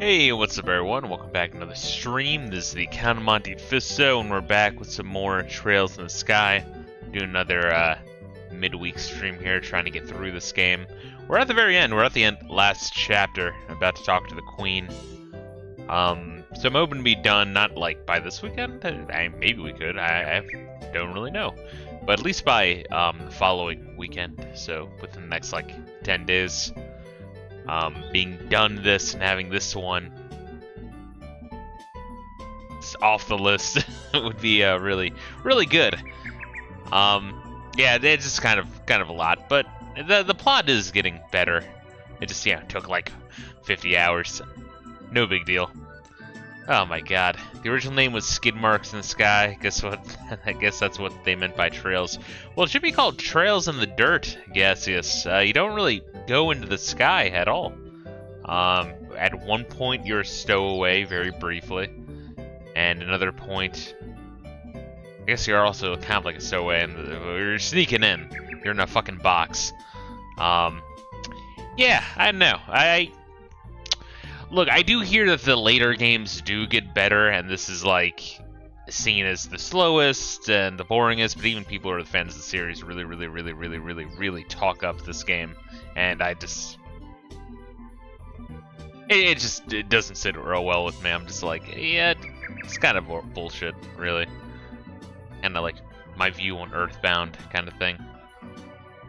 Hey, what's up everyone? Welcome back to another stream. This is the Count of Monte Fisto, and we're back with some more Trails in the Sky. Doing another midweek stream here, trying to get through this game. We're at the very end. We're at the end, last chapter. I'm about to talk to the Queen. So I'm hoping to be done, not like by this weekend. Maybe we could. I don't really know. But at least by the following weekend. So within the next like 10 days. Being done this and having this one off the list would be really good. Yeah, it's just kind of a lot, but the plot is getting better. It just took like 50 hours. No big deal. Oh my god. The original name was Skid Marks in the Sky. Guess what? I guess that's what they meant by trails. Well, it should be called Trails in the Dirt, Gaseous. You don't really go into the sky at all. At one point, you're a stowaway, very briefly. And another point, I guess you're also kind of like a stowaway, and you're sneaking in. You're in a fucking box. Yeah, I don't know. Look, I do hear that the later games do get better, and this is like seen as the slowest and the boringest, but even people who are the fans of the series really talk up this game, and I just... It doesn't sit real well with me. I'm just like, yeah, it's kind of bullshit, really. Kind of like my view on Earthbound kind of thing.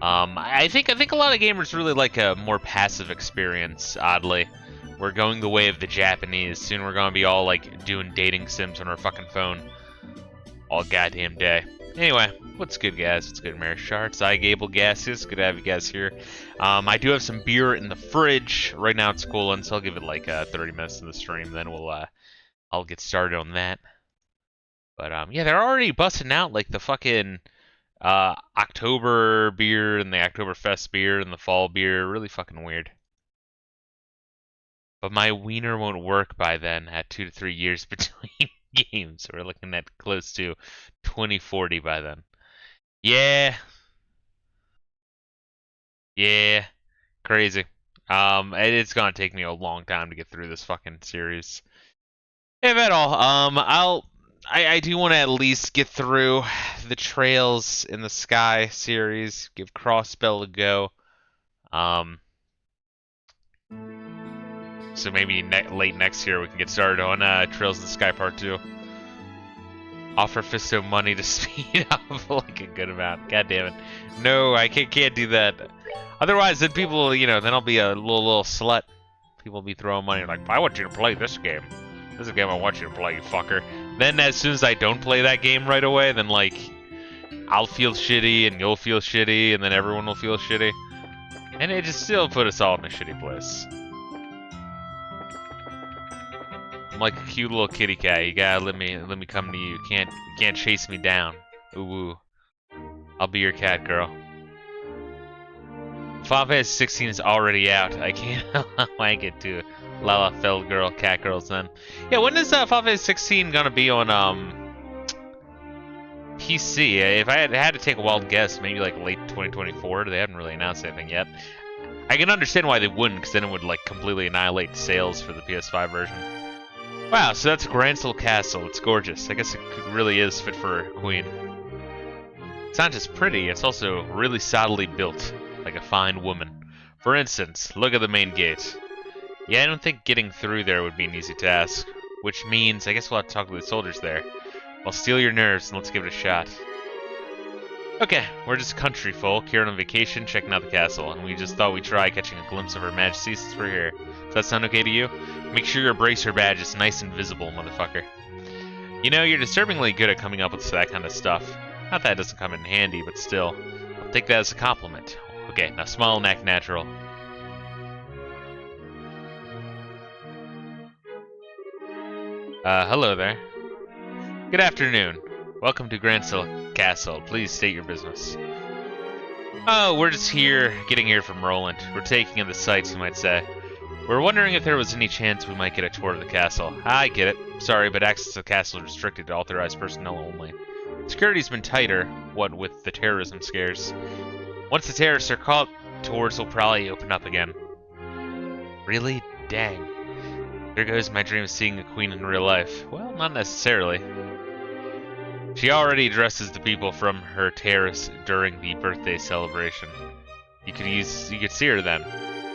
I think a lot of gamers really like a more passive experience, oddly. We're going the way of the Japanese. Soon we're gonna be all like doing dating sims on our fucking phone all goddamn day. Anyway, what's good, guys? What's good, Mary Sharts? I Gable Gaseous. Good to have you guys here. I do have some beer in the fridge. Right now it's cooling, so I'll give it like 30 minutes to the stream. Then I'll get started on that. But yeah, they're already busting out like the fucking October beer and the Oktoberfest beer and the fall beer. Really fucking weird. But my wiener won't work by then at 2 to 3 years between games. We're looking at close to 2040 by then. Yeah. Yeah. Crazy. It's gonna take me a long time to get through this fucking series. If at all. I do want to at least get through the Trails in the Sky series. Give Crossbell a go. So maybe late next year we can get started on Trails in the Sky Part 2. Offer Fisto money to speed up like a good amount. God damn it. No, I can't do that. Otherwise, then people, then I'll be a little slut. People will be throwing money like, I want you to play this game. This is a game I want you to play, you fucker. Then as soon as I don't play that game right away, then like, I'll feel shitty and you'll feel shitty and then everyone will feel shitty. And it just still put us all in a shitty place. I'm like a cute little kitty cat. You gotta let me come to you. You can't chase me down. Ooh. I'll be your cat girl. Final Fantasy 16 is already out. I can't wank it to Lala Feld Girl, Cat Girls then. Yeah, when is Final Fantasy 16 gonna be on PC? If I had to take a wild guess, maybe like late 2024. They haven't really announced anything yet. I can understand why they wouldn't, because then it would like completely annihilate sales for the PS5 version. Wow, so that's Gransel Castle. It's gorgeous. I guess it really is fit for a queen. It's not just pretty, it's also really solidly built, like a fine woman. For instance, look at the main gate. Yeah, I don't think getting through there would be an easy task, which means I guess we'll have to talk to the soldiers there. I'll steel your nerves and let's give it a shot. Okay, we're just country folk here on vacation checking out the castle, and we just thought we'd try catching a glimpse of Her Majesty since we're here. Does that sound okay to you? Make sure your bracer badge is nice and visible, motherfucker. You know, you're disturbingly good at coming up with that kind of stuff. Not that it doesn't come in handy, but still. I'll take that as a compliment. Okay, now smile and act natural. Hello there. Good afternoon. Welcome to Gransel Castle. Please state your business. Oh, we're just getting here from Rolent. We're taking in the sights, you might say. We're wondering if there was any chance we might get a tour of the castle. I get it. Sorry, but access to the castle is restricted to authorized personnel only. Security's been tighter, what with the terrorism scares. Once the terrorists are caught, tours will probably open up again. Really? Dang. There goes my dream of seeing a queen in real life. Well, not necessarily. She already addresses the people from her terrace during the birthday celebration. You could see her then.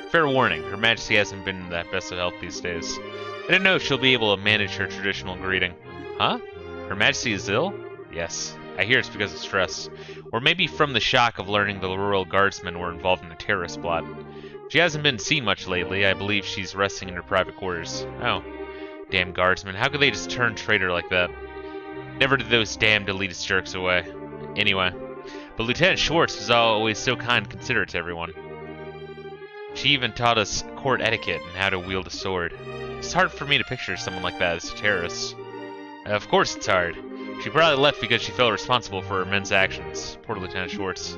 Fair warning, Her Majesty hasn't been in that best of health these days. I don't know if she'll be able to manage her traditional greeting. Huh? Her Majesty is ill? Yes. I hear it's because of stress. Or maybe from the shock of learning the royal guardsmen were involved in a terrorist plot. She hasn't been seen much lately. I believe she's resting in her private quarters. Oh. Damn guardsmen. How could they just turn traitor like that? Never did those damned elitist jerks away. Anyway. But Lieutenant Schwartz was always so kind and considerate to everyone. She even taught us court etiquette and how to wield a sword. It's hard for me to picture someone like that as a terrorist. Of course it's hard. She probably left because she felt responsible for her men's actions. Poor Lieutenant Schwartz.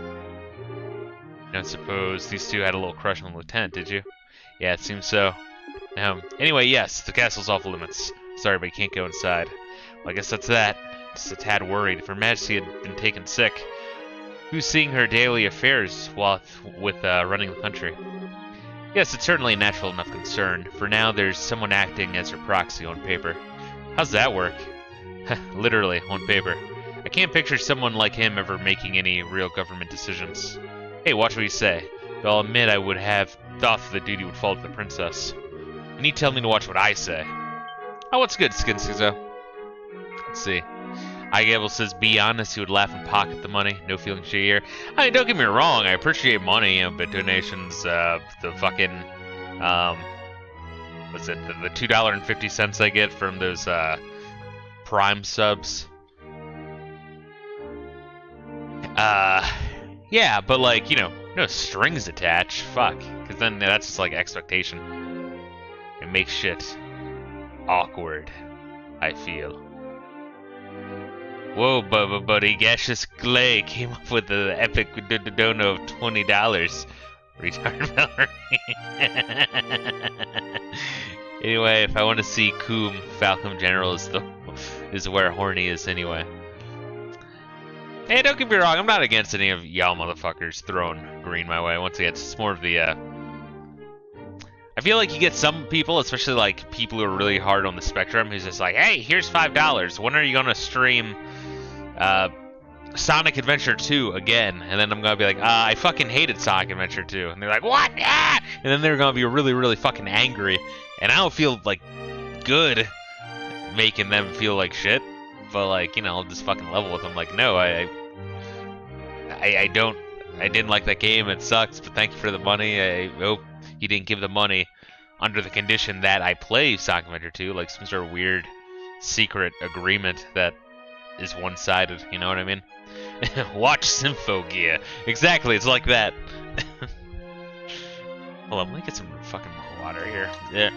I don't suppose these two had a little crush on the lieutenant, did you? Yeah, it seems so. Anyway, yes, the castle's off limits. Sorry, but you can't go inside. Well, I guess that's that. Just a tad worried. If Her Majesty had been taken sick, who's seeing her daily affairs with running the country? Yes, it's certainly a natural enough concern. For now, there's someone acting as her proxy on paper. How's that work? Literally, on paper. I can't picture someone like him ever making any real government decisions. Hey, watch what you say. But I'll admit I would have thought that the duty would fall to the princess. And you tell me to watch what I say. Oh, what's good, Skinsuzo? Let's see. Igable says, be honest, he would laugh and pocket the money. No feeling shy here. I mean, don't get me wrong, I appreciate money, but donations, the fucking, what's it, the $2.50 I get from those, Prime subs. Yeah, but like, you know, no strings attached. Fuck. Because then that's just like expectation. It makes shit awkward, I feel. Whoa, Bubba Buddy. Gaseous Clay came up with the epic dono of $20. Retard Valerie. Anyway, if I want to see Coom, Falcom General is where Horny is anyway. Hey, don't get me wrong, I'm not against any of y'all motherfuckers throwing green my way. Once again, it's more of the, I feel like you get some people, especially like people who are really hard on the spectrum, who's just like, hey, here's $5. When are you gonna stream, Sonic Adventure 2 again? And then I'm gonna be like, I fucking hated Sonic Adventure 2. And they're like, what? Ah! And then they're gonna be really, really fucking angry. And I don't feel, like, good making them feel like shit. But, like, you know, I'll just fucking level with them. Like, no, I didn't like that game. It sucks, but thank you for the money. I hope you didn't give the money under the condition that I play Sonic Adventure 2, like some sort of weird secret agreement that is one-sided, you know what I mean? Watch Symphogear. Exactly, it's like that. Hold on, let me get some fucking more water here. Yeah.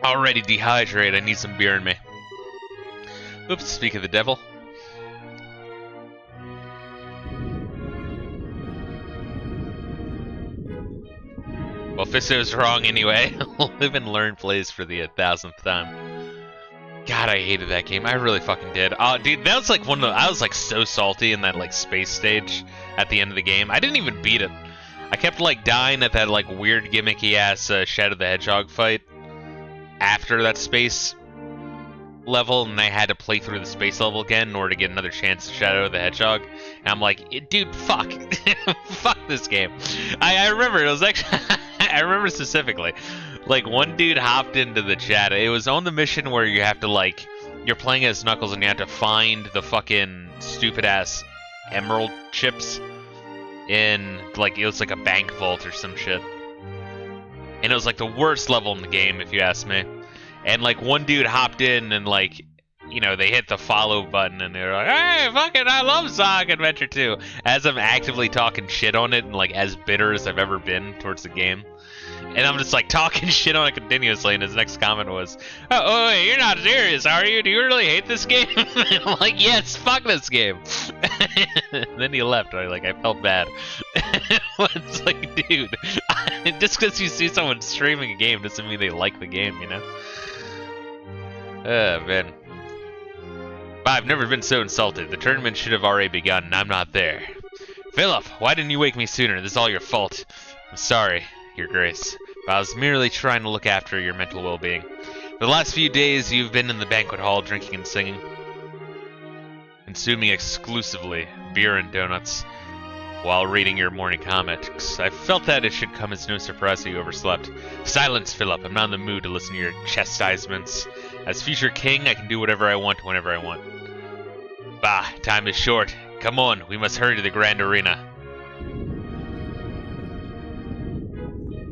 Already dehydrated, I need some beer in me. Oops, speak of the devil. Well, Fisto's wrong anyway. Live and learn plays for the 1000th time. God, I hated that game. I really fucking did. Dude, that was like one of the... I was like so salty in that like space stage at the end of the game. I didn't even beat it. I kept like dying at that like weird gimmicky ass Shadow the Hedgehog fight after that space level, and I had to play through the space level again in order to get another chance to Shadow the Hedgehog. And I'm like, dude, fuck. Fuck this game. I remember, it was actually... I remember specifically, like, one dude hopped into the chat. It was on the mission where you have to, like, you're playing as Knuckles and you have to find the fucking stupid-ass emerald chips in, like, it was like a bank vault or some shit. And it was, like, the worst level in the game, if you ask me. And, like, one dude hopped in and, like, you know, they hit the follow button and they're like, hey, fucking, I love Sonic Adventure 2. As I'm actively talking shit on it and, like, as bitter as I've ever been towards the game. And I'm just, like, talking shit on it continuously, and his next comment was, oh, wait, you're not serious, are you? Do you really hate this game? And I'm like, yes, fuck this game. And then he left, and I felt bad. It's like, dude, just because you see someone streaming a game doesn't mean they like the game, you know? Man. I've never been so insulted. The tournament should have already begun, and I'm not there. Philip, why didn't you wake me sooner? This is all your fault. I'm sorry, Your Grace, but I was merely trying to look after your mental well-being. For the last few days, you've been in the banquet hall drinking and singing, consuming exclusively beer and donuts while reading your morning comics. I felt that it should come as no surprise that you overslept. Silence, Philip. I'm not in the mood to listen to your chastisements. As future king, I can do whatever I want whenever I want. Bah, time is short. Come on, we must hurry to the grand arena.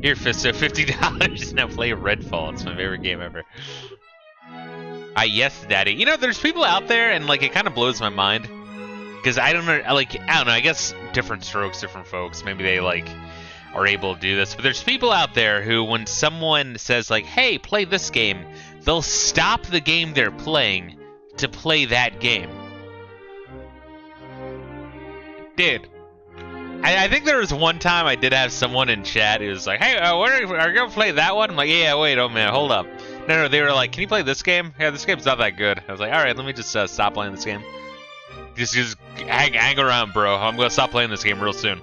Here, Fisto, $50. Now play Redfall. It's my favorite game ever. Yes, Daddy. You know, there's people out there, and like it kind of blows my mind, because I don't know. I don't know. I guess different strokes, different folks. Maybe they like are able to do this, but there's people out there who, when someone says like, "Hey, play this game," they'll stop the game they're playing to play that game. Dude, I think there was one time I did have someone in chat who was like, "Hey, are you gonna play that one?" I'm like, "Yeah, wait a minute, hold up." No, they were like, "Can you play this game?" Yeah, this game's not that good. I was like, "All right, let me just stop playing this game. Just hang around, bro. I'm gonna stop playing this game real soon."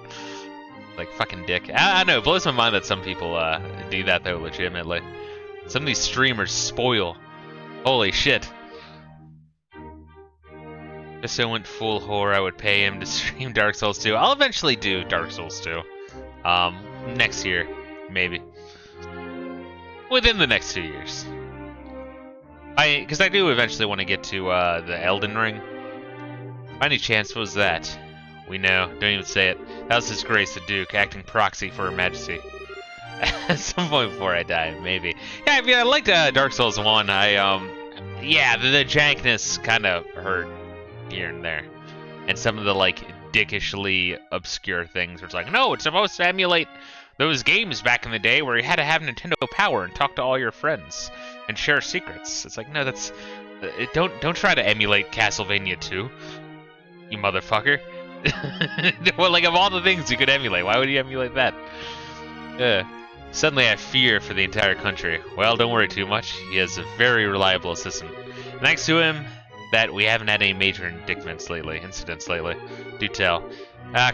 Like, fucking dick. I know, it blows my mind that some people do that though, legitimately. Some of these streamers spoil. Holy shit. If I went full whore, I would pay him to stream Dark Souls 2. I'll eventually do Dark Souls 2. Next year, maybe. Within the next 2 years. Because I do eventually want to get to the Elden Ring. By any chance, what was that? We know. Don't even say it. That was His Grace the Duke, acting proxy for Her Majesty. At some point before I die, maybe. Yeah, I mean, I liked Dark Souls 1. Yeah, the jankness kind of hurt here and there. And some of the, like, dickishly obscure things where it's like, no, it's supposed to emulate those games back in the day where you had to have Nintendo Power and talk to all your friends and share secrets. It's like, no, that's... Don't try to emulate Castlevania 2, you motherfucker. Well, like, of all the things you could emulate, why would you emulate that? Suddenly I fear for the entire country. Well, don't worry too much. He has a very reliable assistant. Thanks to him, that we haven't had any major incidents lately. Do tell.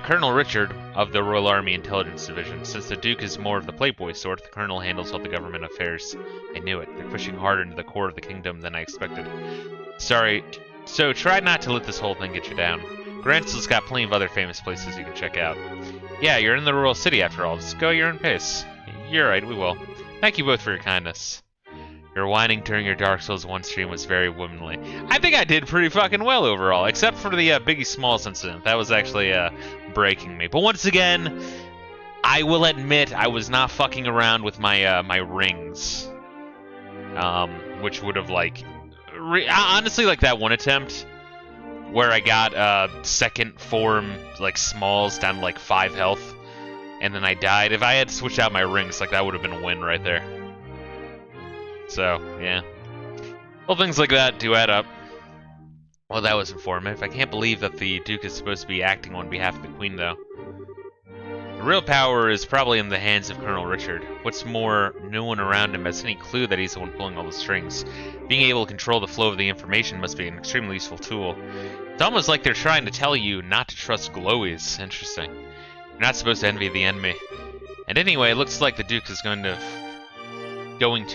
Colonel Richard of the Royal Army Intelligence Division. Since the Duke is more of the playboy sort, the Colonel handles all the government affairs. I knew it. They're pushing harder into the core of the kingdom than I expected. Sorry. So try not to let this whole thing get you down. Gransel's got plenty of other famous places you can check out. Yeah, you're in the royal city after all. Just go your own pace. You're right, we will. Thank you both for your kindness. Your whining during your Dark Souls 1 stream was very womanly. I think I did pretty fucking well overall, except for the Biggie Smalls incident. That was actually breaking me. But once again, I will admit I was not fucking around with my my rings, which would have like, honestly, like that one attempt where I got second form like Smalls down to like 5 health, and then I died. If I had switched out my rings, like that would have been a win right there. So, yeah. Well, things like that do add up. Well, that was informative. I can't believe that the Duke is supposed to be acting on behalf of the Queen, though. The real power is probably in the hands of Colonel Richard. What's more, no one around him has any clue that he's the one pulling all the strings. Being able to control the flow of the information must be an extremely useful tool. It's almost like they're trying to tell you not to trust glowies. Interesting. You're not supposed to envy the enemy. And anyway, it looks like the Duke is going to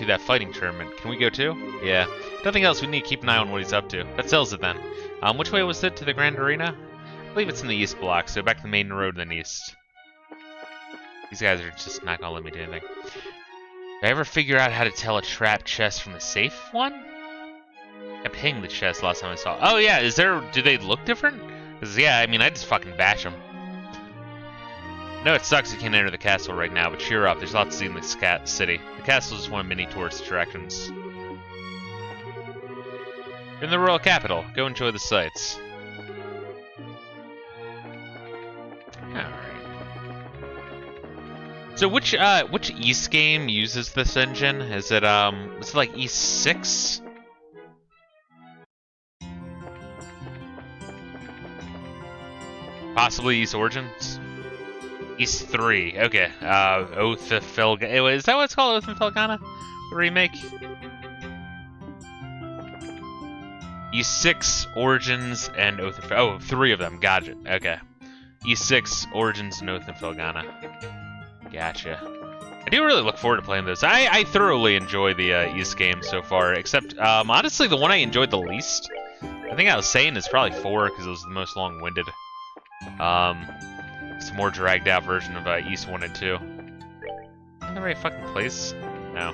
that fighting tournament. Can we go too? Yeah. Nothing else, we need to keep an eye on what he's up to. That settles it then. Which way was it to the Grand Arena? I believe it's in the east block, so back to the main road in the east. These guys are just not gonna let me do anything. Did I ever figure out how to tell a trapped chest from the safe one? I kept hitting the chest last time I saw it. Oh yeah, do they look different? Because yeah, I mean, I just fucking bash them. No, it sucks you can't enter the castle right now, but cheer up, there's lots to see in this city. The castle is one of many tourist attractions. You're in the royal capital. Go enjoy the sights. Alright. So which East game uses this engine? Is it like East 6? Possibly East Origins? East 3, okay. Oath of Felghana. Is that what it's called, Oath of Felghana? The remake? East 6, Origins, and Oath of... Oh, 3 of them, gotcha. Okay. E6, Origins, Noth, and Felghana. Gotcha. I do really look forward to playing this. I thoroughly enjoy the East games so far, except, honestly, the one I enjoyed the least, I think I was saying is probably 4, because it was the most long-winded. It's a more dragged-out version of East 1 and 2. In the right fucking place? No.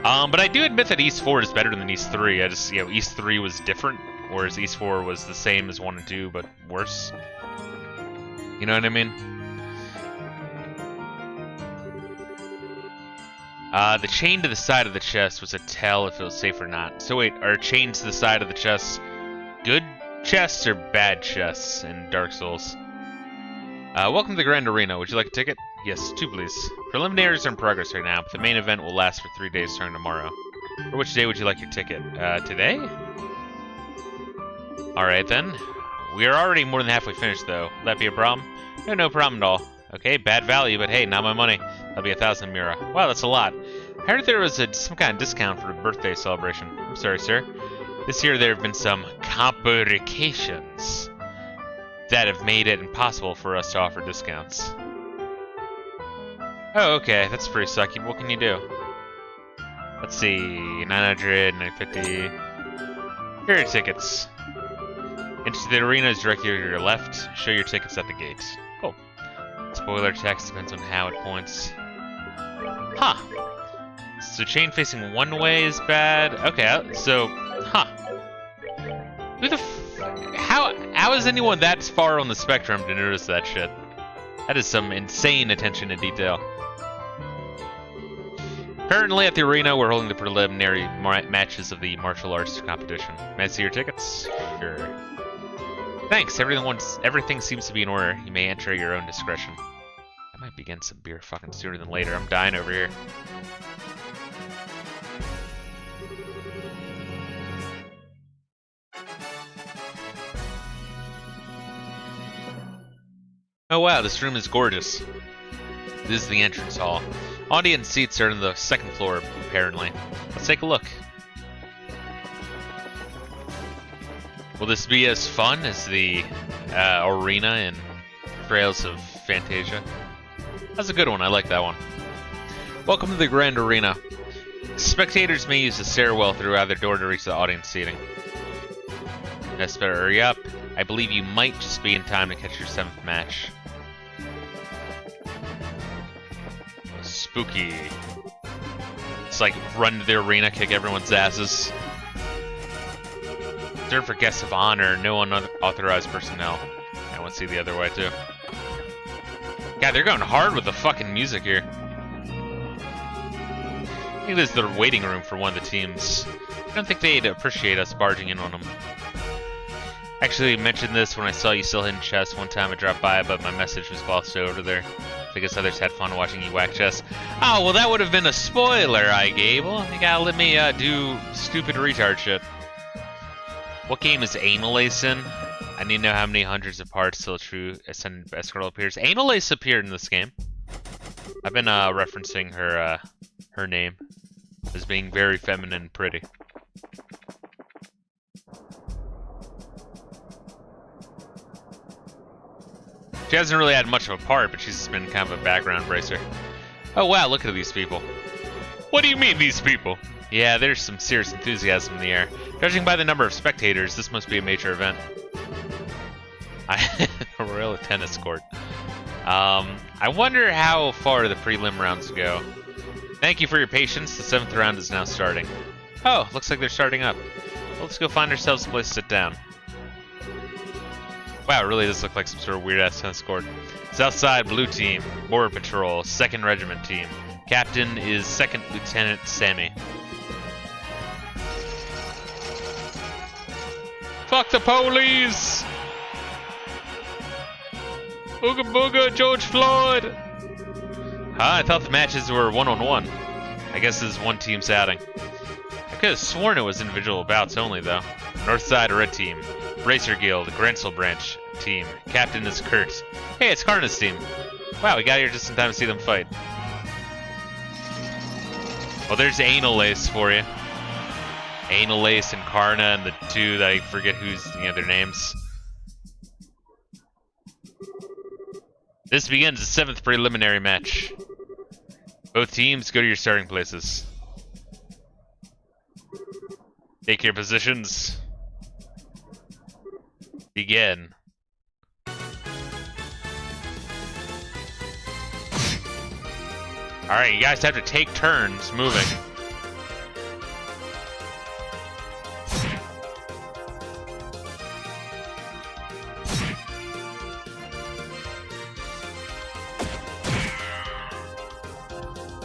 But I do admit that East 4 is better than East 3. I just, East 3 was different, whereas East 4 was the same as 1 and 2, but worse. You know what I mean? The chain to the side of the chest was a tell if it was safe or not. So wait, are chains to the side of the chest good chests or bad chests in Dark Souls? Welcome to the Grand Arena. Would you like a ticket? Yes, 2 please. Preliminaries are in progress right now, but the main event will last for 3 days starting tomorrow. For which day would you like your ticket? Today? Alright then. We are already more than halfway finished though. Will that be a problem? No problem at all. Okay, bad value, but hey, not my money. That'll be 1,000 Mira. Wow, that's a lot. I heard there was some kind of discount for the birthday celebration. I'm sorry, sir. This year there have been some complications that have made it impossible for us to offer discounts. Oh, okay, that's pretty sucky. What can you do? Let's see, 900, 950. Here are your tickets. Into the arena is directly to your left. Show your tickets at the gate. Cool. Spoiler text depends on how it points. Huh. So chain facing one way is bad. Okay, so, huh. Who the how is anyone that far on the spectrum to notice that shit? That is some insane attention to detail. Currently at the arena, we're holding the preliminary matches of the martial arts competition. May I see your tickets? Sure. Thanks, everything seems to be in order. You may enter at your own discretion. I might begin some beer fucking sooner than later. I'm dying over here. Oh wow, this room is gorgeous. This is the entrance hall. Audience seats are on the 2nd floor, apparently. Let's take a look. Will this be as fun as the arena in Trails of Fantasia? That's a good one, I like that one. Welcome to the Grand Arena. Spectators may use the stairwell through either door to reach the audience seating. Yes, better hurry up. I believe you might just be in time to catch your 7th match. Spooky. It's like run to the arena, kick everyone's asses. Reserved for guests of honor, no unauthorized personnel. I want to see the other way too. God, they're going hard with the fucking music here. I think this is the waiting room for one of the teams. I don't think they'd appreciate us barging in on them. Actually, mentioned this when I saw you still hitting chess one time I dropped by, but my message was glossed over there. I guess others had fun watching you whack chess. Oh, well that would have been a spoiler, Gable. You gotta let me do stupid retard shit. What game is Anal-Ace in? I need to know how many hundreds of parts till a true Ascendant Escort appears. Anal-Ace appeared in this game. I've been referencing her name as being very feminine and pretty. She hasn't really had much of a part, but she's been kind of a background bracer. Oh wow, look at these people. What do you mean, these people? Yeah, there's some serious enthusiasm in the air. Judging by the number of spectators, this must be a major event. A royal tennis court. I wonder how far the prelim rounds go. Thank you for your patience. The 7th round is now starting. Oh, looks like they're starting up. Well, let's go find ourselves a place to sit down. Wow, it really does look like some sort of weird-ass tennis court. Southside Blue Team, Border Patrol, 2nd Regiment Team. Captain is 2nd Lieutenant Sammy. Fuck the police! Ooga booga, George Floyd! I thought the matches were one-on-one. I guess this is one team's outing. I could have sworn it was individual bouts only, though. Northside Red Team. Bracer Guild, Grensel Branch Team. Captain is Kurt. Hey, it's Karna's team. Wow, we got here just in time to see them fight. Well, there's Anal-Ace for you. Anal-Ace and Karna, and the two that I forget who's their names. This begins the 7th preliminary match. Both teams, go to your starting places. Take your positions. Begin. Alright, you guys have to take turns moving.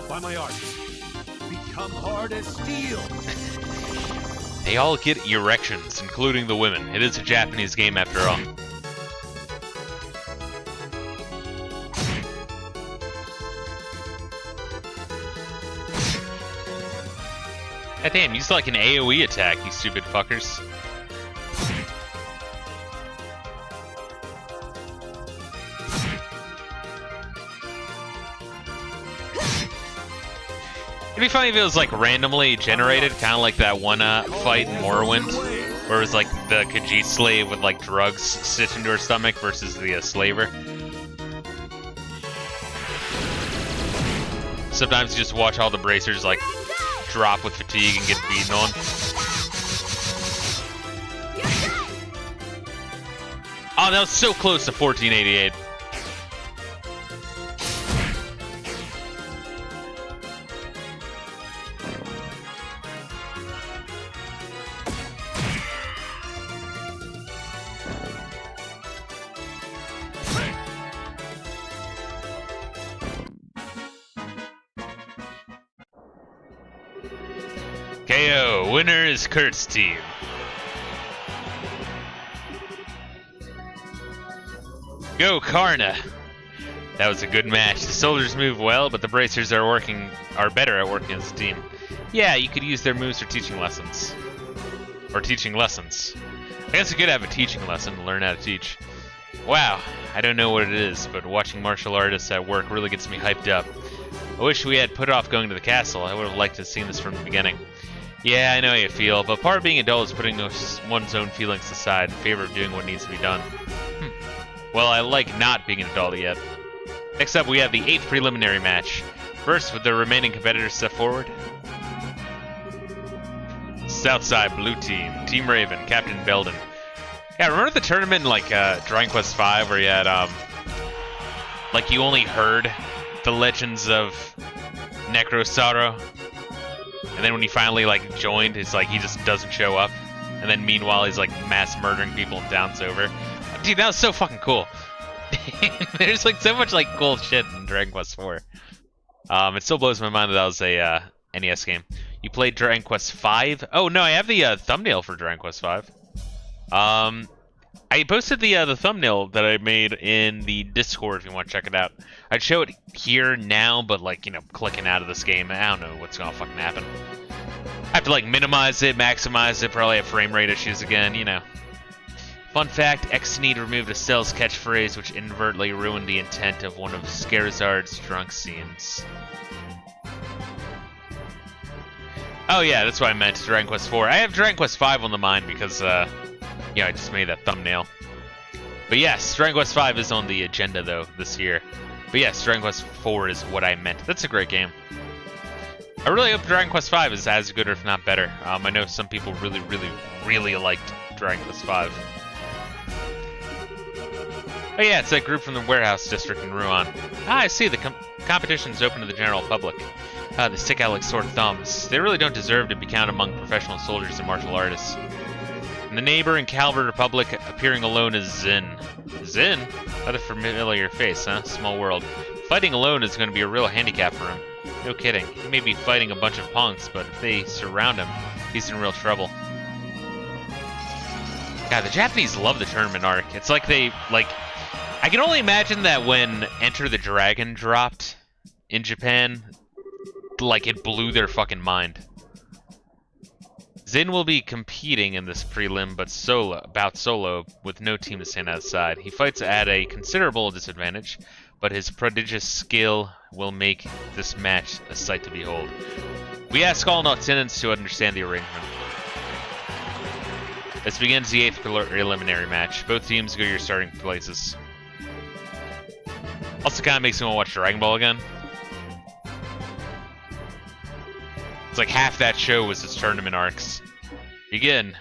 By my art, become hard as steel. They all get erections, including the women. It is a Japanese game after all. God damn, use like an AoE attack, you stupid fuckers. It'd be funny if it was like randomly generated, kind of like that one fight in Morrowind, where it was like the Khajiit slave with like drugs stitched into her stomach versus the slaver. Sometimes you just watch all the bracers like drop with fatigue and get beaten on. Oh, that was so close to 1488. KO, winner is Kurt's team. Go Karna. That was a good match. The soldiers move well, but the bracers are better at working as a team. Yeah, you could use their moves for teaching lessons. Or teaching lessons. I guess you could have a teaching lesson to learn how to teach. Wow, I don't know what it is, but watching martial artists at work really gets me hyped up. I wish we had put off going to the castle. I would have liked to have seen this from the beginning. Yeah, I know how you feel, but part of being adult is putting one's own feelings aside in favor of doing what needs to be done. Well, I like not being an adult yet. Next up, we have the 8th preliminary match. First, with the remaining competitors step forward. Southside Blue Team, Team Raven, Captain Belden. Yeah, remember the tournament in like Dragon Quest V where you had like you only heard the legends of Necrosaro? And then when he finally like joined, it's like he just doesn't show up. And then meanwhile he's like mass murdering people in towns over. Dude, that was so fucking cool. There's like so much like cool shit in Dragon Quest IV. It still blows my mind that was a NES game. You played Dragon Quest V? Oh no, I have the thumbnail for Dragon Quest V. I posted the thumbnail that I made in the Discord if you want to check it out. I'd show it here now, but like, you know, clicking out of this game, I don't know what's gonna fucking happen. I have to like minimize it, maximize it, probably have frame rate issues again, you know. Fun fact, Xneed removed Estelle's catchphrase, which inadvertently ruined the intent of one of Scarizard's drunk scenes. Oh yeah, that's what I meant, Dragon Quest IV. I have Dragon Quest V on the mind because, yeah, I just made that thumbnail. But yes, Dragon Quest V is on the agenda, though, this year. But yes, Dragon Quest IV is what I meant. That's a great game. I really hope Dragon Quest V is as good or if not better. I know some people really liked Dragon Quest V. Oh yeah, it's that group from the warehouse district in Ruan. Ah, I see. The competition's open to the general public. They stick out like sore thumbs. They really don't deserve to be counted among professional soldiers and martial artists. In the neighboring Calvert Republic, appearing alone is Zin. Zin? Another familiar face, huh? Small world. Fighting alone is going to be a real handicap for him. No kidding. He may be fighting a bunch of punks, but if they surround him, he's in real trouble. God, the Japanese love the tournament arc. It's like they, like... I can only imagine that when Enter the Dragon dropped in Japan, like, it blew their fucking mind. Zin will be competing in this prelim, but solo, with no team to stand outside. He fights at a considerable disadvantage, but his prodigious skill will make this match a sight to behold. We ask all lieutenants to understand the arrangement. This begins the 8th preliminary match. Both teams go to your starting places. Also kind of makes me want to watch Dragon Ball again. It's like half that show was its tournament arcs. Begin.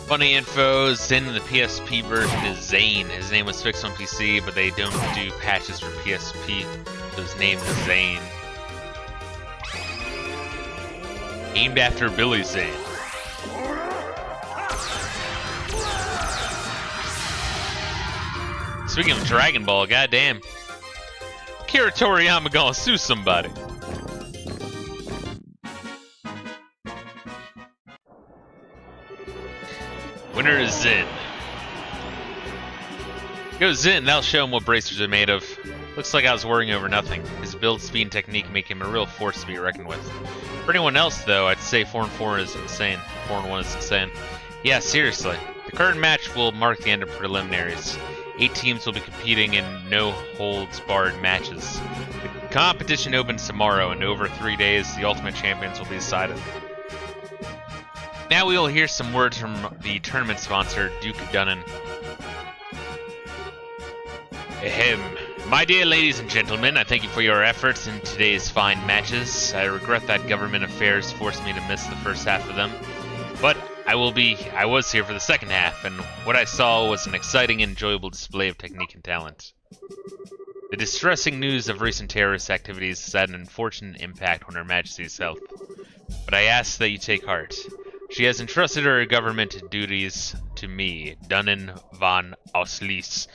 Funny info, Zen in the PSP version is Zane. His name was fixed on PC, but they don't do patches for PSP, so his name is Zane. Named after Billy Zane. Speaking of Dragon Ball, goddamn. Kira Toriyama gonna sue somebody. Winner is Zen. Go Zen, that'll show him what bracers are made of. Looks like I was worrying over nothing. His build speed and technique make him a real force to be reckoned with. For anyone else, though, I'd say 4-4 is insane. 4-1 is insane. Yeah, seriously. The current match will mark the end of preliminaries. 8 teams will be competing in no-holds-barred matches. The competition opens tomorrow, and over 3 days, the Ultimate Champions will be decided. Now we will hear some words from the tournament sponsor, Duke Dunnan. Ahem. My dear ladies and gentlemen, I thank you for your efforts in today's fine matches. I regret that government affairs forced me to miss the first half of them. But I was here for the second half, and what I saw was an exciting and enjoyable display of technique and talent. The distressing news of recent terrorist activities has had an unfortunate impact on Her Majesty's health. But I ask that you take heart. She has entrusted her government duties to me, Dunnan von Auslies,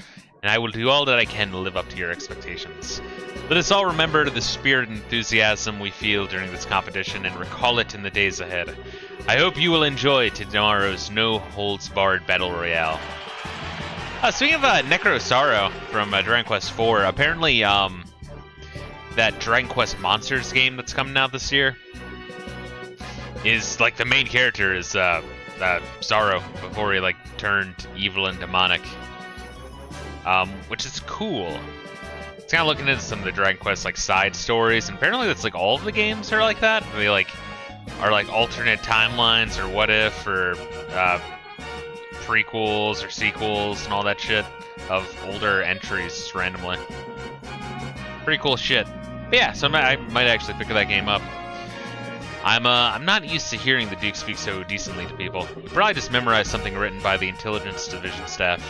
and I will do all that I can to live up to your expectations. Let us all remember the spirit and enthusiasm we feel during this competition and recall it in the days ahead. I hope you will enjoy tomorrow's no-holds-barred Battle Royale. Speaking of Necro Sorrow from Dragon Quest IV, apparently that Dragon Quest Monsters game that's coming out this year is, like, the main character is Sorrow before he, like, turned evil and demonic. Which is cool. It's kind of looking into some of the Dragon Quest, like, side stories, and apparently that's, like, all of the games are like that. They, like, are, like, alternate timelines or what if or prequels or sequels and all that shit of older entries randomly. Pretty cool shit. But yeah, so I might actually pick that game up. I'm not used to hearing the Duke speak so decently to people. He probably just memorized something written by the Intelligence Division staff.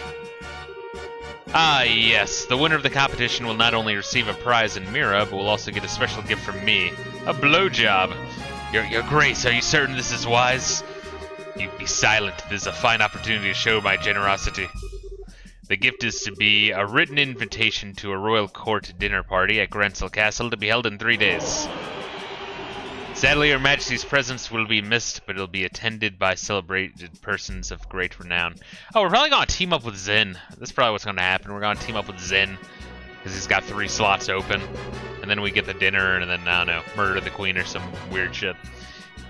Ah, yes. The winner of the competition will not only receive a prize in Mira, but will also get a special gift from me. A blowjob. Your Grace, are you certain this is wise? You be silent. This is a fine opportunity to show my generosity. The gift is to be a written invitation to a royal court dinner party at Grensel Castle to be held in 3 days. Sadly, Her Majesty's presence will be missed, but it'll be attended by celebrated persons of great renown. Oh, we're probably going to team up with Zen. That's probably what's going to happen. We're going to team up with Zen, because he's got 3 slots open. And then we get the dinner, and then, I don't know, murder the queen or some weird shit.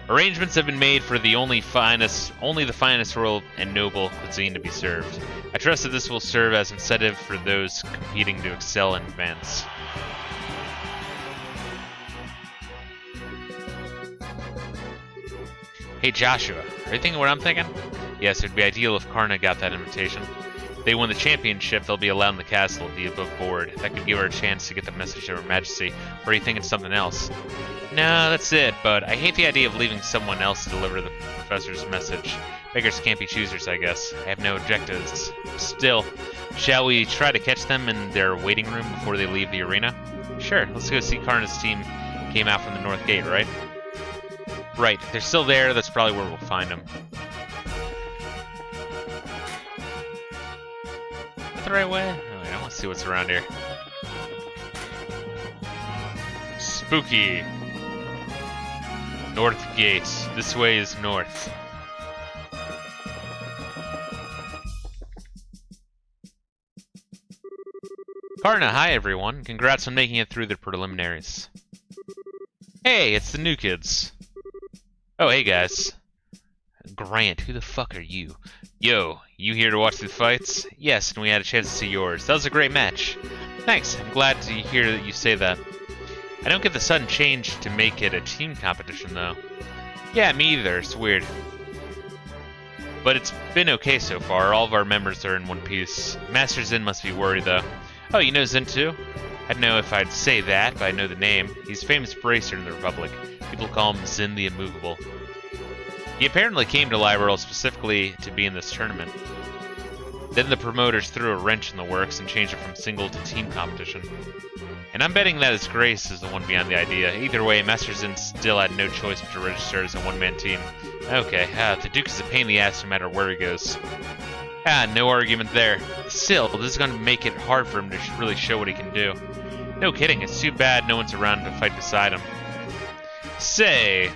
Arrangements have been made for the only the finest royal and noble cuisine to be served. I trust that this will serve as incentive for those competing to excel in advance. Hey Joshua, are you thinking what I'm thinking? Yes, it would be ideal if Karna got that invitation. If they win the championship, they'll be allowed in the castle to be above board. That could give her a chance to get the message to Her Majesty. Or are you thinking something else? No, that's it, but I hate the idea of leaving someone else to deliver the professor's message. Beggars can't be choosers, I guess. I have no objectives. Still, shall we try to catch them in their waiting room before they leave the arena? Sure, let's go see Karna's team came out from the north gate, right? Right, if they're still there, that's probably where we'll find them. Is that the right way? Oh, I want to see what's around here. Spooky. North gate. This way is north. Karna, hi everyone. Congrats on making it through the preliminaries. Hey, it's the new kids. Oh, hey guys. Grant, who the fuck are you? Yo, you here to watch the fights? Yes, and we had a chance to see yours. That was a great match. Thanks, I'm glad to hear that you say that. I don't get the sudden change to make it a team competition, though. Yeah, me either. It's weird. But it's been okay so far. All of our members are in one piece. Master Zin must be worried, though. Oh, you know Zin too? I don't know if I'd say that, but I know the name. He's a famous bracer in the Republic. People call him Zin the Immovable. He apparently came to Liberl specifically to be in this tournament. Then the promoters threw a wrench in the works and changed it from single to team competition. And I'm betting that his Grace is the one behind the idea. Either way, Master Zin still had no choice but to register as a one-man team. Okay, the Duke is a pain in the ass no matter where he goes. No argument there. Still, this is going to make it hard for him to really show what he can do. No kidding, it's too bad no one's around to fight beside him. Say...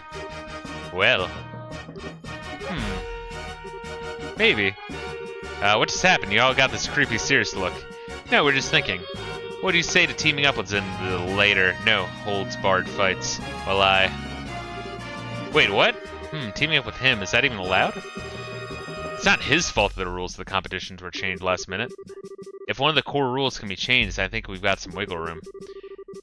Well... Maybe. What just happened? You all got this creepy serious look. No, we're just thinking. What do you say to teaming up with Zin in the later, no holds barred fights? Well, Wait, what? Teaming up with him, is that even allowed? It's not his fault that the rules of the competitions were changed last minute. If one of the core rules can be changed, I think we've got some wiggle room.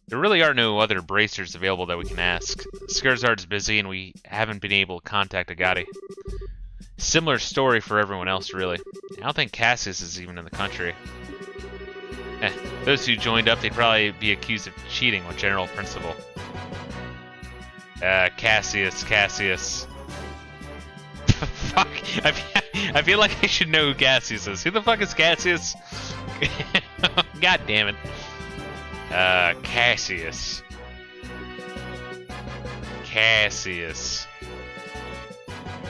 There really are no other bracers available that we can ask. Skurzard's busy and we haven't been able to contact Agati. Similar story for everyone else, really. I don't think Cassius is even in the country. Those who joined up, they'd probably be accused of cheating with General Principle. Cassius. Fuck, I feel like I should know who Cassius is. Who the fuck is Cassius? God damn it. Cassius.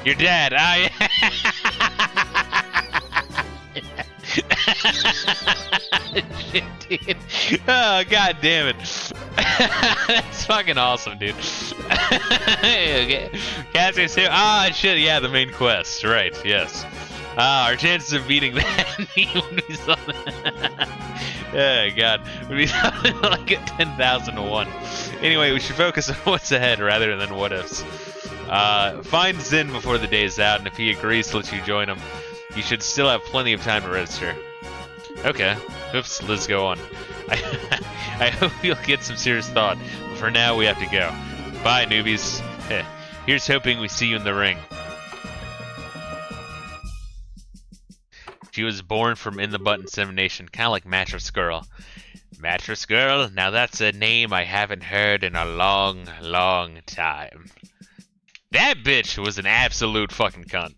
Your dad, Shit, dude. Oh, god damn it. That's fucking awesome, dude. Okay. Cassius here. Shit, yeah, the main quest. Right, yes. Our chances of beating that would be something. Oh, god. Would be something like a 10,000 to 1. Anyway, we should focus on what's ahead rather than what ifs. Find Zin before the day's out, and if he agrees to let you join him, you should still have plenty of time to register. Okay. Oops, let's go on. I hope you'll get some serious thought, but for now we have to go. Bye, newbies. Here's hoping we see you in the ring. She was born from In the Butt Insemination, kind of like Mattress Girl. Mattress Girl? Now that's a name I haven't heard in a long, long time. That bitch was an absolute fucking cunt.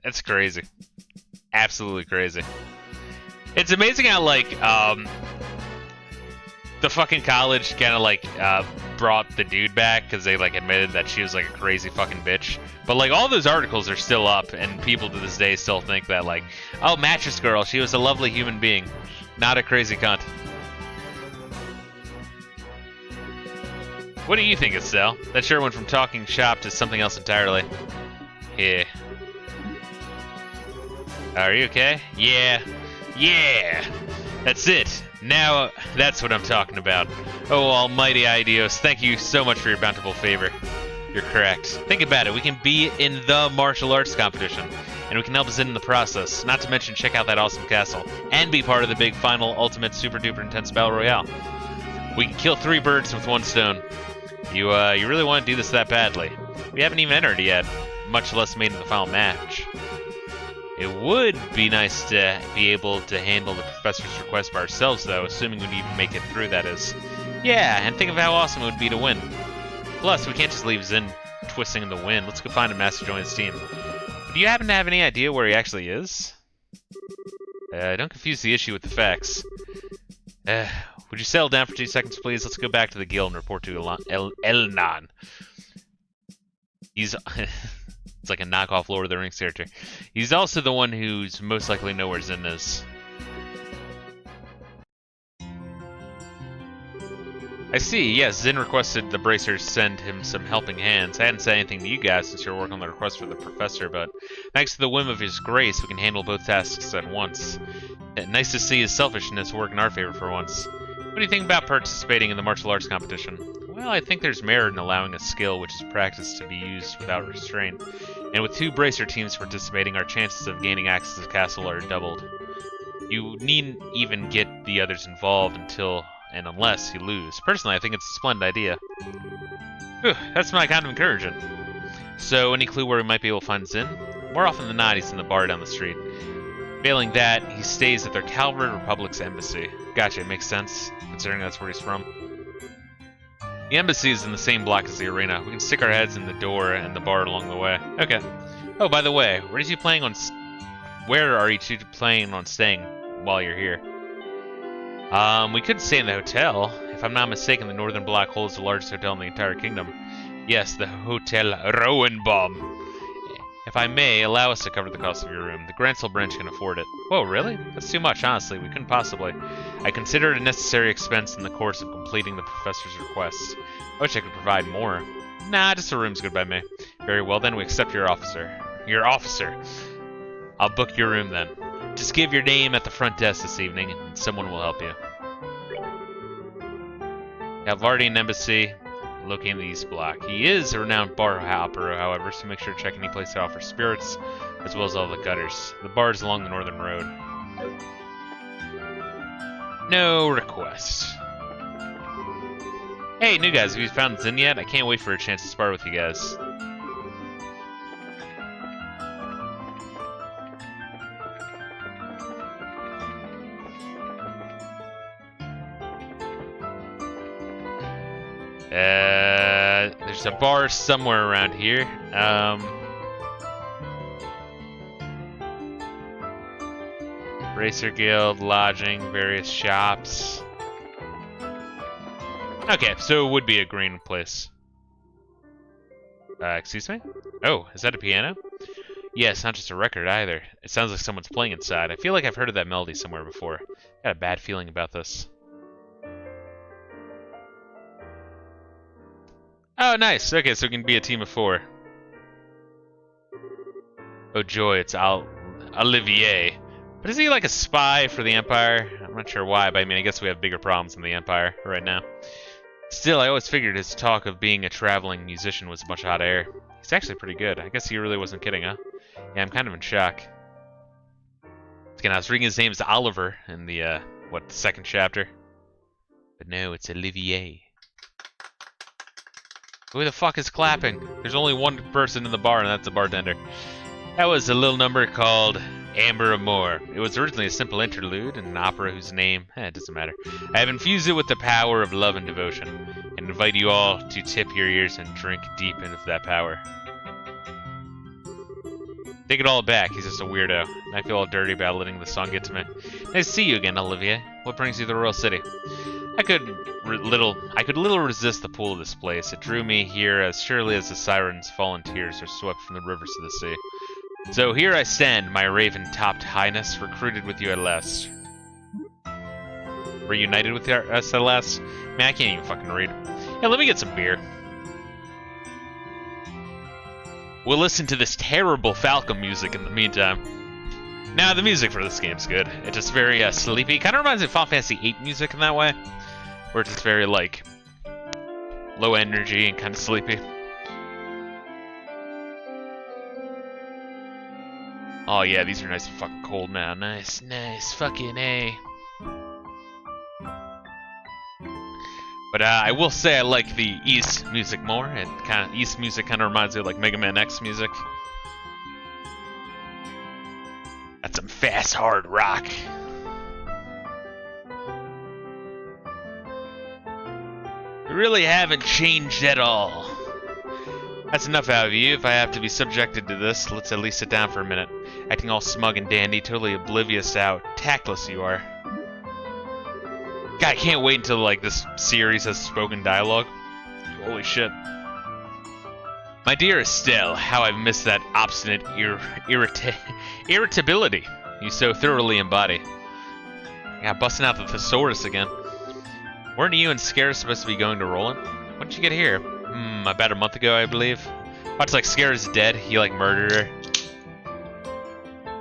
That's crazy. Absolutely crazy. It's amazing how, like, the fucking college kind of, like, brought the dude back because they, like, admitted that she was, like, a crazy fucking bitch. But, like, all those articles are still up, and people to this day still think that, like, oh, Mattress Girl, she was a lovely human being, not a crazy cunt. What do you think, Estelle? That sure went from talking shop to something else entirely. Yeah. Are you okay? Yeah. Yeah! That's it! Now, that's what I'm talking about. Oh, almighty Idios, thank you so much for your bountiful favor. You're correct. Think about it, we can be in the martial arts competition, and we can help us in the process. Not to mention check out that awesome castle, and be part of the big final ultimate super duper intense battle royale. We can kill 3 birds with 1 stone. You really want to do this that badly. We haven't even entered yet, much less made it to the final match. It would be nice to be able to handle the professor's request by ourselves, though, assuming we'd even make it through, that is. Yeah, and think of how awesome it would be to win. Plus, we can't just leave Zin twisting in the wind. Let's go find a master to join his team. Do you happen to have any idea where he actually is? Don't confuse the issue with the facts. Would you settle down for 2 seconds, please? Let's go back to the guild and report to Elnan. He's... It's like a knockoff Lord of the Rings character. He's also the one who's most likely know where Zin is. I see, yes, Zin requested the bracers send him some helping hands. I hadn't said anything to you guys since you're working on the request for the professor, but thanks to the whim of his grace, we can handle both tasks at once. Nice to see his selfishness work in our favor for once. What do you think about participating in the martial arts competition? Well, I think there's merit in allowing a skill which is practiced to be used without restraint. And with 2 bracer teams participating, our chances of gaining access to the castle are doubled. You needn't even get the others involved until and unless you lose. Personally, I think it's a splendid idea. Whew, that's my kind of encouragement. So, any clue where we might be able to find Zin? More often than not, he's in the bar down the street. Failing that, he stays at their Calvary Republic's embassy. Gotcha, it makes sense, considering that's where he's from. The embassy is in the same block as the arena. We can stick our heads in the door and the bar along the way. Okay. Oh, by the way, where are you two planning on staying while you're here? We could stay in the hotel. If I'm not mistaken, the northern block holds the largest hotel in the entire kingdom. Yes, the Hotel Roenbaum. If I may, allow us to cover the cost of your room. The Gransel branch can afford it. Whoa, really? That's too much, honestly. We couldn't possibly. I consider it a necessary expense in the course of completing the professor's request. I wish I could provide more. Nah, just a room's good by me. Very well, then we accept your officer. Your officer. I'll book your room then. Just give your name at the front desk this evening, and someone will help you. Galvardian Embassy, located in the East Block. He is a renowned bar hopper, however, so make sure to check any place that offers spirits, as well as all the gutters. The bar is along the northern road. No request. Hey, new guys, have you found Zin yet? I can't wait for a chance to spar with you guys. There's a bar somewhere around here. Racer Guild, lodging, various shops. Okay, so it would be a green place. Excuse me? Oh, is that a piano? Yes, not just a record either. It sounds like someone's playing inside. I feel like I've heard of that melody somewhere before. Got a bad feeling about this. Oh, nice. Okay, so it can be a team of 4. Oh joy, it's Olivier. But is he like a spy for the Empire? I'm not sure why, but I mean, I guess we have bigger problems in the Empire right now. Still, I always figured his talk of being a traveling musician was a bunch of hot air. He's actually pretty good. I guess he really wasn't kidding, huh? Yeah, I'm kind of in shock. Again, I was reading his name as Oliver in the, the second chapter? But no, it's Olivier. Who the fuck is clapping? There's only one person in the bar, and that's the bartender. That was a little number called Amber Amour. It was originally a simple interlude in an opera whose name, it doesn't matter. I have infused it with the power of love and devotion, and invite you all to tip your ears and drink deep into that power. Take it all back, he's just a weirdo. I feel all dirty about letting the song get to me. Nice to see you again, Olivier. What brings you to the Royal City? I could little resist the pull of this place. It drew me here as surely as the sirens' fallen tears are swept from the rivers to the sea. So here I stand, my raven-topped highness, recruited with you at last. Reunited with us at last? Man, I can't even fucking read. Yeah, let me get some beer. We'll listen to this terrible Falcom music in the meantime. Now, the music for this game's good. It's just very sleepy. Kind of reminds me of Final Fantasy VIII music in that way. Where it's just very, like, low energy and kind of sleepy. Oh yeah, these are nice and fucking cold now. Nice, nice, fucking A. But I will say I like the East music more. And East music kind of reminds me of like Mega Man X music. That's some fast, hard rock. You really haven't changed at all. That's enough out of you. If I have to be subjected to this, let's at least sit down for a minute. Acting all smug and dandy, totally oblivious to how tactless you are. God, I can't wait until like this series has spoken dialogue. Holy shit. My dear Estelle, how I've missed that obstinate irritability you so thoroughly embody. Yeah, busting out the thesaurus again. Weren't you and Scare supposed to be going to Rolent? When did you get here? About a month ago, I believe. Oh, it's like Scare is dead. He like murdered her.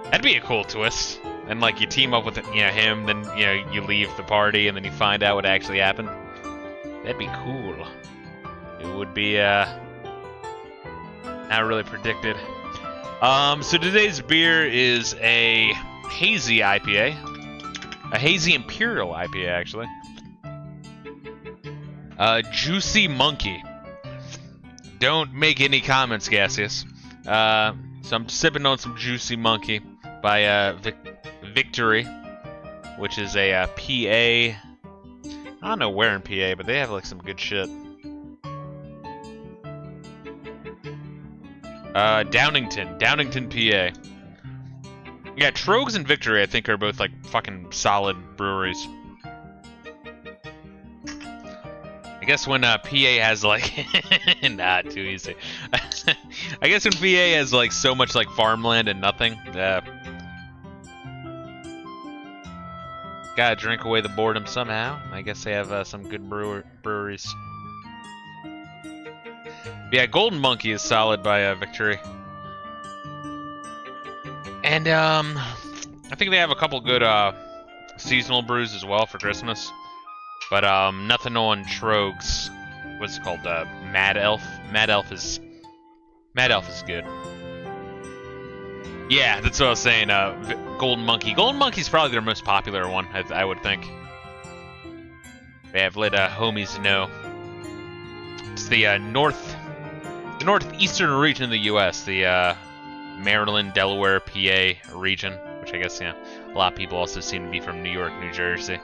That'd be a cool twist. and like you team up with him, then you leave the party, and then you find out what actually happened. That'd be cool. It would be not really predicted. So today's beer is a hazy IPA, a hazy imperial IPA actually. Juicy Monkey. Don't make any comments, Gaseous. So I'm sipping on some Juicy Monkey by Victory, which is a PA. I don't know where in PA, but they have like some good shit. Downington, PA. Yeah, Trogs and Victory, I think, are both like fucking solid breweries. I guess when PA has like, nah, too easy. I guess when PA has like so much like farmland and nothing, gotta drink away the boredom somehow. I guess they have some good breweries. Yeah, Golden Monkey is solid by Victory. And I think they have a couple good seasonal brews as well for Christmas. But nothing on Trogs. What's it called? Mad Elf. Mad Elf is good. Yeah, that's what I was saying. Golden Monkey. Golden Monkey's probably their most popular one, I would think. They have let homies know. It's the northeastern region of the U.S. The Maryland, Delaware, PA region, which I guess a lot of people also seem to be from New York, New Jersey.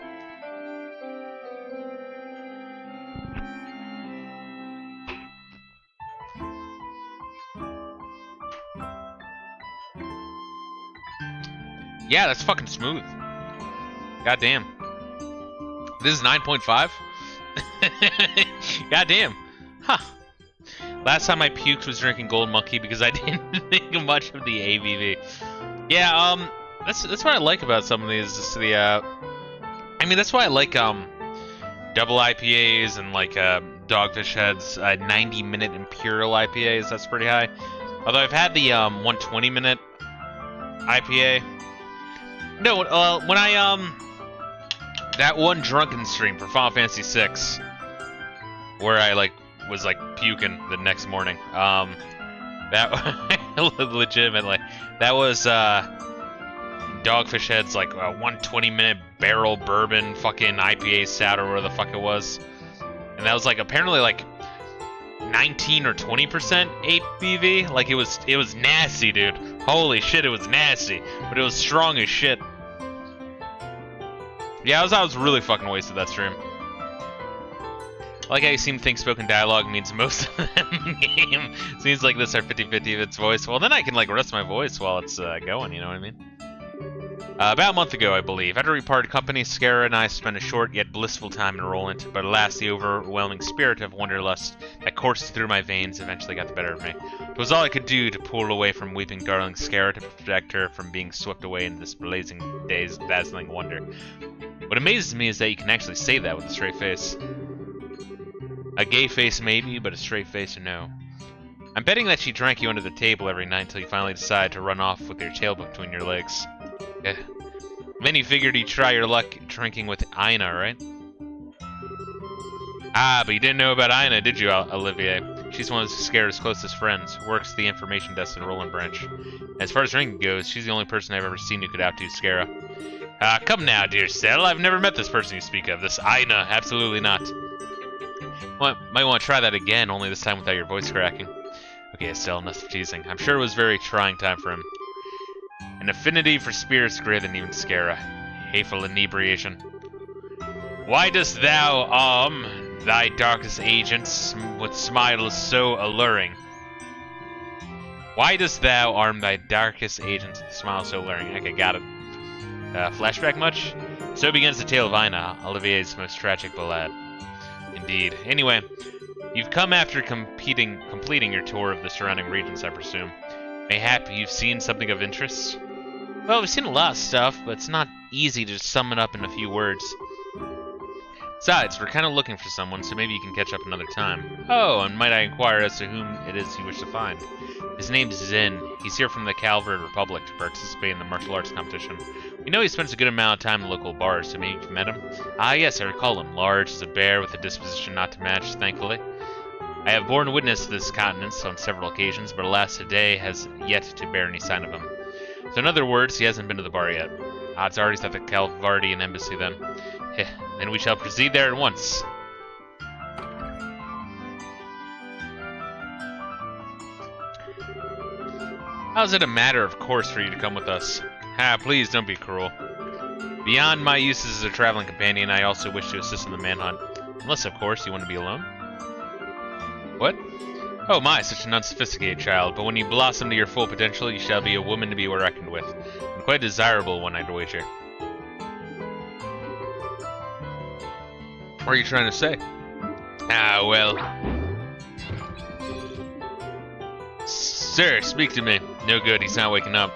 Yeah, that's fucking smooth. Goddamn. This is 9.5? Goddamn. Huh. Last time I puked was drinking Golden Monkey because I didn't think much of the ABV. Yeah, that's what I like about some of these. Just the I mean, that's why I like double IPAs and like Dogfish Head's 90-minute Imperial IPAs. That's pretty high. Although I've had the 120-minute IPA. No, when I that one drunken stream for Final Fantasy VI, where I was puking the next morning. That legitimately, that was Dogfish Head's like a 120-minute barrel bourbon fucking IPA stout or whatever the fuck it was, and that was like apparently like 19 or 20% ABV. Like it was nasty, dude. Holy shit, it was nasty, but it was strong as shit. Yeah, I was really fucking wasted that stream. I like how you seem to think spoken dialogue means most of them game. Seems like this are 50-50 of its voice. Well, then I can like rest my voice while it's going, you know what I mean? About a month ago, I believe, after we parted company, Scara and I spent a short yet blissful time in Rolent, but alas, the overwhelming spirit of wanderlust that coursed through my veins eventually got the better of me. It was all I could do to pull away from weeping darling Scara to protect her from being swept away in this blazing day's dazzling wonder. What amazes me is that you can actually say that with a straight face. A gay face maybe, but a straight face no. I'm betting that she drank you under the table every night until you finally decide to run off with your tail between your legs. Then you figured you'd try your luck drinking with Ina, right? Ah, but you didn't know about Ina, did you, Olivier? She's one of Scara's closest friends, works the information desk in Rolent Branch. As far as drinking goes, she's the only person I've ever seen who could outdo Scara. Come now, dear Cell, I've never met this person you speak of, this Ina, absolutely not. Well, might want to try that again, only this time without your voice cracking. Okay, Estelle, enough of teasing. I'm sure it was a very trying time for him. An affinity for spirits greater than even Scara. Hateful inebriation. Why dost thou, thy darkest agents with smiles so alluring? Why dost thou arm thy darkest agents with smiles so alluring? Okay, got it. Flashback much? So begins the tale of Ina, Olivier's most tragic ballad. Indeed. Anyway, you've come after completing your tour of the surrounding regions, I presume. Mayhap you've seen something of interest? Well, we've seen a lot of stuff, but it's not easy to sum it up in a few words. Besides, we're kind of looking for someone, so maybe you can catch up another time. Oh, and might I inquire as to whom it is you wish to find? His name's Zen. He's here from the Calvary Republic to participate in the martial arts competition. We know he spends a good amount of time in local bars, so maybe you've met him? Ah, yes, I recall him. Large as a bear with a disposition not to match, thankfully. I have borne witness to this countenance on several occasions, but alas, today has yet to bear any sign of him. So in other words, he hasn't been to the bar yet. Odds are he's at the Calvardian embassy then. Heh, then we shall proceed there at once. How's it a matter of course for you to come with us? Ah, please don't be cruel. Beyond my uses as a traveling companion, I also wish to assist in the manhunt. Unless, of course, you want to be alone. What? Oh my, such an unsophisticated child, but when you blossom to your full potential, you shall be a woman to be reckoned with. And quite a desirable one, I'd wager. What are you trying to say? Ah, well... Sir, speak to me. No good, he's not waking up.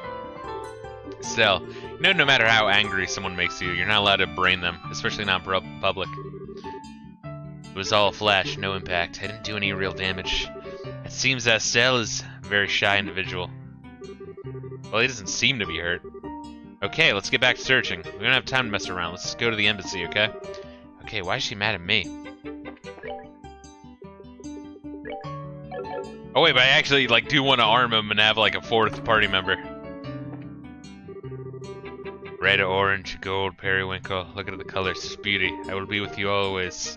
Still, you know, no matter how angry someone makes you, you're not allowed to brain them, especially not in public. It was all a flash, no impact. I didn't do any real damage. It seems that Estelle is a very shy individual. Well, he doesn't seem to be hurt. Okay, let's get back to searching. We don't have time to mess around. Let's go to the embassy, okay? Okay, why is she mad at me? Oh wait, but I actually do want to arm him and have a fourth party member. Red, orange, gold, periwinkle. Look at the colors, it's beauty. I will be with you always.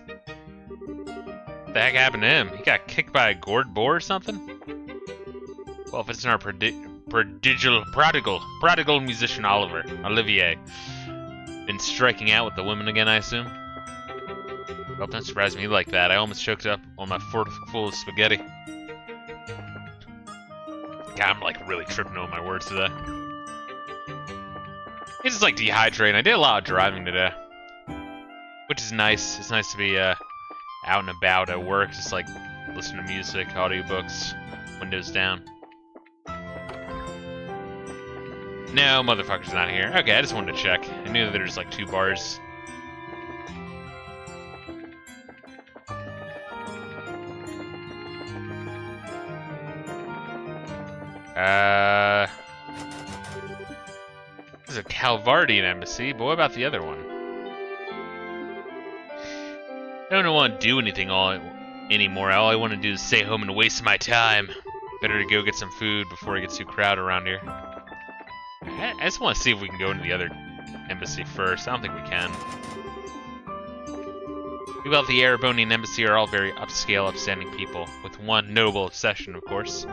What the heck happened to him? He got kicked by a gourd boar or something? Well, if it's in our prodigal musician Olivier. Been striking out with the women again, I assume? Well, don't surprise me like that. I almost choked up on my fourth full of spaghetti. God, I'm really tripping over my words today. It's just dehydrating. I did a lot of driving today, which is nice. It's nice to be out and about at work, just listen to music, audiobooks, windows down. No, motherfucker's not here. Okay, I just wanted to check. I knew that there's 2 bars. This is a Calvardian embassy, but what about the other one? I don't want to do anything anymore. All I want to do is stay home and waste my time. Better to go get some food before it gets too crowded around here. I just want to see if we can go into the other embassy first. I don't think we can. People at the Erebonian embassy are all very upscale, upstanding people, with one notable obsession, of course.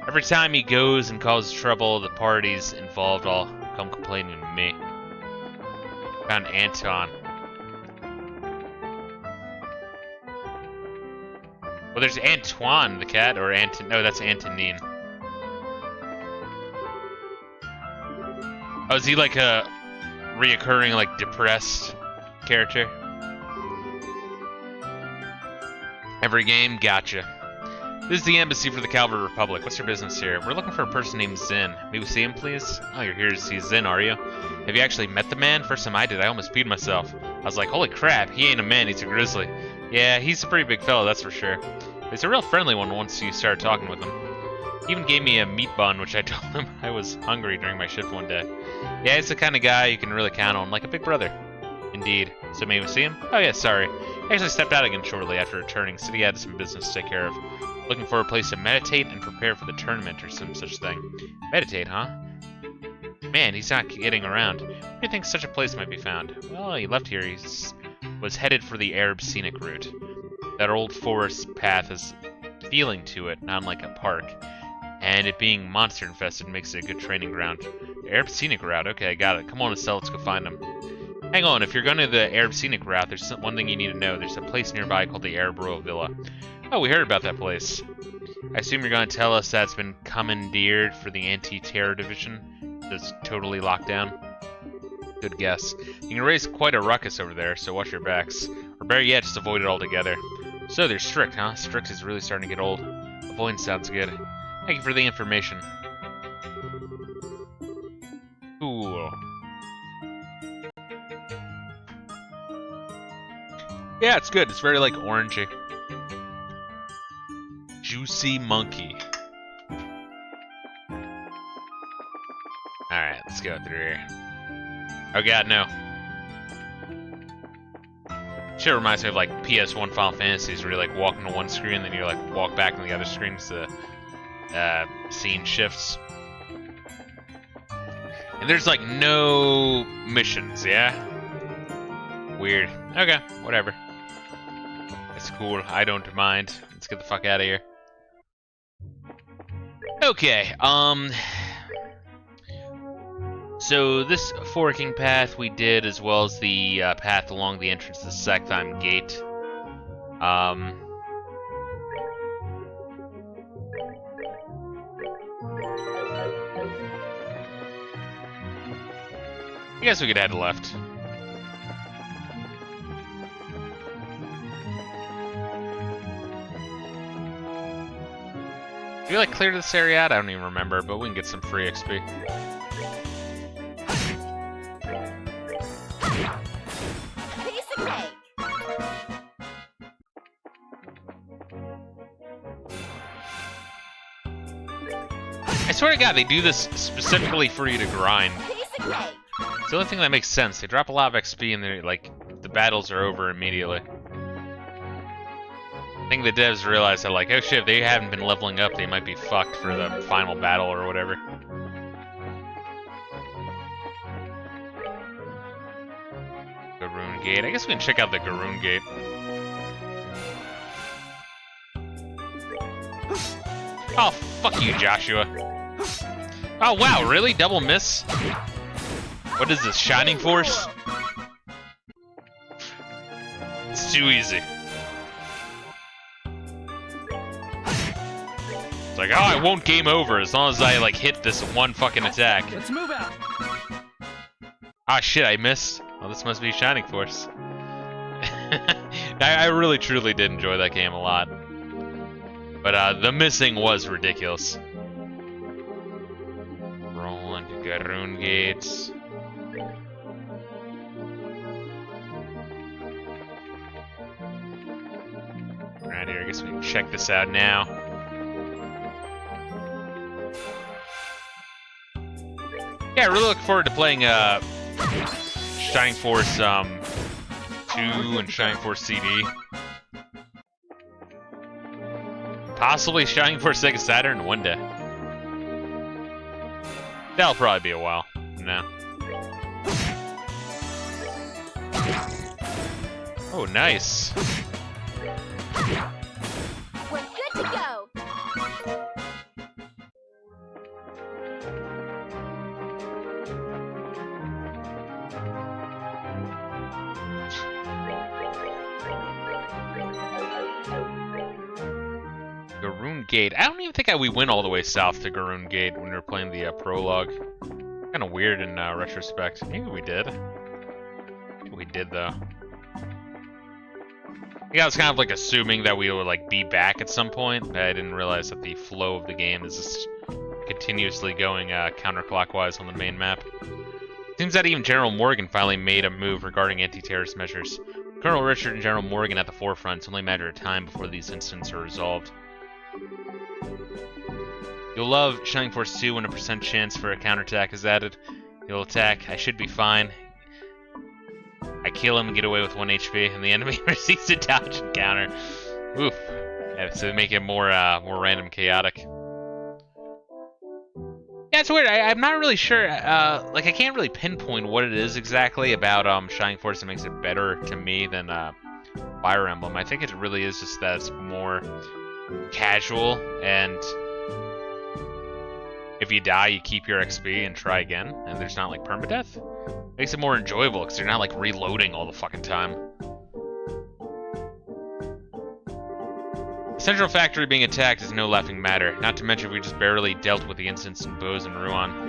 Every time he goes and causes trouble, the parties involved all come complaining to me. Found Anton. Well, there's Antoine the cat, or no, that's Antonine. Oh, is he a reoccurring, depressed character? Every game, gotcha. This is the embassy for the Calvary Republic. What's your business here? We're looking for a person named Zen. May we see him, please? Oh, you're here to see Zen, are you? Have you actually met the man? First time I did, I almost peed myself. I was like, holy crap, he ain't a man, he's a grizzly. Yeah, he's a pretty big fellow, that's for sure. But he's a real friendly one once you start talking with him. He even gave me a meat bun, which I told him I was hungry during my shift one day. Yeah, he's the kind of guy you can really count on, like a big brother. Indeed. So may we see him? Oh yeah, sorry. I actually stepped out again shortly after returning, said he had some business to take care of. Looking for a place to meditate and prepare for the tournament or some such thing. Meditate, huh? Man, he's not getting around. Where do you think such a place might be found? Well, he left here. He was headed for the Arab scenic route. That old forest path has feeling to it, not unlike a park. And it being monster infested makes it a good training ground. The Arab scenic route, okay, got it. Come on, Estelle, let's go find him. Hang on, if you're going to the Arab scenic route, there's one thing you need to know. There's a place nearby called the Arab Royal Villa. Oh, we heard about that place. I assume you're going to tell us that's been commandeered for the anti-terror division that's totally locked down? Good guess. You can raise quite a ruckus over there, so watch your backs. Or better yet, just avoid it altogether. So they're strict, huh? Strict is really starting to get old. Avoidance sounds good. Thank you for the information. Cool. Yeah, it's good. It's very like orangey. Juicy monkey. Alright, let's go through here. Oh god, no. Shit reminds me of like PS1 Final Fantasies where you like walk into one screen, then you like walk back to the other screen so the scene shifts. And there's like no missions, yeah? Weird. Okay, whatever. It's cool. I don't mind. Let's get the fuck out of here. Okay, so this forking path we did, as well as the path along the entrance to the Sektheim Gate. I guess we could head left. Did we like clear this area out? I don't even remember, but we can get some free XP. I swear to God, they do this specifically for you to grind. It's the only thing that makes sense. They drop a lot of XP and they're like, the battles are over immediately. I think the devs realize that like, oh shit, if they haven't been leveling up, they might be fucked for the final battle or whatever. Garoon Gate. I guess we can check out the Garoon Gate. Oh, fuck you, Joshua. Oh wow, really? Double miss? What is this, Shining Force? It's too easy. It's like, oh, I won't game over as long as I like hit this one fucking attack. Let's move out. Ah shit, I missed. Well, this must be Shining Force. I really truly did enjoy that game a lot. But the missing was ridiculous. Rolent, Garoon Gates. Right here, I guess we can check this out now. Yeah, I really look forward to playing Shining Force 2 and Shining Force CD. Possibly Shining Force Sega Saturn one day. That'll probably be a while. No. Oh, nice. We're good to go. Garoon Gate. I don't even think we went all the way south to Garoon Gate when we were playing the prologue. Kind of weird in retrospect. Maybe we did. Maybe we did though. Yeah, I was kind of like assuming that we would like be back at some point. I didn't realize that the flow of the game is just continuously going counterclockwise on the main map. Seems that even General Morgan finally made a move regarding anti-terrorist measures. Colonel Richard and General Morgan at the forefront. It's only a matter of time before these incidents are resolved. You'll love Shining Force 2 when a % chance for a counterattack is added. He'll attack. I should be fine. I kill him and get away with 1 HP, and the enemy receives to dodge and counter. Oof. Yeah, so they make it more random, chaotic. Yeah, it's weird. I'm not really sure. Like, I can't really pinpoint what it is exactly about Shining Force that makes it better to me than Fire Emblem. I think it really is just that it's more casual, and if you die, you keep your XP and try again, and there's not like permadeath. Makes it more enjoyable because you're not like reloading all the fucking time. The Central Factory being attacked is no laughing matter. Not to mention we just barely dealt with the incidents in Bose and Rouen.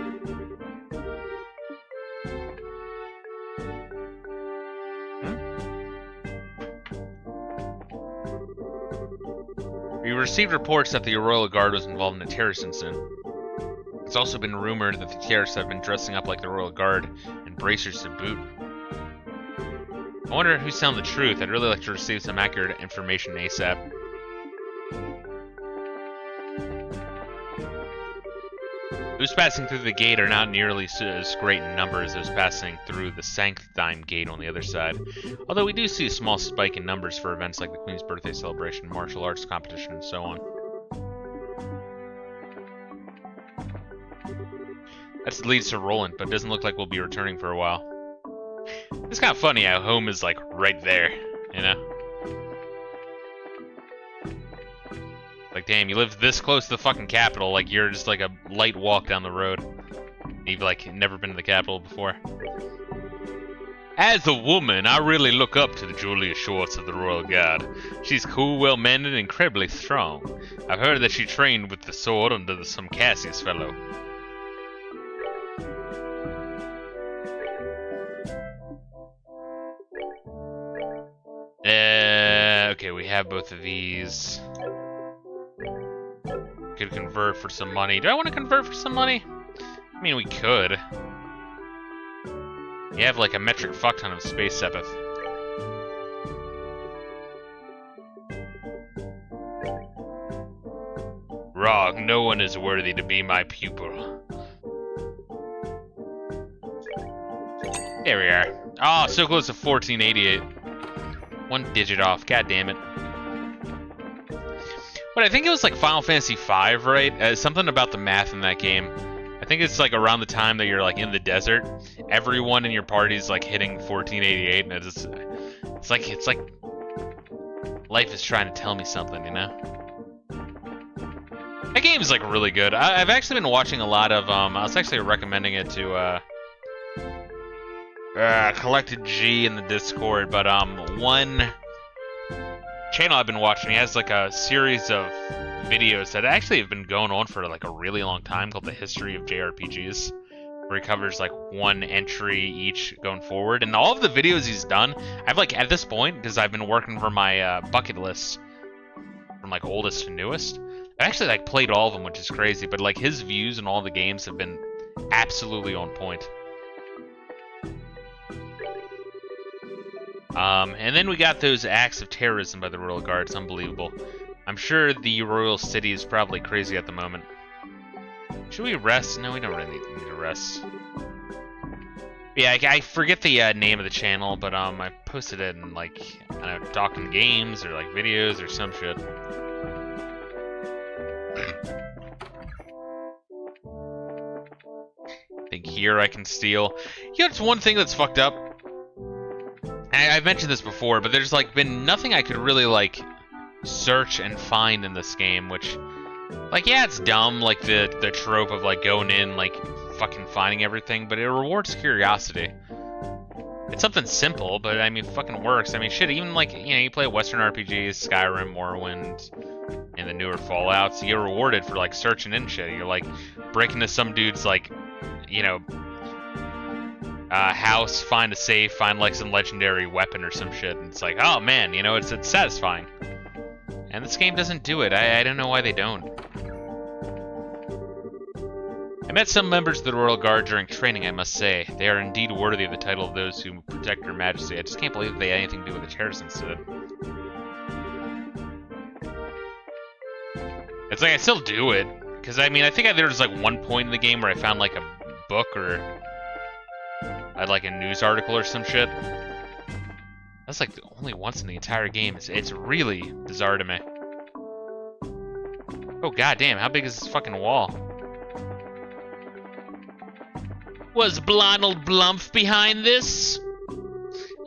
We received reports that the Royal Guard was involved in a terrorist incident. It's also been rumored that the terrorists have been dressing up like the Royal Guard and bracers to boot. I wonder who's telling the truth. I'd really like to receive some accurate information ASAP. Those passing through the gate are not nearly as great in numbers as those passing through the Sanctime gate on the other side. Although we do see a small spike in numbers for events like the Queen's birthday celebration, martial arts competition, and so on. That leads to Rolent, but it doesn't look like we'll be returning for a while. It's kind of funny how home is like right there, you know? Like, damn, you live this close to the fucking capital, like you're just like a light walk down the road. You've like never been to the capital before. As a woman, I really look up to the Julia Shorts of the Royal Guard. She's cool, well-mannered, and incredibly strong. I've heard that she trained with the sword under some Cassius fellow. Okay, we have both of these. Could convert for some money. Do I want to convert for some money? I mean, we could. You have like a metric fuck ton of space sepith. Wrong. No one is worthy to be my pupil. There we are. Oh, so close to 1488. One digit off. God damn it. But I think it was like Final Fantasy V, right? Something about the math in that game. I think it's like around the time that you're like in the desert. Everyone in your party's like hitting 1488, and it's like life is trying to tell me something, you know? That game is like really good. I've actually been watching a lot of. I was actually recommending it to Collected G in the Discord, but one channel I've been watching, he has like a series of videos that actually have been going on for like a really long time called The History of JRPGs, where he covers like one entry each going forward. And all of the videos he's done, I've like at this point, because I've been working for my bucket list from like oldest to newest, I actually like played all of them, which is crazy, but like his views on all the games have been absolutely on point. And then we got those acts of terrorism by the Royal Guard. It's unbelievable. I'm sure the Royal City is probably crazy at the moment. Should we rest? No, we don't really need to rest. Yeah, I forget the name of the channel, but I posted it in like, I don't know, talking games or like videos or some shit. I think here I can steal. You know, it's one thing that's fucked up. I've mentioned this before, but there's like been nothing I could really like search and find in this game, which, like, yeah, it's dumb, like the trope of like going in, like fucking finding everything, but it rewards curiosity. It's something simple, but I mean, fucking works. I mean, shit, even like, you know, you play Western RPGs, Skyrim, Morrowind, and the newer Fallouts, you get rewarded for like searching in shit. You're like breaking into some dude's like, you know, house, find a safe, find like some legendary weapon or some shit, and it's like, oh man, you know, it's satisfying. And this game doesn't do it. I don't know why they don't. I met some members of the Royal Guard during training, I must say. They are indeed worthy of the title of those who protect Her Majesty. I just can't believe they had anything to do with the terrorist incident. It's like, I still do it. Because, I mean, I think there was like one point in the game where I found like a book or I had like a news article or some shit. That's like only once in the entire game. It's really bizarre to me. Oh goddamn! How big is this fucking wall? Was Blonald Blumph behind this?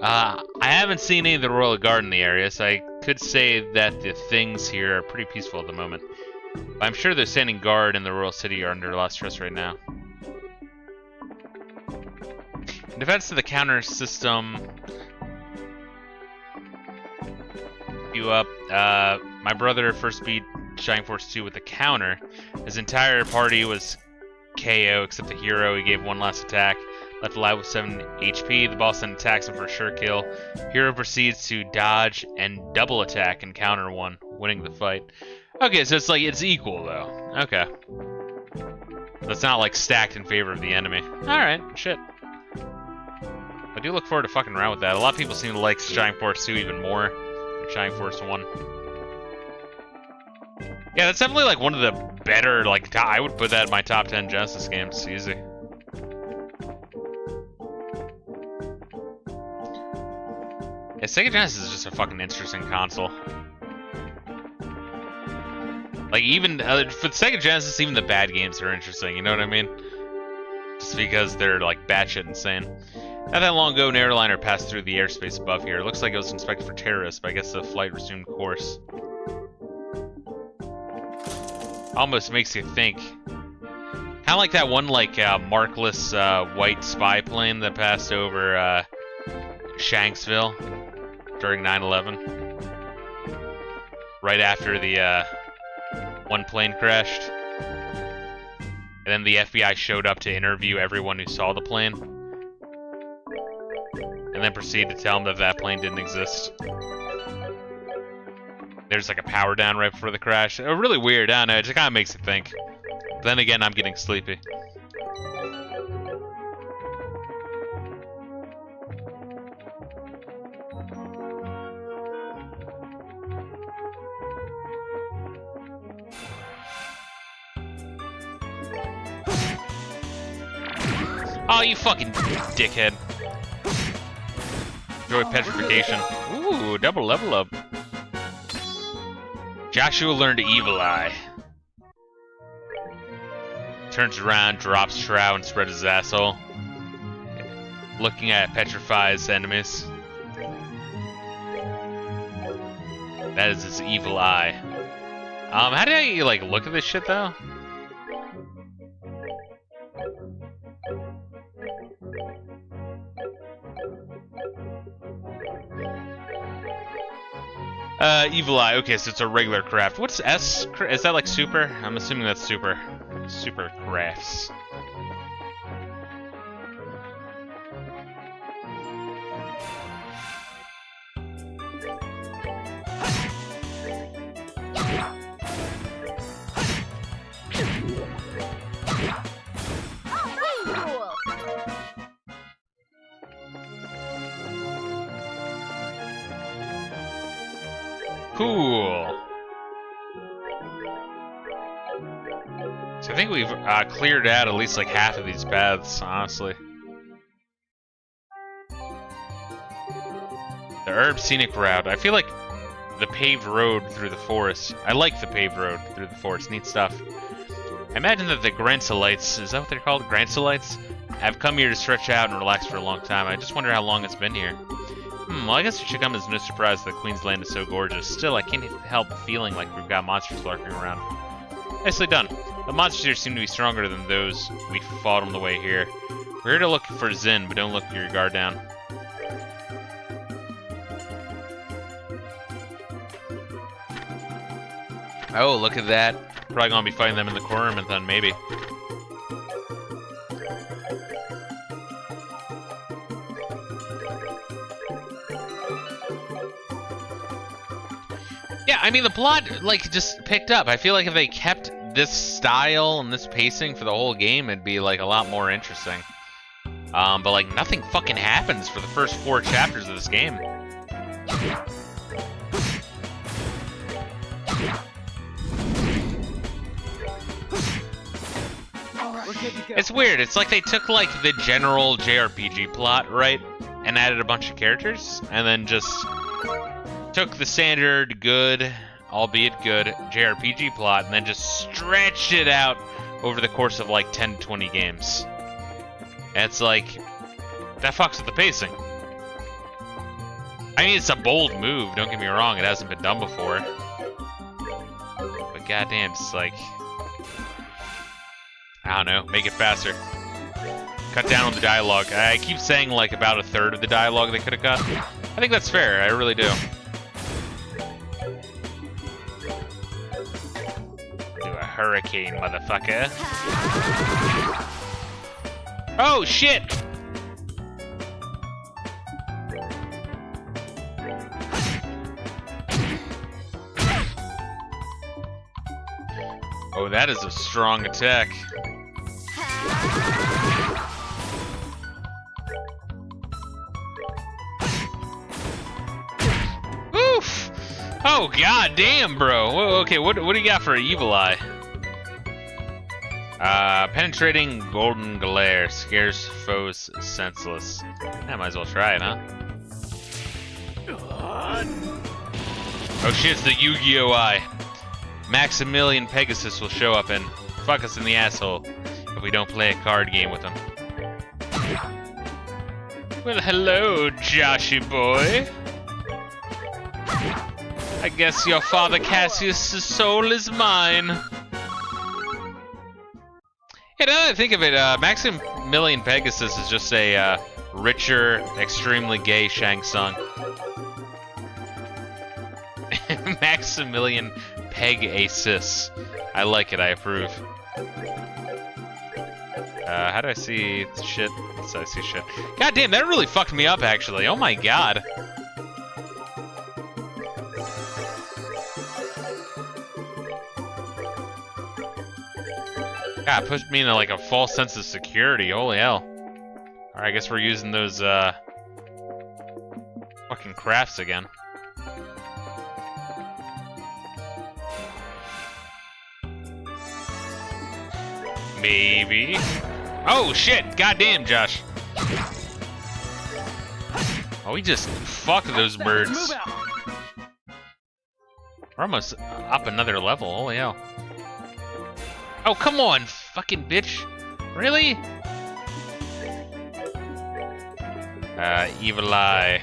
I haven't seen any of the Royal Guard in the area, so I could say that the things here are pretty peaceful at the moment. But I'm sure those standing guard in the Royal City are under a lot of stress right now. In defense of the counter system, you up. My brother first beat Shining Force 2 with a counter. His entire party was KO except the hero. He gave one last attack, left alive with 7 HP. The boss then attacks him for a sure kill. Hero proceeds to dodge and double attack and counter one, winning the fight. Okay, so it's like it's equal though. Okay, so it's not like stacked in favor of the enemy. All right, shit. do look forward to fucking around with that. A lot of people seem to like Shining Force 2 even more than Shining Force 1. Yeah, that's definitely like one of the better, like, I would put that in my top 10 Genesis games. Easy. Yeah, Sega Genesis is just a fucking interesting console. Like, even, for Sega Genesis, even the bad games are interesting, you know what I mean? Just because they're, like, batshit insane. Not that long ago, an airliner passed through the airspace above here. It looks like it was inspected for terrorists, but I guess the flight resumed course. Almost makes you think. Kind of like that one, like, markless, white spy plane that passed over, Shanksville during 9/11. Right after the, one plane crashed. And then the FBI showed up to interview everyone who saw the plane. And then proceeded to tell them that that plane didn't exist. There's like a power down right before the crash. Really weird, I don't know, it just kind of makes you think. Then again, I'm getting sleepy. Oh, you fucking dickhead. Enjoy petrification. Ooh, double level up. Joshua learned Evil Eye. Turns around, drops Trow, and spreads his asshole. Looking at petrifies enemies. That is his Evil Eye. How do I, like, look at this shit, though? Evil Eye. Okay, so it's a regular craft. What's S? Is that like super? I'm assuming that's super. Super crafts. Cool. So I think we've cleared out at least like half of these paths, honestly. The Herb Scenic Route. I feel like the paved road through the forest. I like the paved road through the forest. Neat stuff. I imagine that the Granselites, is that what they're called? Granselites? Have come here to stretch out and relax for a long time. I just wonder how long it's been here. Well, I guess it should come as no surprise that Queen's Land is so gorgeous. Still, I can't help feeling like we've got monsters lurking around. Nicely done. The monsters here seem to be stronger than those we fought on the way here. We're here to look for Zin, but don't look your guard down. Oh, look at that. Probably gonna be fighting them in the Coromant then, maybe. Yeah, I mean, the plot, like, just picked up. I feel like if they kept this style and this pacing for the whole game, it'd be, like, a lot more interesting. But, like, nothing fucking happens for the first 4 chapters of this game. It's weird. It's like they took, like, the general JRPG plot, right? And added a bunch of characters, and then just took the standard good, albeit good, JRPG plot and then just stretched it out over the course of like 10 to 20 games. And it's like, that fucks with the pacing. I mean, it's a bold move, don't get me wrong, it hasn't been done before. But goddamn, it's like, I don't know, make it faster. Cut down on the dialogue. I keep saying like about a third of the dialogue they could have cut. I think that's fair, I really do. Hurricane, motherfucker. Oh, shit! Oh, that is a strong attack. Oh, god damn, bro. Whoa, okay, what do you got for Evil Eye? Penetrating golden glare scares foes senseless. I might as well try it, huh? Oh shit, it's the Yu-Gi-Oh! Eye. Maximilian Pegasus will show up and fuck us in the asshole if we don't play a card game with him. Well, hello, Joshy boy. I guess your father Cassius' soul is mine. Yeah, now that I think of it, Maximilian Pegasus is just a richer, extremely gay Shang Tsung. Maximilian Pegasus. I like it, I approve. How do I see shit? So I see shit. God damn, that really fucked me up, actually. Oh my god. God, it pushed me into like a false sense of security. Holy hell. Alright, I guess we're using those fucking crafts again. Maybe. Oh shit! Goddamn, Josh. Oh, we just fucked those birds. We're almost up another level. Holy hell. Oh, come on, fucking bitch. Really? Evil Eye.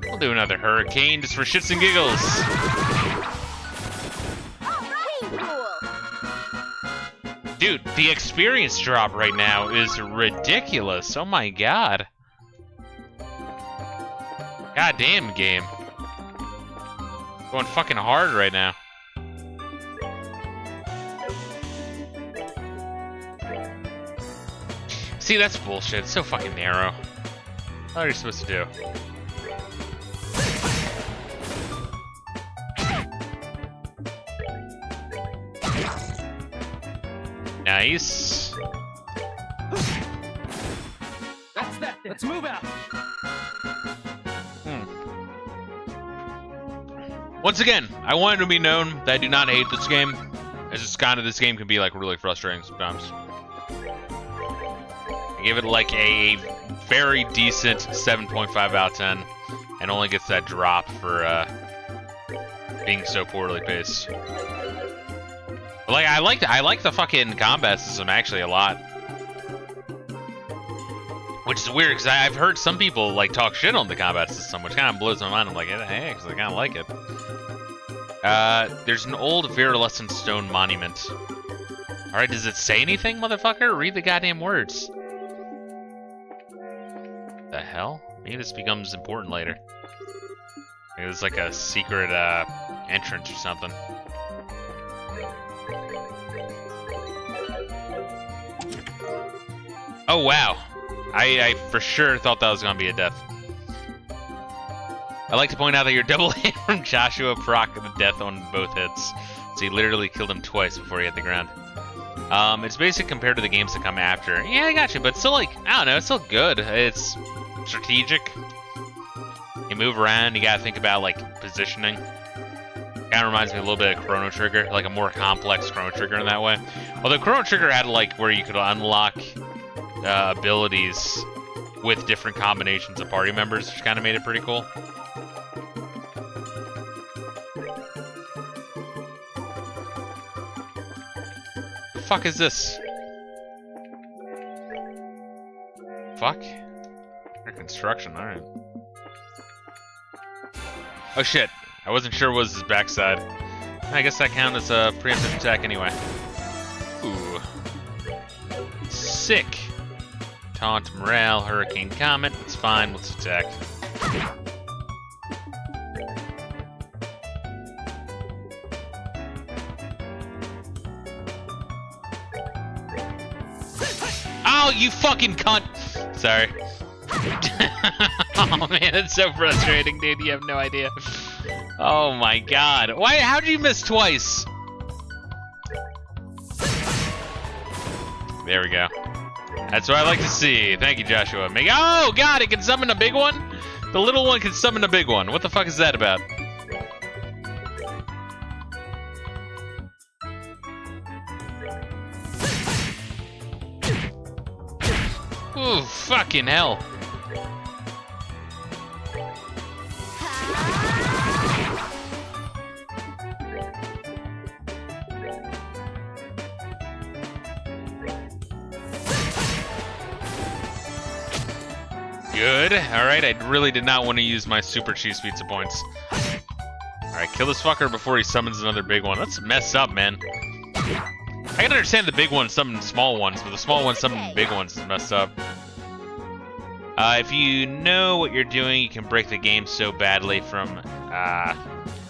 We'll do another hurricane just for shits and giggles. Dude, the experience drop right now is ridiculous. Oh my god. Goddamn game. Going fucking hard right now. See, that's bullshit. It's so fucking narrow. What are you supposed to do? Nice. That's that. Let's move out. Once again, I want it to be known that I do not hate this game. It's just kind of, this game can be like really frustrating sometimes. I give it like a very decent 7.5 out of 10, and only gets that drop for being so poorly paced. But like I like the fucking combat system actually a lot, which is weird because I've heard some people like talk shit on the combat system, which kind of blows my mind. I'm like, hey, because I kind of like it. There's an old virulescent stone monument. Alright, does it say anything, motherfucker? Read the goddamn words. The hell? Maybe this becomes important later. Maybe it's like a secret entrance or something. Oh wow. I for sure thought that was gonna be a death. I'd like to point out that your double hit from Joshua proc the death on both hits. So he literally killed him twice before he hit the ground. It's basic compared to the games that come after. Yeah, I got you, but still like, I don't know, it's still good. It's strategic. You move around, you gotta think about like positioning. Kinda reminds me a little bit of Chrono Trigger, like a more complex Chrono Trigger in that way. Although Chrono Trigger had like where you could unlock abilities with different combinations of party members, which kind of made it pretty cool. The fuck is this? Fuck? Construction, alright. Oh shit, I wasn't sure what was his backside. I guess that counts as a preemptive attack anyway. Ooh. Sick. Taunt, morale, hurricane, comet. It's fine, let's attack. Oh, you fucking cunt! Sorry. Oh man, it's so frustrating, dude. You have no idea. Oh my god. Why? How'd you miss twice? There we go. That's what I like to see. Thank you, Joshua. Oh god, it can summon a big one? The little one can summon a big one. What the fuck is that about? Ooh, fucking hell. Good. Alright, I really did not want to use my super cheese pizza points. Alright, kill this fucker before he summons another big one. That's messed up, man. I can understand the big ones summoning small ones, but the small ones summoning big ones is messed up. If you know what you're doing, you can break the game so badly from, I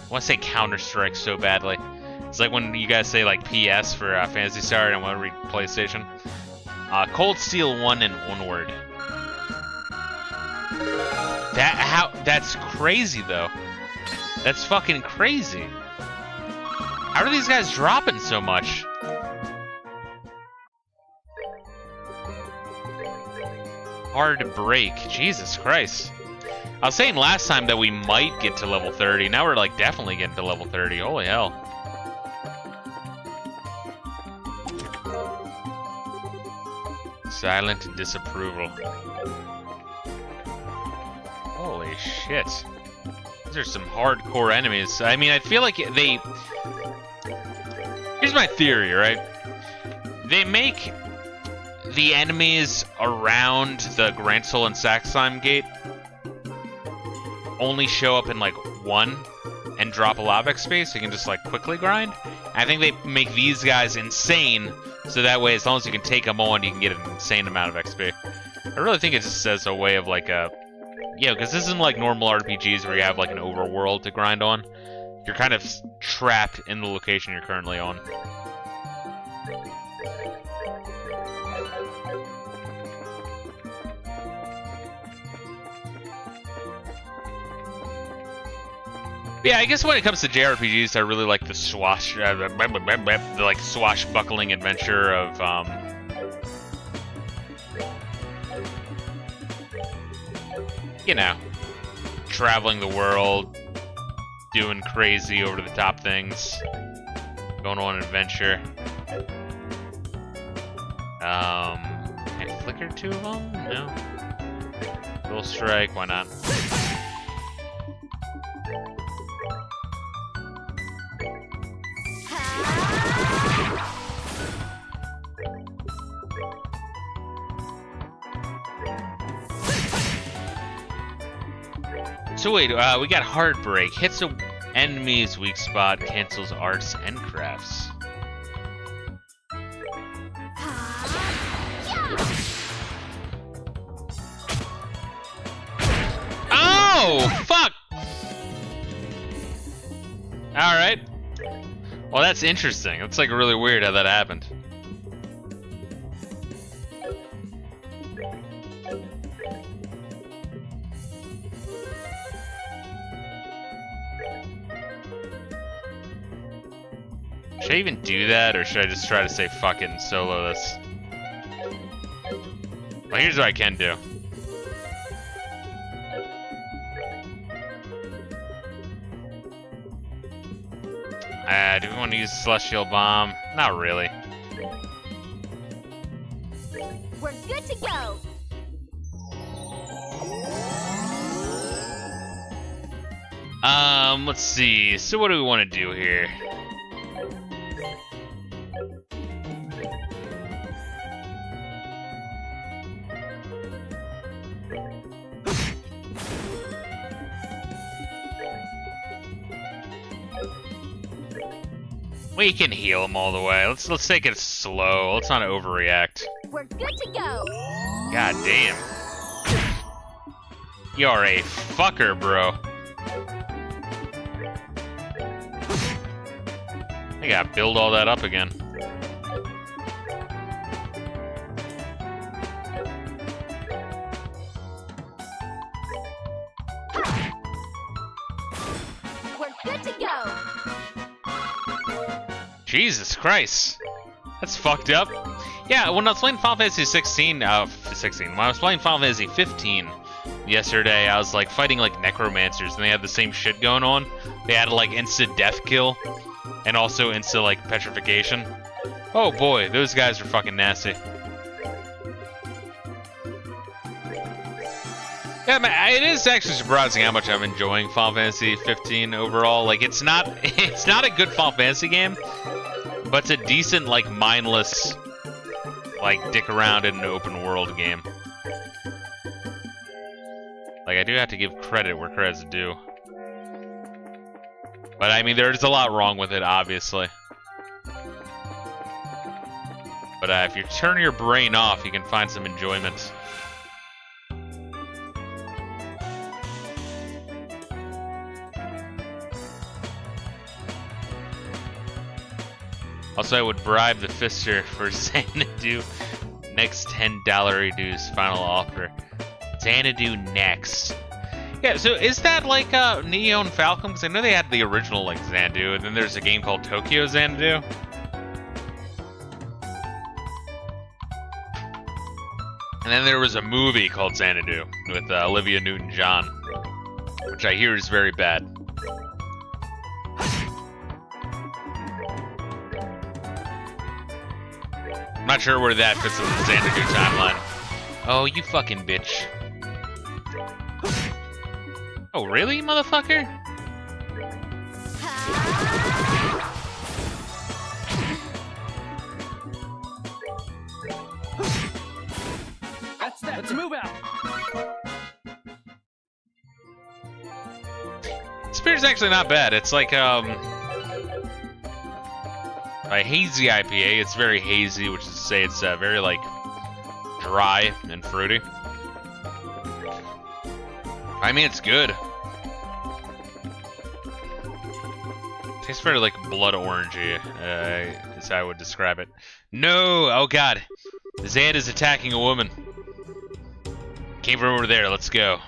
want to say Counter-Strike so badly. It's like when you guys say, like, PS for Phantasy Star and want to read PlayStation. Cold Steel 1 and onward. That's crazy, though. That's fucking crazy. How are these guys dropping so much? Hard to break. Jesus Christ. I was saying last time that we might get to level 30. Now we're like definitely getting to level 30. Holy hell. Silent disapproval. Holy shit. These are some hardcore enemies. I mean, I feel like they... Here's my theory, right? They make the enemies around the Grand Soul and Saxheim gate only show up in like one and drop a lot of XP, so you can just like quickly grind. I think they make these guys insane, so that way as long as you can take them on, you can get an insane amount of XP. I really think it just as a way of like a... Yeah, because this isn't like normal RPGs where you have like an overworld to grind on. You're kind of trapped in the location you're currently on. Yeah, I guess when it comes to JRPGs, I really like the swashbuckling adventure of you know, traveling the world, doing crazy over the top things, going on an adventure. Can I flicker two of them? No. Dual strike, why not? So wait, we got Heartbreak. Hits an enemy's weak spot, cancels arts and crafts. Oh, fuck! Alright. Well, that's interesting. That's like really weird how that happened. Should I even do that, or should I just try to say fuck it and solo this? Well, here's what I can do. Do we want to use Celestial Bomb? Not really. We're good to go. Let's see. So what do we want to do here? We can heal him all the way. Let's take it slow. Let's not overreact. We're good to go. God damn. You're a fucker, bro. I gotta build all that up again. Jesus Christ. That's fucked up. Yeah, when I was playing Final Fantasy 16, when I was playing Final Fantasy 15 yesterday, I was like fighting like necromancers, and they had the same shit going on. They had like instant death kill, and also instant like petrification. Oh boy, those guys are fucking nasty. Yeah, man, it is actually surprising how much I'm enjoying Final Fantasy 15 overall. Like, it's not a good Final Fantasy game, but it's a decent, like, mindless, like, dick around in an open world game. Like, I do have to give credit where credit's due. But, I mean, there's a lot wrong with it, obviously. But if you turn your brain off, you can find some enjoyment. Also, I would bribe the Fister for Xanadu next $10 reduce final offer. Xanadu next. Yeah, so is that like Nihon Falcom? Because I know they had the original like Xanadu, and then there's a game called Tokyo Xanadu. And then there was a movie called Xanadu with Olivia Newton-John, which I hear is very bad. I'm not sure where that fits in the Xanadu timeline. Oh, you fucking bitch. Oh, really, motherfucker? That's that. Let's move out. This beer's actually not bad. It's like, a hazy IPA. It's very hazy, which is to say it's very, like, dry and fruity. I mean, it's good. Tastes very, like, blood orangey, is how I would describe it. No! Oh, God. Zan is attacking a woman. Came from over there. Let's go.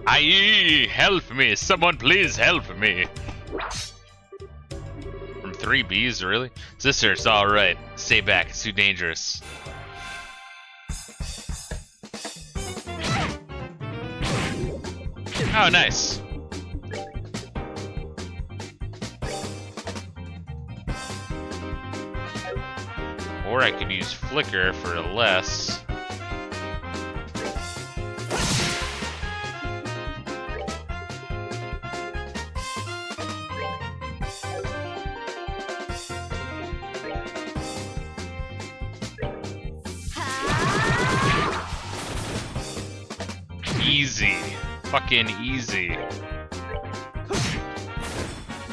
Aye! Help me! Someone please help me! From 3Bs, really? Sister, it's alright. Stay back, it's too dangerous. Oh, nice. Or I could use Flicker for less. Easy. Fucking easy.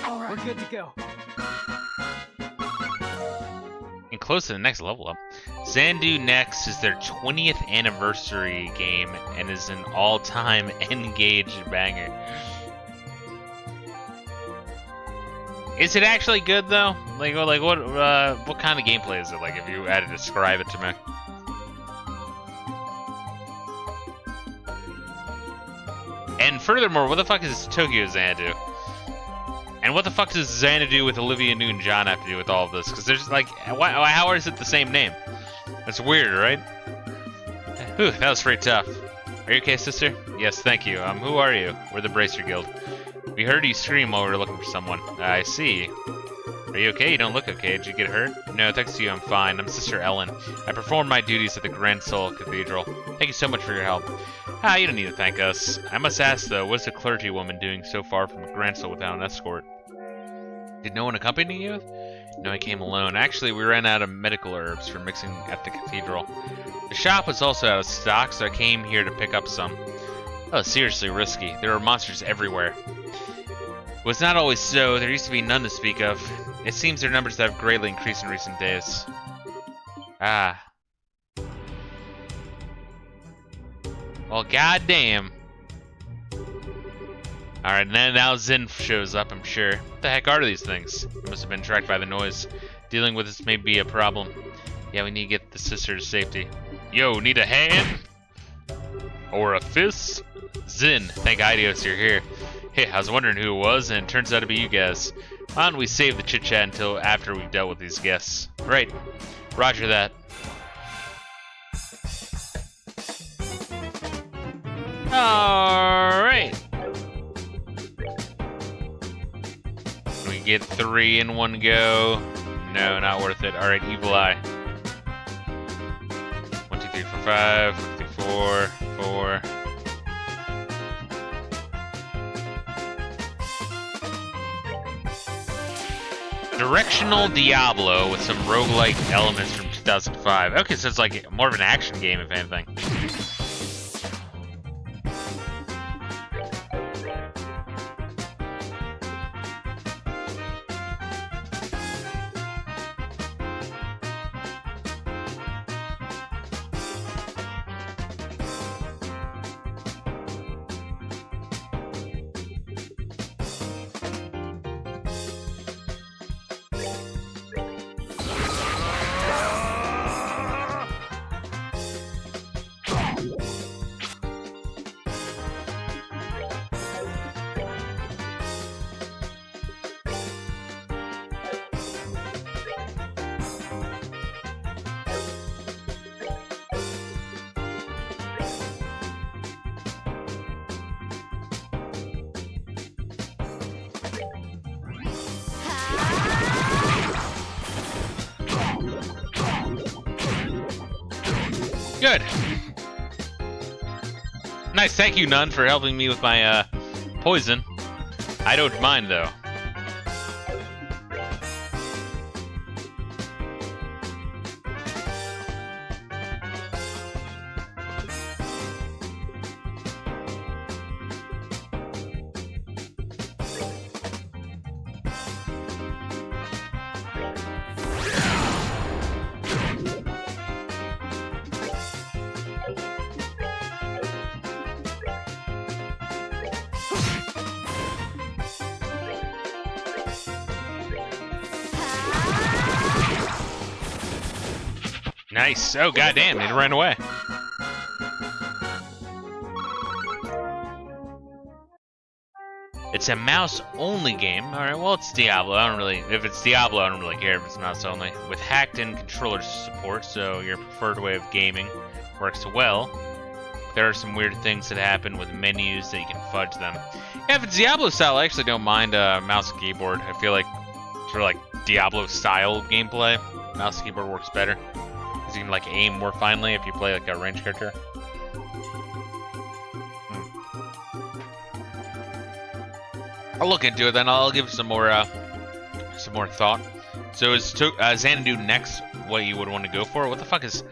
All right, we're good to go. And close to the next level up. Xanadu Next is their 20th anniversary game and is an all-time engaged banger. Is it actually good though? Like what kind of gameplay is it? Like, if you had to describe it to me. And furthermore, what the fuck is Tokyo Xanadu? And what the fuck does Xanadu with Olivia Newton-John have to do with all of this? Because there's like, how is it the same name? That's weird, right? Whew, that was pretty tough. Are you okay, sister? Yes, thank you. Who are you? We're the Bracer Guild. We heard you scream while we were looking for someone. I see. Are you okay? You don't look okay. Did you get hurt? No, thanks to you, I'm fine. I'm Sister Ellen. I performed my duties at the Grand Soul Cathedral. Thank you so much for your help. Ah, you don't need to thank us. I must ask, though, what's a clergywoman doing so far from the Grand Soul without an escort? Did no one accompany you? No, I came alone. Actually, we ran out of medical herbs for mixing at the cathedral. The shop was also out of stock, so I came here to pick up some. Oh, seriously risky. There are monsters everywhere. It was not always so. There used to be none to speak of. It seems their numbers have greatly increased in recent days. Ah. Well, goddamn. Alright, now Zin shows up, I'm sure. What the heck are these things? They must have been tracked by the noise. Dealing with this may be a problem. Yeah, we need to get the sister to safety. Yo, need a hand? Or a fist? Zin, thank Idios you're here. Hey, I was wondering who it was, and it turns out to be you guys. Why don't we save the chit-chat until after we've dealt with these guests? Right. Roger that. Alright. We get 3 in one go. No, not worth it. Alright, Evil Eye. 1, 2, 3, 4, 5. 1, 2, 3, 4. 4. Directional Diablo with some roguelike elements from 2005. Okay, so it's like more of an action game, if anything. Good. Nice, thank you, Nun, for helping me with my poison. I don't mind, though. Nice. Oh, goddamn, it ran away. It's a mouse-only game. Alright, well, it's Diablo. If it's Diablo, I don't really care if it's mouse-only. With hacked-in controller support, so your preferred way of gaming works well. There are some weird things that happen with menus that you can fudge them. Yeah, if it's Diablo style, I actually don't mind mouse and keyboard. I feel like sort of like Diablo style gameplay, mouse and keyboard works better. Because you can like aim more finely if you play like a ranged character. I'll look into it then. I'll give some more thought. So is Xanadu next what you would want to go for? What the fuck is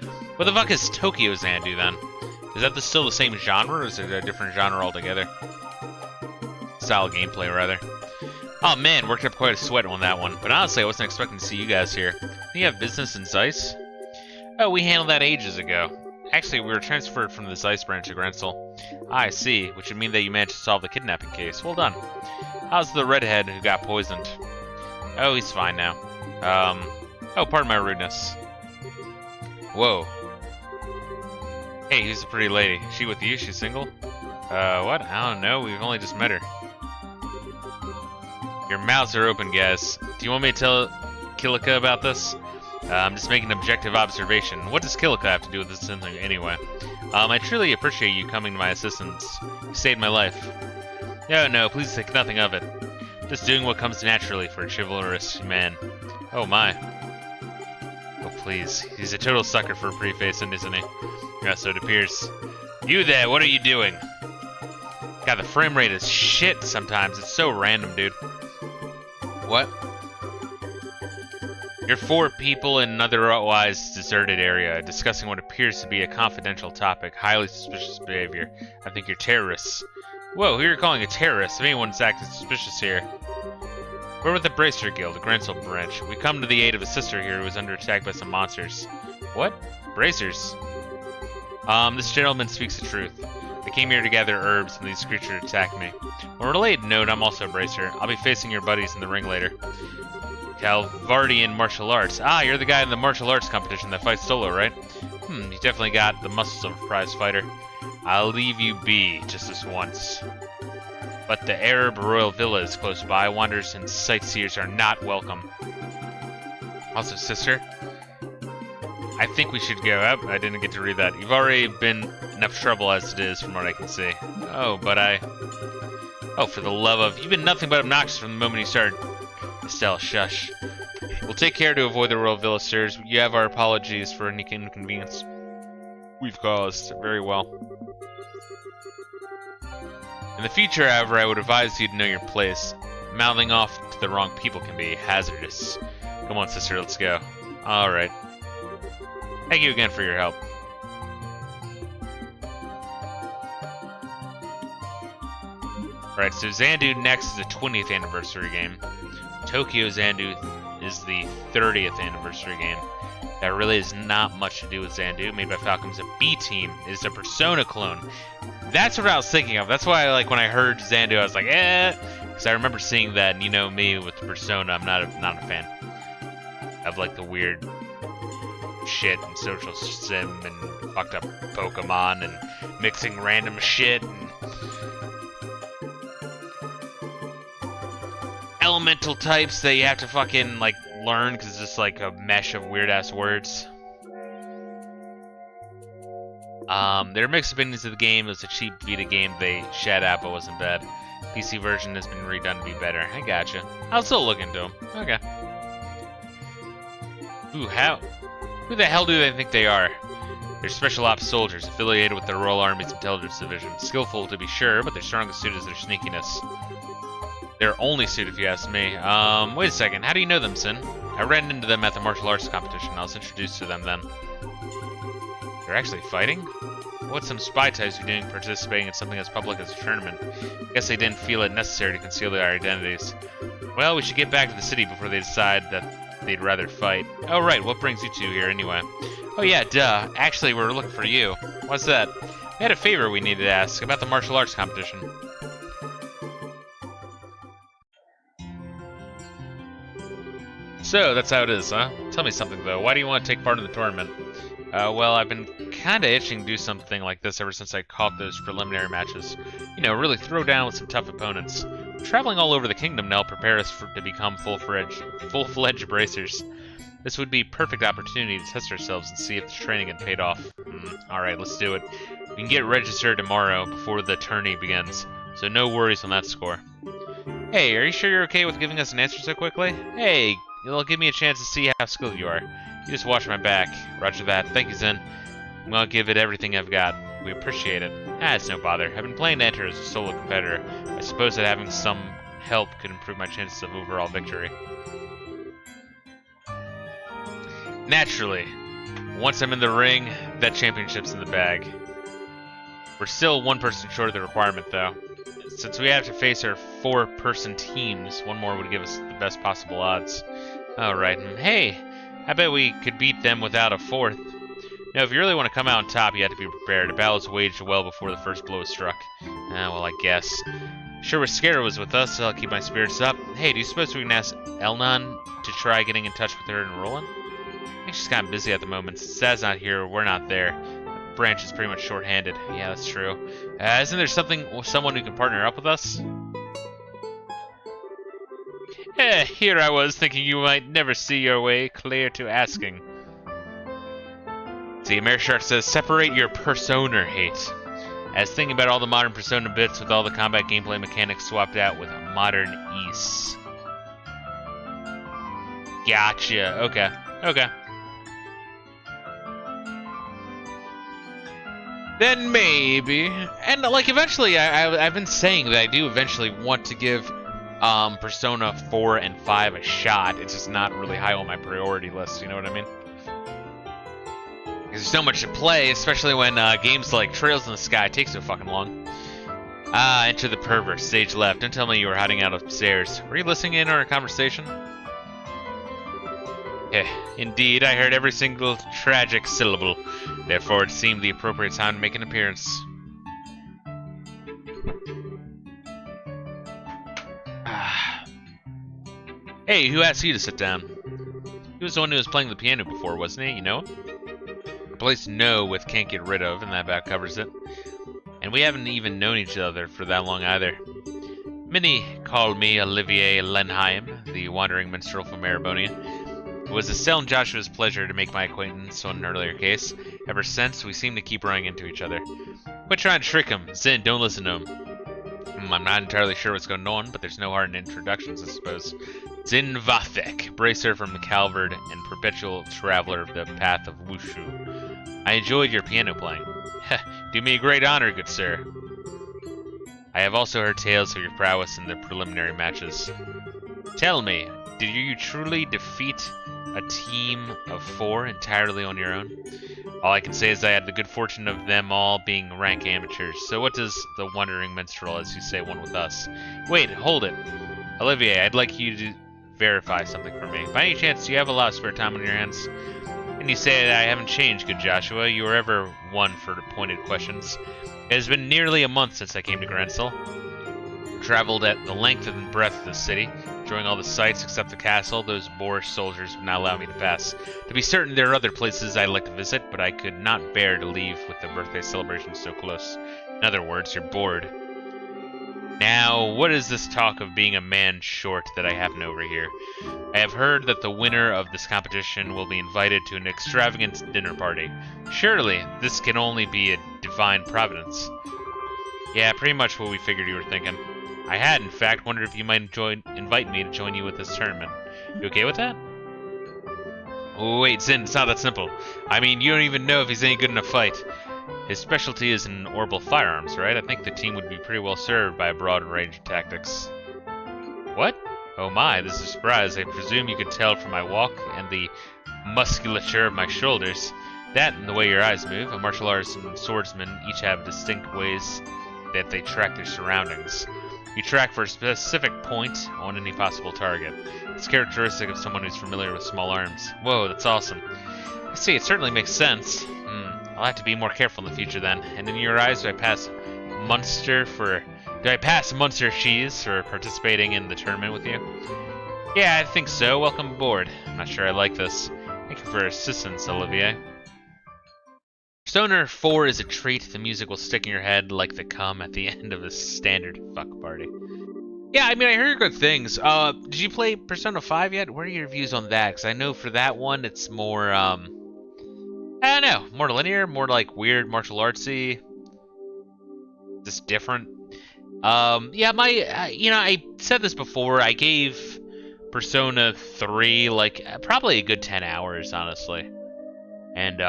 Tokyo Xanadu then? Is that still the same genre, or is it a different genre altogether? Style of gameplay, rather. Oh man, worked up quite a sweat on that one. But honestly, I wasn't expecting to see you guys here. Do you have business in Zeiss? Oh, we handled that ages ago. Actually, we were transferred from the Zeiss branch to Grensel. I see, which would mean that you managed to solve the kidnapping case. Well done. How's the redhead who got poisoned? Oh, he's fine now. Oh, pardon my rudeness. Whoa. Hey, who's the pretty lady? Is she with you? She's single? What? I don't know. We've only just met her. Your mouths are open, guys. Do you want me to tell Kilika about this? I'm just making an objective observation. What does Kilika have to do with this anyway? I truly appreciate you coming to my assistance. You saved my life. No, please think nothing of it. Just doing what comes naturally for a chivalrous man. Oh my. Oh please. He's a total sucker for a pretty face, isn't he? Yeah, so it appears. You there, what are you doing? God, the frame rate is shit sometimes. It's so random, dude. What? You're 4 people in an otherwise deserted area, discussing what appears to be a confidential topic. Highly suspicious behavior. I think you're terrorists. Whoa, who you're calling a terrorist? If anyone's acting suspicious here. We're with the Bracer Guild, the Grensel branch. We come to the aid of a sister here who is under attack by some monsters. What? Bracers? This gentleman speaks the truth. I came here to gather herbs, and these creatures attacked me. On a related note, I'm also a Bracer. I'll be facing your buddies in the ring later. Calvardian martial arts. Ah, you're the guy in the martial arts competition that fights solo, right? You definitely got the muscles of a prize fighter. I'll leave you be just this once. But the Arab royal villa is close by. Wanderers and sightseers are not welcome. Also, sister, I think we should go up. I didn't get to read that. You've already been enough trouble as it is, from what I can see. Oh, but oh, for the love of... You've been nothing but obnoxious from the moment you started. Estelle, shush. We'll take care to avoid the royal villa, sirs. You have our apologies for any inconvenience we've caused. Very well. In the future, however, I would advise you to know your place. Mouthing off to the wrong people can be hazardous. Come on, sister, let's go. Alright. Thank you again for your help. Alright, so Xandu next is the 20th anniversary game. Tokyo Xandu is the 30th anniversary game. That really has not much to do with Xandu, made by Falcom's a B team. It is a Persona clone. That's what I was thinking of. That's why, like, when I heard Xandu, I was like, eh, because I remember seeing that, and you know me with the Persona, I'm not a fan of like the weird shit and social sim and fucked up Pokemon and mixing random shit and elemental types that you have to fucking like learn because it's just like a mesh of weird ass words. There are mixed opinions of the game. It was a cheap Vita game. They shat out, but wasn't bad. PC version has been redone to be better. I gotcha. I'll still look into them. Okay. Ooh, who the hell do they think they are? They're special ops soldiers affiliated with the Royal Army's intelligence division. Skillful to be sure, but their strongest suit is their sneakiness. Their only suit, if you ask me. Wait a second. How do you know them, Sin? I ran into them at the martial arts competition. I was introduced to them then. They're actually fighting? What's some spy types are doing participating in something as public as a tournament? Guess they didn't feel it necessary to conceal their identities. Well, we should get back to the city before they decide that they'd rather fight. Oh, right. What brings you two here, anyway? Oh, yeah, duh. Actually, we were looking for you. What's that? We had a favor we needed to ask about the martial arts competition. So, that's how it is, huh? Tell me something, though. Why do you want to take part in the tournament? Well, I've been kinda itching to do something like this ever since I caught those preliminary matches. You know, really throw down with some tough opponents. Traveling all over the kingdom now prepare us to become full-fledged bracers. This would be a perfect opportunity to test ourselves and see if the training had paid off. Alright, let's do it. We can get registered tomorrow before the tourney begins, so no worries on that score. Hey, are you sure you're okay with giving us an answer so quickly? Hey, it'll give me a chance to see how skilled you are. You just watch my back. Roger that. Thank you, Zen. I'm gonna give it everything I've got. We appreciate it. It's no bother. I've been playing to enter as a solo competitor. I suppose that having some help could improve my chances of overall victory. Naturally. Once I'm in the ring, that championship's in the bag. We're still one person short of the requirement, though. Since we have to face our 4-person teams, one more would give us the best possible odds. Alright, hey! I bet we could beat them without a 4th. Now, if you really want to come out on top, you have to be prepared. A battle is waged well before the first blow is struck. Well, I guess. Sure wish Scara was with us, so I'll keep my spirits up. Hey, do you suppose we can ask Elnan to try getting in touch with her and Rolent? I think she's kind of busy at the moment. Since Dad's not here, we're not there. The branch is pretty much short-handed. Yeah, that's true. Isn't there someone who can partner up with us? Here I was thinking you might never see your way clear to asking. See, Mershark says, separate your persona hate. As thinking about all the modern Persona bits with all the combat gameplay mechanics swapped out with modern ease. Gotcha. Okay. Okay. Then maybe. And, like, eventually, I've been saying that I do eventually want to give Persona 4 and 5 a shot. It's just not really high on my priority list, you know what I mean? Because there's so much to play, especially when games like Trails in the Sky take so fucking long. Enter the pervert, stage left. Don't tell me you were hiding out upstairs. Were you listening in on our conversation? Indeed, I heard every single tragic syllable. Therefore, it seemed the appropriate time to make an appearance. Hey, who asked you to sit down? He was the one who was playing the piano before, wasn't he? You know? Replace no with can't get rid of, and that about covers it. And we haven't even known each other for that long either. Many call me Olivier Lenheim, the wandering minstrel from Erebonia. It was Estelle and Joshua's pleasure to make my acquaintance on an earlier case. Ever since, we seem to keep running into each other. Quit trying to trick him. Zin, don't listen to him. I'm not entirely sure what's going on, but there's no harm in introductions, I suppose. Zin Vathek, bracer from the Calvard and perpetual traveler of the path of Wushu. I enjoyed your piano playing. Do me a great honor, good sir. I have also heard tales of your prowess in the preliminary matches. Tell me, did you truly defeat a team of 4 entirely on your own? All I can say is I had the good fortune of them all being rank amateurs. So what does the wandering minstrel, as you say, want with us? Wait, hold it. Olivier, I'd like you to verify something for me. By any chance, do you have a lot of spare time on your hands? And you say that I haven't changed, good Joshua. You were ever one for pointed questions. It has been nearly a month since I came to Grensel. Traveled at the length and breadth of the city, enjoying all the sights except the castle. Those boorish soldiers would not allow me to pass. To be certain, there are other places I'd like to visit, but I could not bear to leave with the birthday celebration so close. In other words, you're bored. Now, what is this talk of being a man short that I happen to overhear? I have heard that the winner of this competition will be invited to an extravagant dinner party. Surely, this can only be a divine providence. Yeah, pretty much what we figured you were thinking. I had, in fact, wondered if you might invite me to join you with this tournament. You okay with that? Oh, wait, Zin, it's not that simple. I mean, you don't even know if he's any good in a fight. His specialty is in orbital firearms, right? I think the team would be pretty well served by a broad range of tactics. What? Oh my, this is a surprise. I presume you could tell from my walk and the musculature of my shoulders. That and the way your eyes move. A martial artist and swordsman each have distinct ways that they track their surroundings. You track for a specific point on any possible target. It's characteristic of someone who's familiar with small arms. Whoa, that's awesome. I see, it certainly makes sense. I'll have to be more careful in the future then. And in your eyes, do I pass Munster Cheese for participating in the tournament with you? Yeah, I think so. Welcome aboard. I'm not sure I like this. Thank you for your assistance, Olivier. Persona 4 is a treat. The music will stick in your head like the cum at the end of a standard fuck party. Yeah, I mean, I heard good things. Did you play Persona 5 yet? What are your views on that? Because I know for that one, it's more, I don't know, more linear, more like weird martial artsy. Just different. Yeah, I said this before. I gave Persona 3 like probably a good 10 hours, honestly, and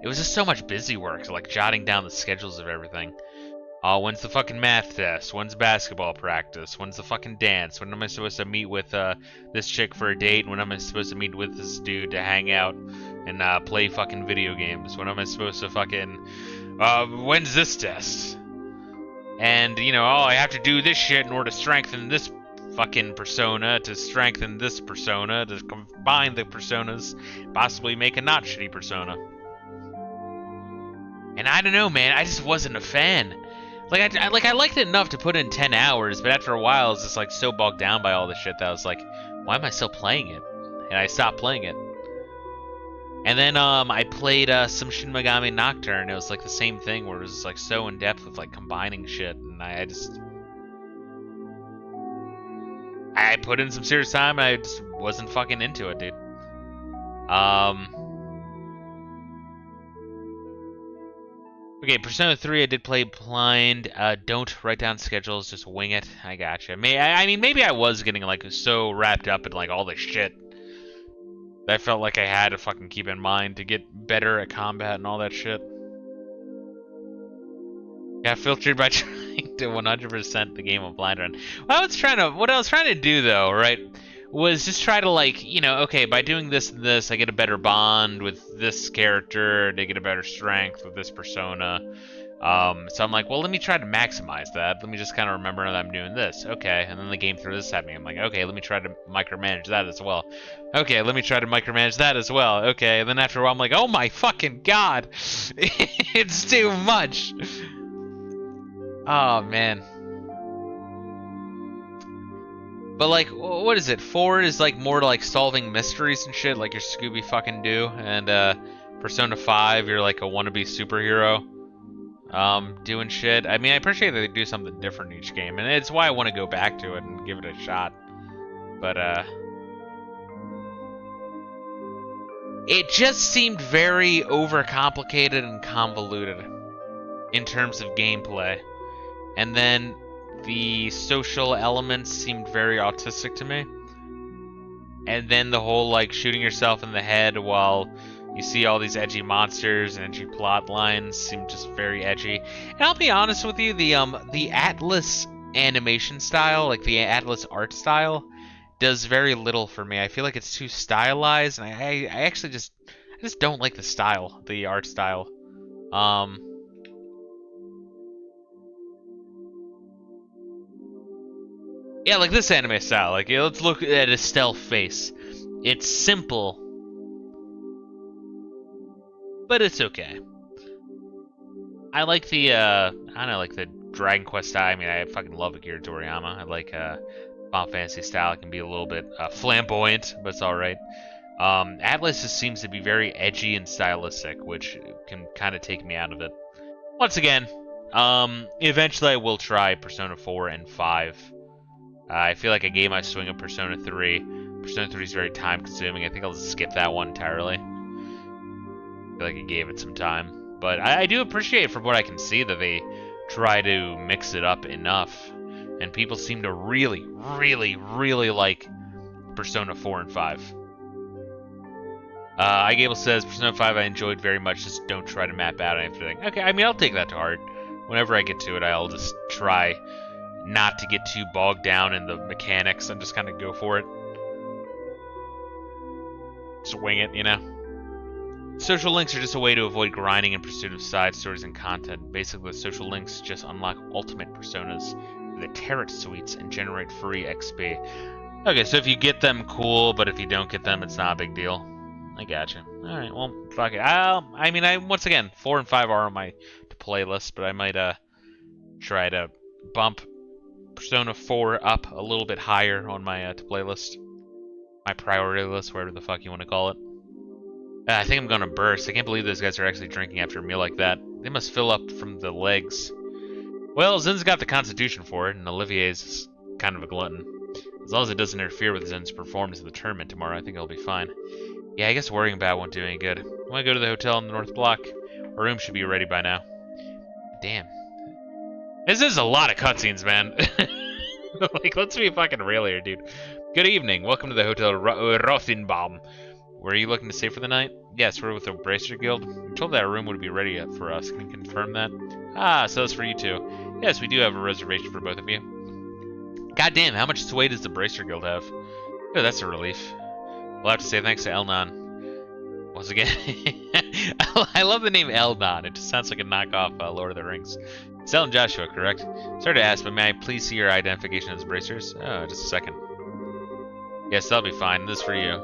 it was just so much busy work, like jotting down the schedules of everything. When's the fucking math test? When's basketball practice? When's the fucking dance? When am I supposed to meet with this chick for a date? When am I supposed to meet with this dude to hang out and play fucking video games? When am I supposed to fucking... when's this test? And, you know, I have to do this shit in order to strengthen this fucking persona, to strengthen this persona, to combine the personas, possibly make a not shitty persona. And I don't know, man, I just wasn't a fan. Like, I liked it enough to put in 10 hours, but after a while, I was just, like, so bogged down by all this shit that I was like, why am I still playing it? And I stopped playing it. And then, I played, some Shin Megami Nocturne. It was, like, the same thing, where it was, like, so in-depth with, like, combining shit, and I put in some serious time, and I just wasn't fucking into it, dude. Okay, Persona 3 I did play blind. Don't write down schedules, just wing it. I gotcha. I mean, maybe I was getting, like, so wrapped up in, like, all this shit that I felt like I had to fucking keep in mind to get better at combat and all that shit. Got filtered by trying to 100% the game of blind run. What I was trying to do, though, right, was just try to, like, you know, okay, by doing this and this, I get a better bond with this character, they get a better strength with this persona. So I'm like, well, let me try to maximize that. Let me just kind of remember that I'm doing this. Okay, and then the game threw this at me. I'm like, okay, let me try to micromanage that as well. Okay, let me try to micromanage that as well. Okay, and then after a while, I'm like, oh my fucking god! It's too much! Oh, man. But, like, what is it? 4 is, like, more like solving mysteries and shit, like your Scooby fucking Doo. And, Persona 5, you're like a wannabe superhero. doing shit. I mean, I appreciate that they do something different each game, and it's why I want to go back to it and give it a shot. But, it just seemed very overcomplicated and convoluted in terms of gameplay. And then the social elements seemed very autistic to me. And then the whole, like, shooting yourself in the head while you see all these edgy monsters and edgy plot lines seemed just very edgy. And I'll be honest with you, the Atlas animation style, like the Atlas art style, does very little for me. I feel like it's too stylized, and I actually just don't like the style, the art style. Yeah, like this anime style. Like, let's look at Estelle's face. It's simple, but it's okay. I like the, I don't know, like the Dragon Quest style. I mean, I fucking love Akira Toriyama. I like, Final Fantasy style. It can be a little bit flamboyant, but it's alright. Atlas just seems to be very edgy and stylistic, which can kind of take me out of it. Once again, eventually I will try Persona 4 and 5. I feel like I gave my swing of Persona 3. Persona 3 is very time-consuming. I think I'll just skip that one entirely. I feel like I gave it some time. But I do appreciate, from what I can see, that they try to mix it up enough. And people seem to really, really, really like Persona 4 and 5. iGable says, Persona 5 I enjoyed very much, just don't try to map out anything. Okay, I mean, I'll take that to heart. Whenever I get to it, I'll just try not to get too bogged down in the mechanics and just kind of go for it. Swing it, you know? Social links are just a way to avoid grinding in pursuit of side stories and content. Basically, the social links just unlock ultimate personas, the tarot suites, and generate free XP. Okay, so if you get them, cool, but if you don't get them, it's not a big deal. I gotcha. Alright, well, fuck it. I mean, once again, 4 and 5 are on my playlist, but I might, try to bump Persona 4 up a little bit higher on my, playlist. My priority list, whatever the fuck you want to call it. I think I'm gonna burst. I can't believe those guys are actually drinking after a meal like that. They must fill up from the legs. Well, Zen's got the constitution for it, and Olivier's kind of a glutton. As long as it doesn't interfere with Zen's performance in the tournament tomorrow, I think it'll be fine. Yeah, I guess worrying about it won't do any good. I want to go to the hotel in the North Block. Our room should be ready by now. Damn. This is a lot of cutscenes, man. Like, let's be fucking real here, dude. Good evening. Welcome to the Hotel Rothenbaum. Were you looking to stay for the night? Yes, we're with the Bracer Guild. We told that our room would be ready for us. Can you confirm that? Ah, so it's for you two. Yes, we do have a reservation for both of you. God damn, how much sway does the Bracer Guild have? Oh, that's a relief. We'll have to say thanks to Elnon. Once again, I love the name Elnon. It just sounds like a knockoff Lord of the Rings. It's El and Joshua, correct? Sorry to ask, but may I please see your identification as bracers? Oh, just a second. Yes, that'll be fine. This is for you.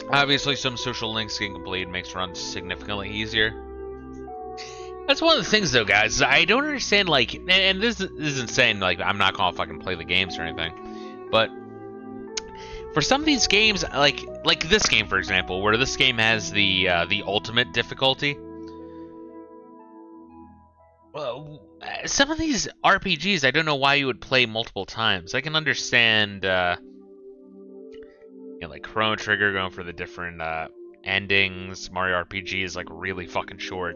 Obviously, some social links getting completed makes runs significantly easier. That's one of the things, though, guys. I don't understand, like, and this isn't saying, like, I'm not gonna fucking play the games or anything, but for some of these games, like this game, for example, where this game has the ultimate difficulty, well, some of these RPGs, I don't know why you would play multiple times. I can understand, you know, like Chrono Trigger going for the different endings. Mario RPG is like really fucking short.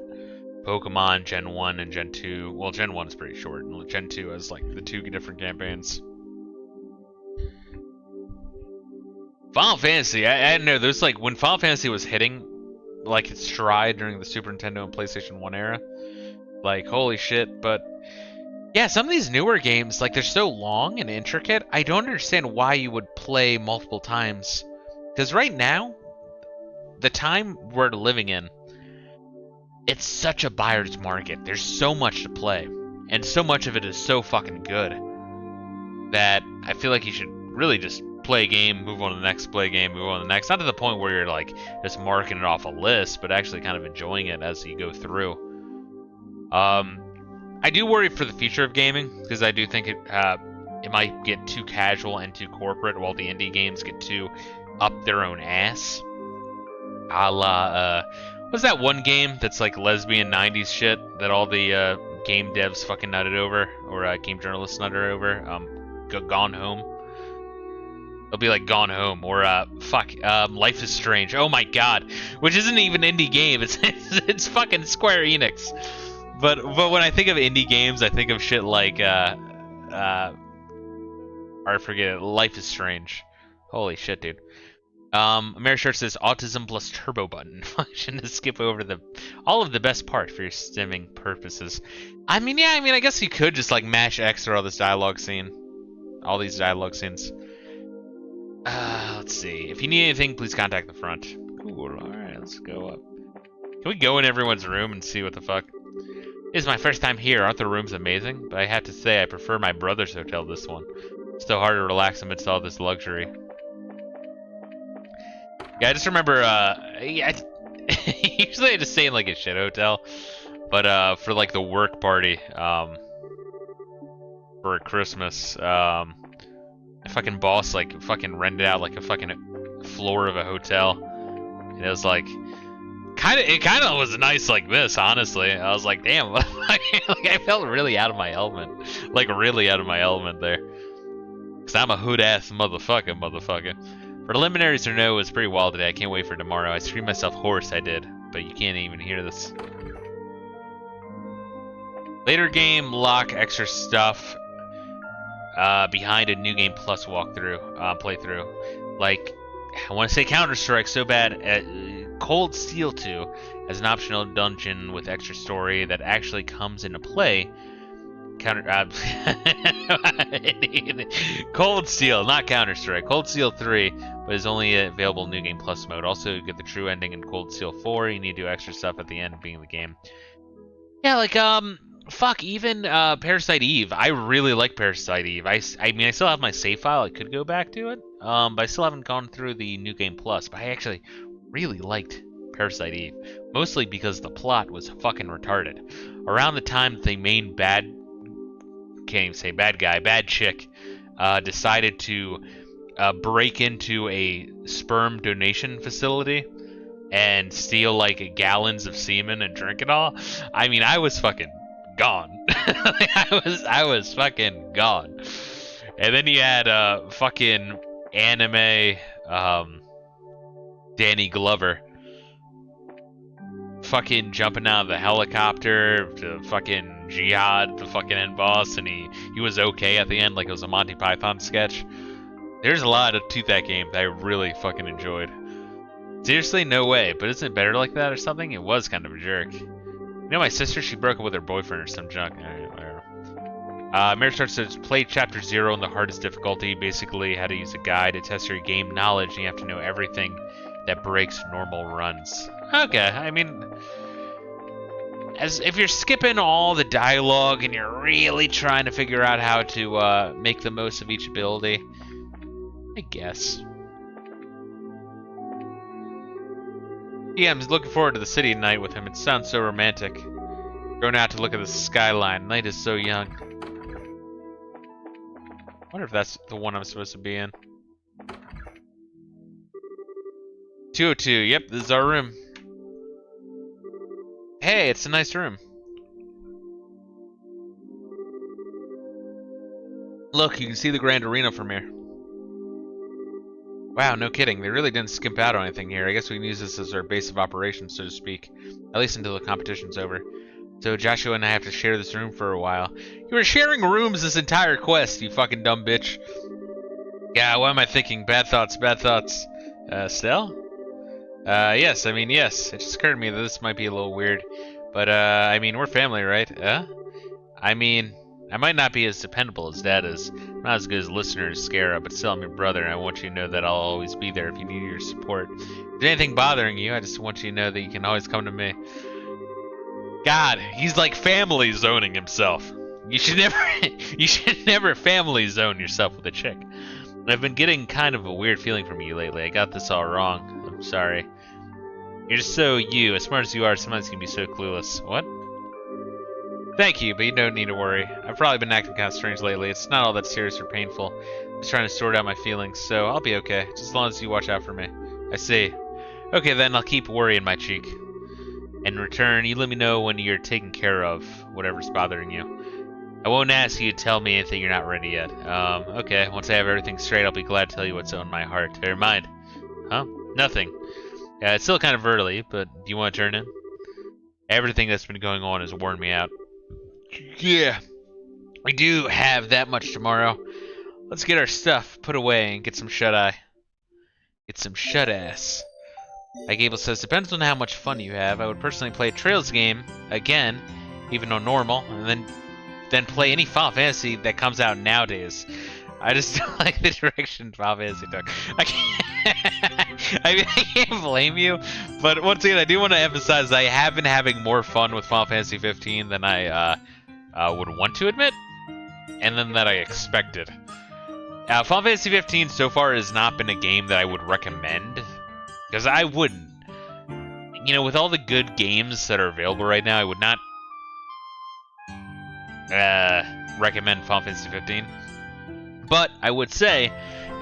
Pokemon Gen 1 and Gen 2. Well, Gen 1 is pretty short, and Gen 2 has like the 2 different campaigns. Final Fantasy, I don't know. There's like when Final Fantasy was hitting like its stride during the Super Nintendo and PlayStation 1 era. Like, holy shit. But yeah, some of these newer games, like, they're so long and intricate, I don't understand why you would play multiple times. Because right now, the time we're living in, it's such a buyer's market. There's so much to play. And so much of it is so fucking good that I feel like you should really just play a game, move on to the next, play a game, move on to the next. Not to the point where you're, like, just marking it off a list, but actually kind of enjoying it as you go through. I do worry for the future of gaming, because I do think it might get too casual and too corporate, while the indie games get too up their own ass. a la, what's that one game that's like lesbian 90s shit that all the game devs fucking nutted over, or game journalists nutted over? Gone Home. It'll be like Gone Home, or Life is Strange. Oh my god, which isn't even indie game. It's fucking Square Enix. But when I think of indie games, I think of shit like I forget it. Life is Strange. Holy shit, dude. Amerishort says autism plus turbo button function to skip over all of the best part for your stimming purposes. I mean, yeah, I guess you could just like mash X or all these dialogue scenes. Let's see. If you need anything, please contact the front. Cool. Alright, let's go up. Can we go in everyone's room and see what the fuck? This is my first time here. Aren't the rooms amazing? But I have to say, I prefer my brother's hotel to this one. It's so hard to relax amidst all this luxury. Yeah, I just remember, usually I just stay in like a shit hotel. But for like the work party, for Christmas, my fucking boss like fucking rented out like a fucking floor of a hotel, and it was like it kind of was nice like this, honestly. I was like, damn, like I felt really out of my element, like really out of my element there, cause I'm a hood ass motherfucker. Preliminaries or no, it was pretty wild today. I can't wait for tomorrow. I screamed myself hoarse, I did, but you can't even hear this. Later game, lock extra stuff. Behind a new game plus playthrough. Like, I want to say Counter-Strike so bad. Cold Steel 2 as an optional dungeon with extra story that actually comes into play. Cold Steel, not Counter-Strike. Cold Steel 3, but is only available in New Game Plus mode. Also, you get the true ending in Cold Steel 4. You need to do extra stuff at the end of being the game. Yeah, like, fuck, even Parasite Eve. I really like Parasite Eve. I mean, I still have my save file. I could go back to it, but I still haven't gone through the New Game Plus. But I actually really liked Parasite Eve, mostly because the plot was fucking retarded. Around the time that the main bad chick, decided to break into a sperm donation facility and steal like gallons of semen and drink it all. I mean, I was fucking gone. I was fucking gone. And then you had fucking anime Danny Glover fucking jumping out of the helicopter to fucking Jihad, the fucking end boss, and he was okay at the end, like it was a Monty Python sketch. There's a lot to that game that I really fucking enjoyed. Seriously, no way, but isn't it better like that or something? It was kind of a jerk. You know, my sister, she broke up with her boyfriend or some junk. Marriage says, play chapter 0 on the hardest difficulty. Basically, how to use a guide to test your game knowledge, and you have to know everything that breaks normal runs. Okay, I mean, as if you're skipping all the dialogue and you're really trying to figure out how to make the most of each ability, I guess. Yeah, I'm looking forward to the city tonight with him. It sounds so romantic. Going out to look at the skyline. Night is so young. I wonder if that's the one I'm supposed to be in. 202. Yep, this is our room. Hey, it's a nice room. Look, you can see the Grand Arena from here. Wow, no kidding. They really didn't skimp out on anything here. I guess we can use this as our base of operations, so to speak. At least until the competition's over. So Joshua and I have to share this room for a while. You were sharing rooms this entire quest, you fucking dumb bitch. Yeah, what am I thinking? Bad thoughts, bad thoughts. Stell? Yes, I mean, yes. It just occurred to me that this might be a little weird. But, I mean, we're family, right? I mean, I might not be as dependable as Dad is. I'm not as good as a listener as Scara, but still I'm your brother, and I want you to know that I'll always be there if you need your support. If there's anything bothering you, I just want you to know that you can always come to me. God, he's like family zoning himself. You should never family zone yourself with a chick. I've been getting kind of a weird feeling from you lately. I got this all wrong. I'm sorry. You're just so you. As smart as you are, sometimes you can be so clueless. What? Thank you, but you don't need to worry. I've probably been acting kind of strange lately. It's not all that serious or painful. I'm just trying to sort out my feelings, so I'll be okay, just as long as you watch out for me. I see. Okay, then I'll keep worrying my cheek. In return, you let me know when you're taking care of whatever's bothering you. I won't ask you to tell me anything you're not ready yet. Okay, once I have everything straight, I'll be glad to tell you what's on my heart. Or mind. Huh? Nothing. Yeah, it's still kind of early, but do you want to turn in? Everything that's been going on has worn me out. Yeah, we do have that much tomorrow. Let's get our stuff put away and get some shut-eye. Get some shut-ass. Like Abel says, depends on how much fun you have. I would personally play a Trails game again, even on normal, and then play any Final Fantasy that comes out nowadays. I just don't like the direction Final Fantasy took. I can't blame you, but once again, I do want to emphasize that I have been having more fun with Final Fantasy 15 than I would want to admit, and then that I expected. Final Fantasy 15 so far has not been a game that I would recommend, because I wouldn't. You know, with all the good games that are available right now, I would not recommend Final Fantasy 15. But I would say,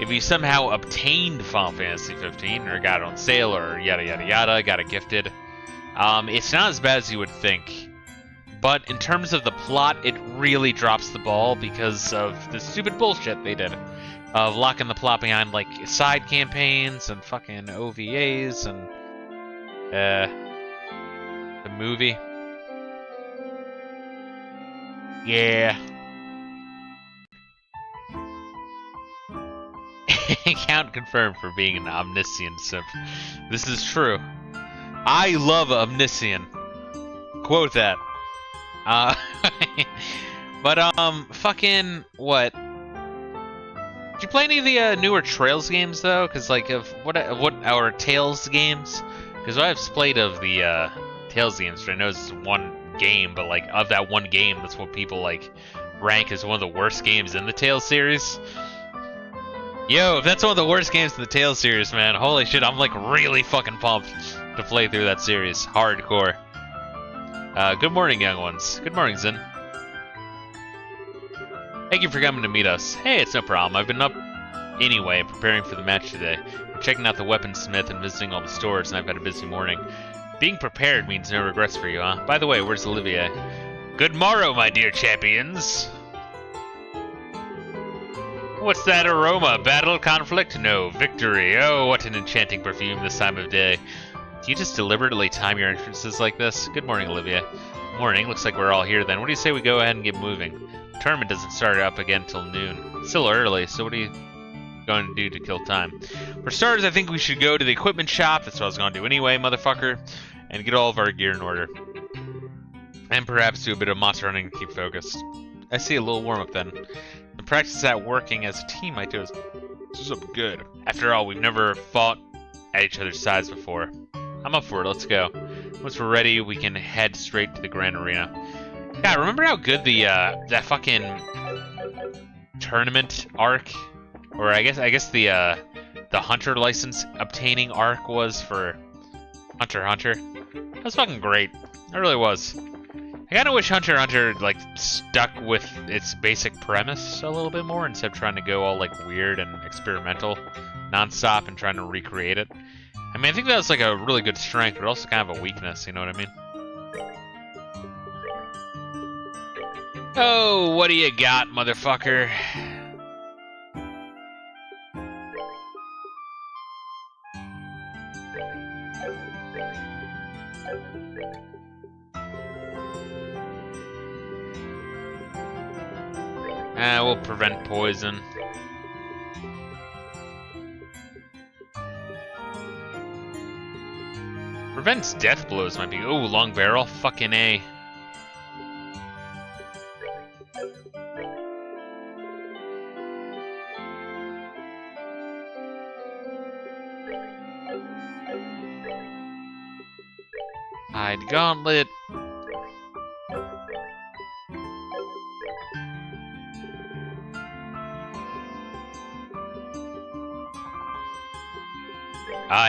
if you somehow obtained Final Fantasy 15, or got it on sale, or yada yada yada, got it gifted, it's not as bad as you would think. But in terms of the plot, it really drops the ball because of the stupid bullshit they did. Of locking the plot behind, like, side campaigns and fucking OVAs and, the movie. Yeah. Count confirmed for being an Omniscient simp. This is true. I love Omniscient. Quote that. But fucking what? Did you play any of the newer Trails games though? Cause like of what our Tales games? Cause I've played of the Tales games, which I know is one game, but like of that one game, that's what people like rank as one of the worst games in the Tales series. Yo, if that's one of the worst games in the Tales series, man, holy shit, I'm like really fucking pumped to play through that series. Hardcore. Good morning, young ones. Good morning, Zen. Thank you for coming to meet us. Hey, it's no problem. I've been up anyway, preparing for the match today. I'm checking out the weaponsmith and visiting all the stores, and I've had a busy morning. Being prepared means no regrets for you, huh? By the way, where's Olivier? Good morrow, my dear champions. What's that aroma? Battle, conflict? No, victory. Oh, what an enchanting perfume this time of day. Do you just deliberately time your entrances like this? Good morning, Olivia. Morning. Looks like we're all here then. What do you say we go ahead and get moving? Tournament doesn't start up again till noon. It's still early, so what are you going to do to kill time? For starters, I think we should go to the equipment shop. That's what I was going to do anyway, motherfucker. And get all of our gear in order. And perhaps do a bit of Monte running to keep focused. I see a little warm-up then. The practice at working as a team might do us something good. After all, we've never fought at each other's sides before. I'm up for it, let's go. Once we're ready, we can head straight to the Grand Arena. God, remember how good the that fucking tournament arc, or I guess the Hunter license obtaining arc was for Hunter x Hunter? That was fucking great. It really was. I kinda wish Hunter x Hunter like stuck with its basic premise a little bit more instead of trying to go all like weird and experimental non-stop and trying to recreate it. I mean, I think that's like a really good strength, but also kind of a weakness, you know what I mean? Oh, what do you got, motherfucker? We'll prevent poison. Prevents death blows might be. Ooh, long barrel. Fucking A. Hide gauntlet.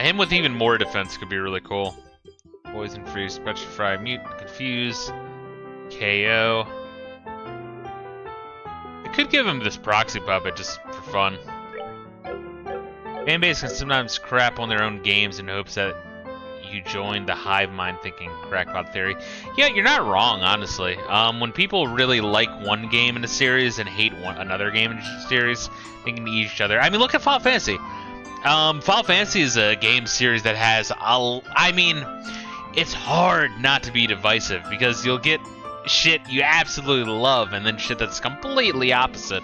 Him with even more defense could be really cool. Poison free, petrify, mute, confuse, KO. I could give him this proxy puppet just for fun. Fanbase can sometimes crap on their own games in hopes that you joined the hive mind thinking crackpot theory. Yeah, you're not wrong, honestly. When people really like one game in a series and hate another game in a series, they can eat each other. I mean, look at Final Fantasy. Final Fantasy is a game series that has I mean, it's hard not to be divisive because you'll get shit you absolutely love and then shit that's completely opposite.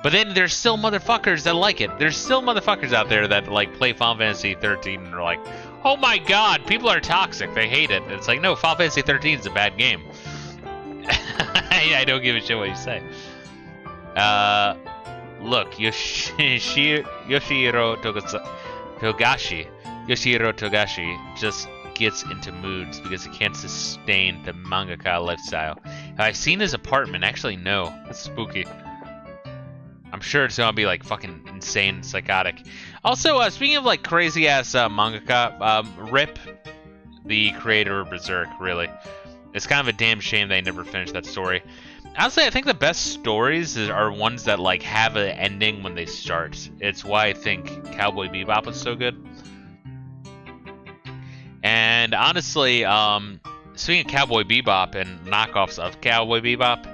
But then there's still motherfuckers that like it. There's still motherfuckers out there that like play Final Fantasy 13 and are like, oh my god, people are toxic, they hate it. And it's like, no, Final Fantasy 13 is a bad game. I don't give a shit what you say. Look, Yoshihiro Togashi just gets into moods because he can't sustain the mangaka lifestyle. Have I seen his apartment? Actually, no. That's spooky. I'm sure it's gonna be like fucking insane and psychotic. Also, speaking of like crazy ass mangaka, Rip, the creator of Berserk, really. It's kind of a damn shame they never finished that story. Honestly, I think the best stories are ones that like have an ending when they start. It's why I think Cowboy Bebop was so good. And honestly, speaking of Cowboy Bebop and knockoffs of Cowboy Bebop,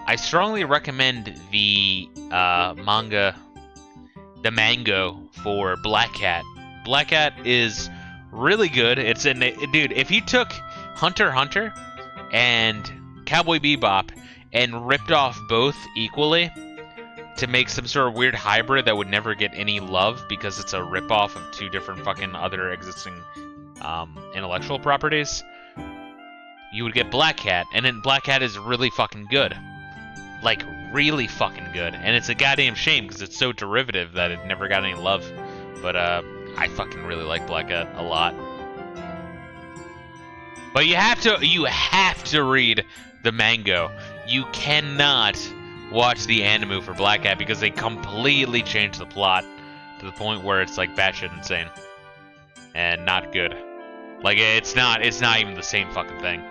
I strongly recommend the mango for Black Cat. Black Cat is really good. It's dude, if you took Hunter x Hunter and Cowboy Bebop and ripped off both equally to make some sort of weird hybrid that would never get any love because it's a ripoff of two different fucking other existing intellectual properties, you would get Black Cat, and then Black Cat is really fucking good. Like, really fucking good. And it's a goddamn shame because it's so derivative that it never got any love. But I fucking really like Black Cat a lot. But you have to read the manga. You cannot watch the anime for Black Cat because they completely changed the plot to the point where it's like batshit insane and not good. Like it's not even the same fucking thing.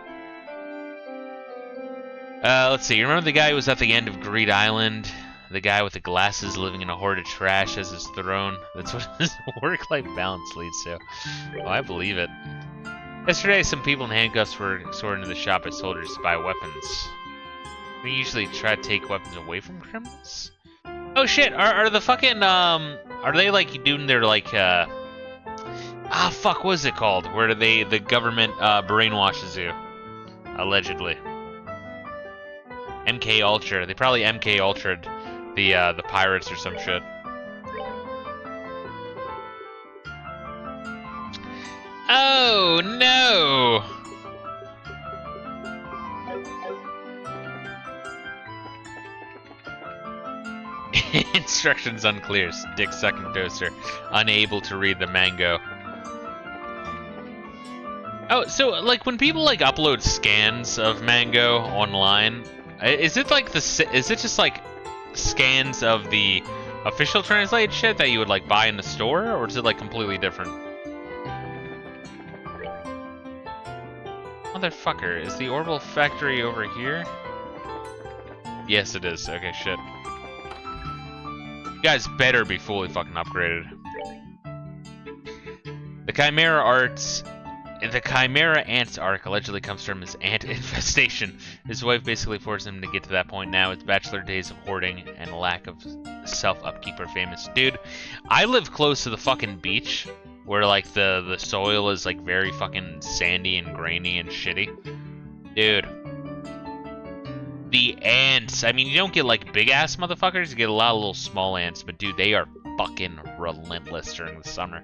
Let's see. You remember the guy who was at the end of Greed Island? The guy with the glasses living in a hoard of trash as his throne? That's what his work-life balance leads to. Oh, I believe it. Yesterday, some people in handcuffs were sorted into the shop as soldiers to buy weapons. We usually try to take weapons away from criminals. Oh shit! Are the fucking are they like doing their like fuck, what is it called? Where the government brainwashes you, allegedly. MK Ultra. They probably MK Ultra'd the pirates or some shit. Oh no! Instructions unclear. Dick sucking toaster. Unable to read the mango. Oh, so like when people like upload scans of mango online, is it like is it just like scans of the official translated shit that you would like buy in the store, or is it like completely different? Motherfucker, is the Orbital factory over here? Yes, it is. Okay, shit. You guys better be fully fucking upgraded. The Chimera Ants arc allegedly comes from his ant infestation. His wife basically forced him to get to that point. Now his bachelor days of hoarding and lack of self-upkeep are famous. Dude, I live close to the fucking beach, where like the soil is like very fucking sandy and grainy and shitty. Dude. The ants, I mean, you don't get like big ass motherfuckers, you get a lot of little small ants, but dude, they are fucking relentless during the summer.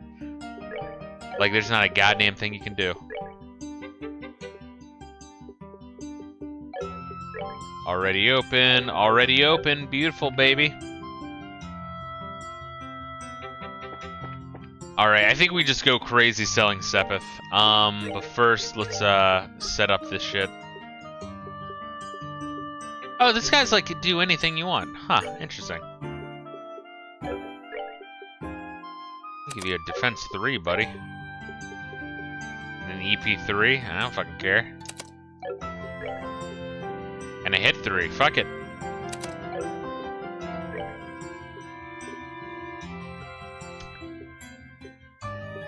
Like, there's not a goddamn thing you can do. Already open, beautiful baby. Alright, I think we just go crazy selling Sepith. But first, let's set up this shit. Oh, this guy's like, do anything you want. Huh, interesting. I'll give you a defense 3, buddy. And an EP 3, I don't fucking care. And a hit 3, fuck it.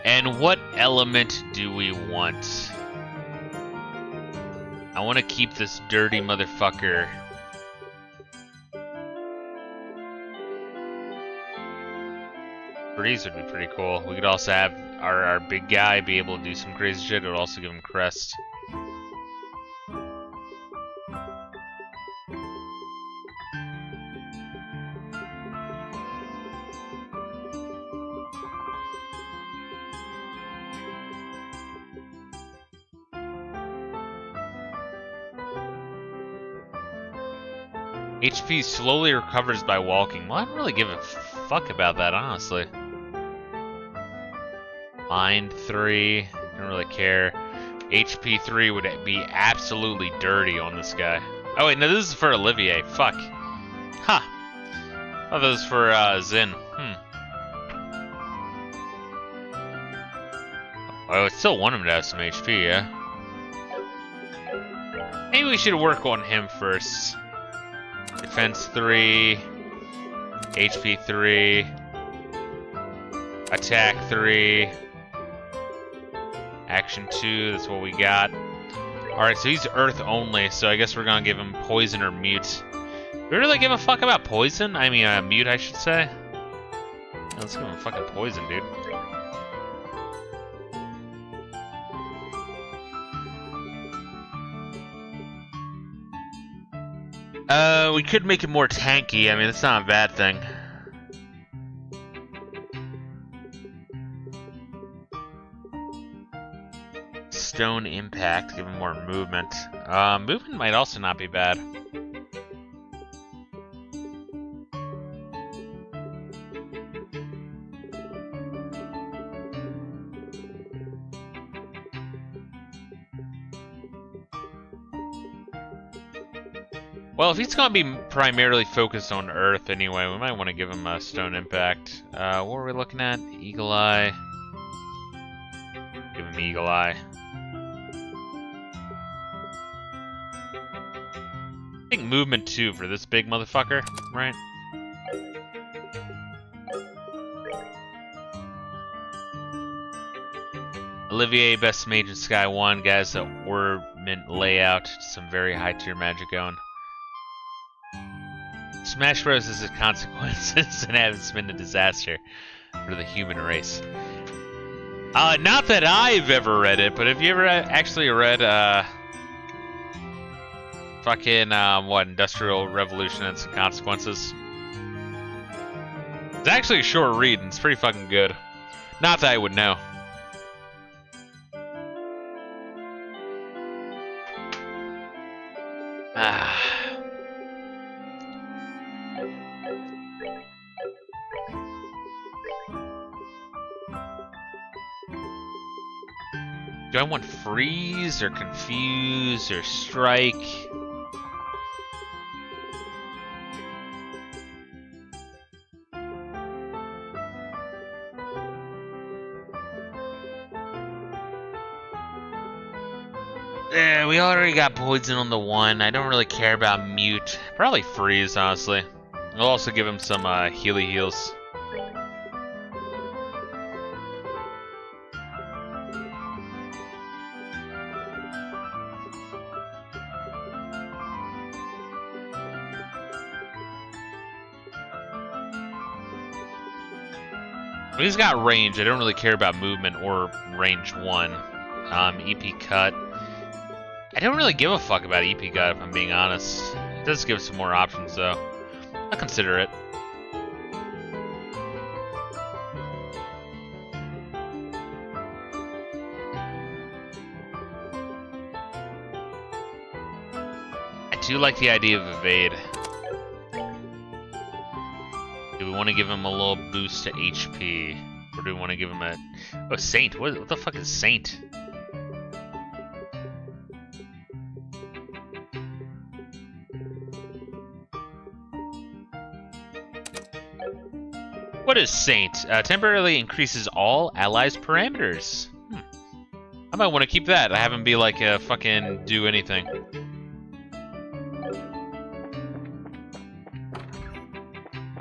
And what element do we want? I want to keep this dirty motherfucker. Breeze would be pretty cool. We could also have our big guy be able to do some crazy shit. It would also give him crest. HP slowly recovers by walking. Well, I don't really give a fuck about that, honestly. Mind 3, don't really care. HP 3 would be absolutely dirty on this guy. Oh wait, no, this is for Olivier. Fuck. Huh. Oh, this is for Zin. Oh, I still want him to have some HP, yeah? Maybe we should work on him first. Defense 3, HP 3, Attack 3, Action 2, that's what we got. Alright, so he's Earth only, so I guess we're gonna give him Poison or Mute. Do we really give a fuck about Poison? I mean, Mute, I should say. Yeah, let's give him fucking Poison, dude. We could make it more tanky. I mean, it's not a bad thing. Stone Impact, give him more movement. Movement might also not be bad. Well, if he's gonna be primarily focused on Earth anyway, we might want to give him a Stone Impact. What were we looking at? Eagle Eye. Give him Eagle Eye. I think movement 2 for this big motherfucker, right? Olivier, best mage in Sky 1, guys. The ornament layout, some very high tier magic going. Smash Bros. Is the consequences and has been a disaster for the human race. Not that I've ever read it, but have you ever actually read, fucking, what, Industrial Revolution and some consequences? It's actually a short read, and it's pretty fucking good. Not that I would know. Do I want freeze or confuse or strike? Yeah, we already got poison on the one. I don't really care about mute. Probably freeze, honestly. I'll also give him some healy heals. He's got range. I don't really care about movement or range 1. EP cut. I don't really give a fuck about EP cut, if I'm being honest. It does give some more options, though. I'll consider it. I do like the idea of evade. Do we want to give him a little boost to HP? Or do we want to give him a... Oh, Saint. What the fuck is Saint? What is Saint? Temporarily increases all allies' parameters. I might want to keep that. I have him be like, fucking do anything.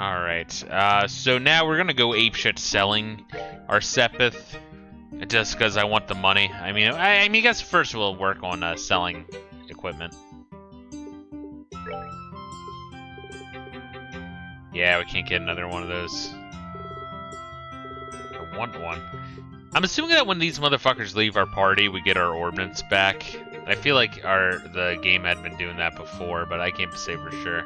Alright, so now we're gonna go apeshit selling our Sepith. Just because I want the money. I mean, I guess first we'll work on selling equipment. Yeah, we can't get another one of those. I want one. I'm assuming that when these motherfuckers leave our party, we get our ordnance back. I feel like the game had been doing that before, but I can't say for sure.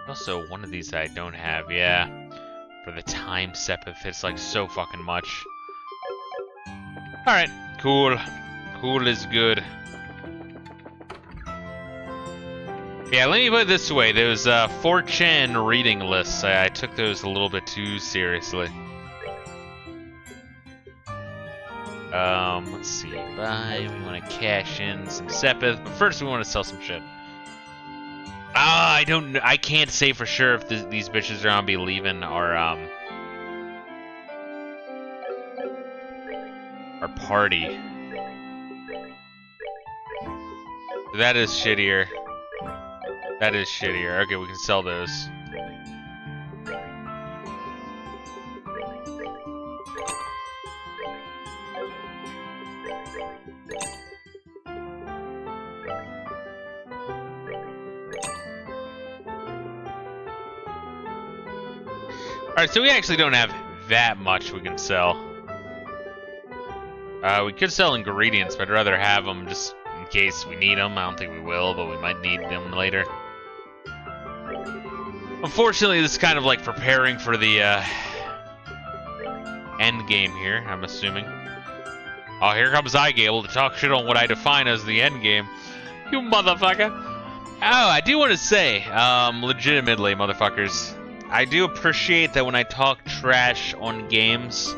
Also, one of these I don't have, yeah. For the time sepith, it's like so fucking much. Alright, cool. Cool is good. Yeah, let me put it this way. Those 4chan reading lists, I took those a little bit too seriously. Let's see. Buy, we want to cash in some sepith, but first we want to sell some shit. I can't say for sure if these bitches are gonna be leaving our party. That is shittier. That is shittier. Okay, we can sell those. Alright, so we actually don't have that much we can sell. We could sell ingredients, but I'd rather have them just in case we need them. I don't think we will, but we might need them later. Unfortunately, this is kind of like preparing for the end game here, I'm assuming. Oh, here comes Igable to talk shit on what I define as the end game. You motherfucker. Oh, I do want to say, legitimately, motherfuckers, I do appreciate that when I talk trash on games,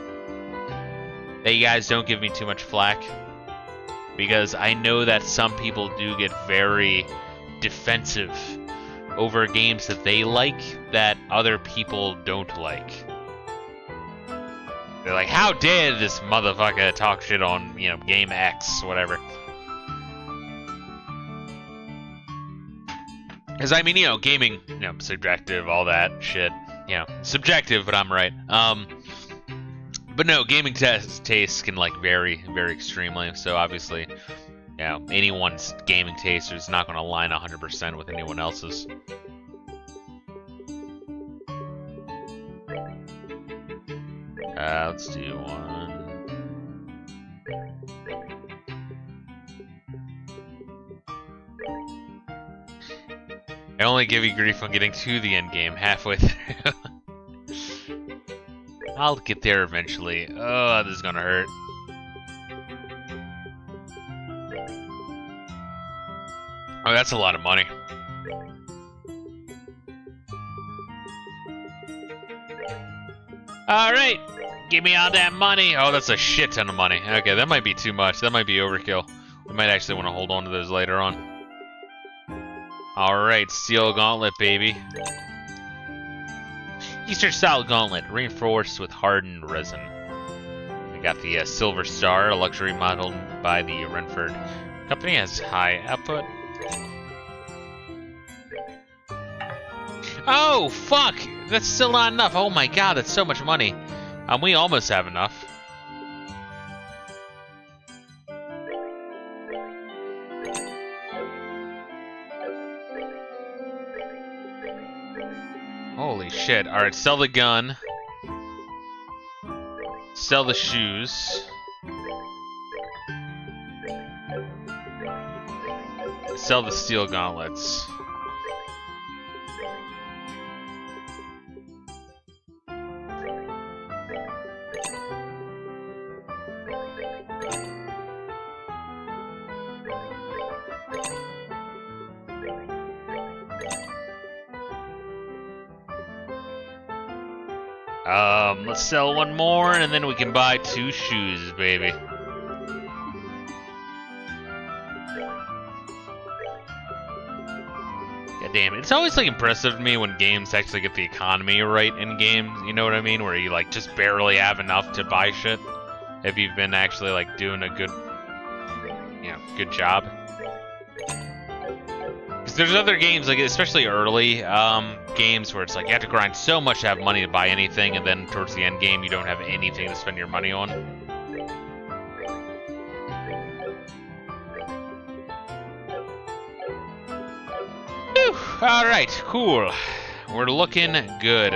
that you guys don't give me too much flack. Because I know that some people do get very defensive over games that they like that other people don't like. They're like, how dare this motherfucker talk shit on, you know, game X, whatever. Because, I mean, you know, gaming, you know, subjective, all that shit. You know, subjective, but I'm right. But no, gaming tastes can, like, vary very extremely. So, obviously, you know, anyone's gaming taste is not going to align 100% with anyone else's. Let's do one. I only give you grief on getting to the end game halfway through. I'll get there eventually. Oh, this is gonna hurt. Oh, that's a lot of money. Alright, give me all that money. Oh, that's a shit ton of money. Okay, that might be too much. That might be overkill. We might actually want to hold on to those later on. Alright, steel gauntlet, baby. Eastern style gauntlet, reinforced with hardened resin. We got the Silver Star, a luxury model by the Renford Company, has high output. Oh, fuck! That's still not enough. Oh my god, that's so much money. We almost have enough. Holy shit. Alright, sell the gun. Sell the shoes. Sell the steel gauntlets. Let's sell one more, and then we can buy 2 shoes, baby. God damn it. It's always, like, impressive to me when games actually get the economy right in games, you know what I mean? Where you, like, just barely have enough to buy shit. If you've been actually, like, doing a good, you know, good job. There's other games, like especially early games, where it's like you have to grind so much to have money to buy anything, and then towards the end game you don't have anything to spend your money on. Alright, cool. We're looking good.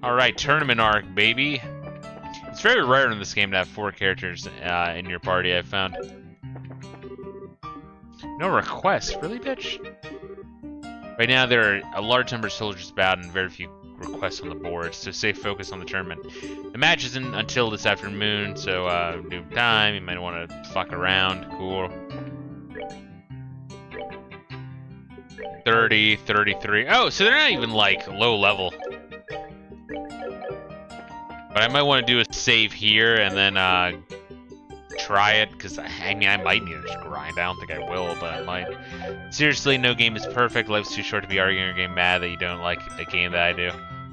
Alright, tournament arc, baby. It's very rare in this game to have 4 characters in your party, I've found. No requests, really, bitch? Right now, there are a large number of soldiers bound and very few requests on the board, so stay focused on the tournament. The match isn't until this afternoon, so new time, you might want to fuck around. Cool. 30, 33. Oh, so they're not even, like, low level. But I might want to do a save here and then try it, because I mean, I might need to just grind. I don't think I will, but I might. Seriously, no game is perfect. Life's too short to be arguing or getting mad that you don't like a game that I do.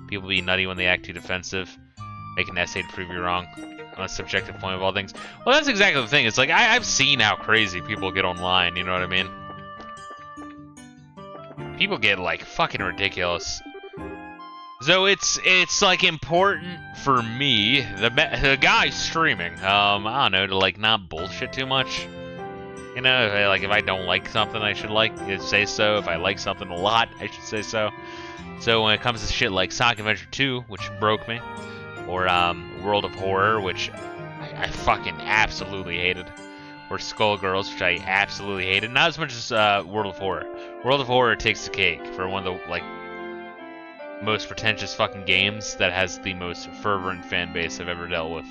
People be nutty when they act too defensive. Make an essay to prove you wrong on a subjective point of all things. Well, that's exactly the thing. It's like, I've seen how crazy people get online, you know what I mean? People get, like, fucking ridiculous. So it's like important for me, the guy streaming, I don't know, to like not bullshit too much. You know, like if I don't like something, I should say so. If I like something a lot, I should say so. So when it comes to shit like Sonic Adventure 2, which broke me, or World of Horror, which I fucking absolutely hated, or Skullgirls, which I absolutely hated, not as much as World of Horror. World of Horror takes the cake for one of the like most pretentious fucking games that has the most fervent fan base I've ever dealt with.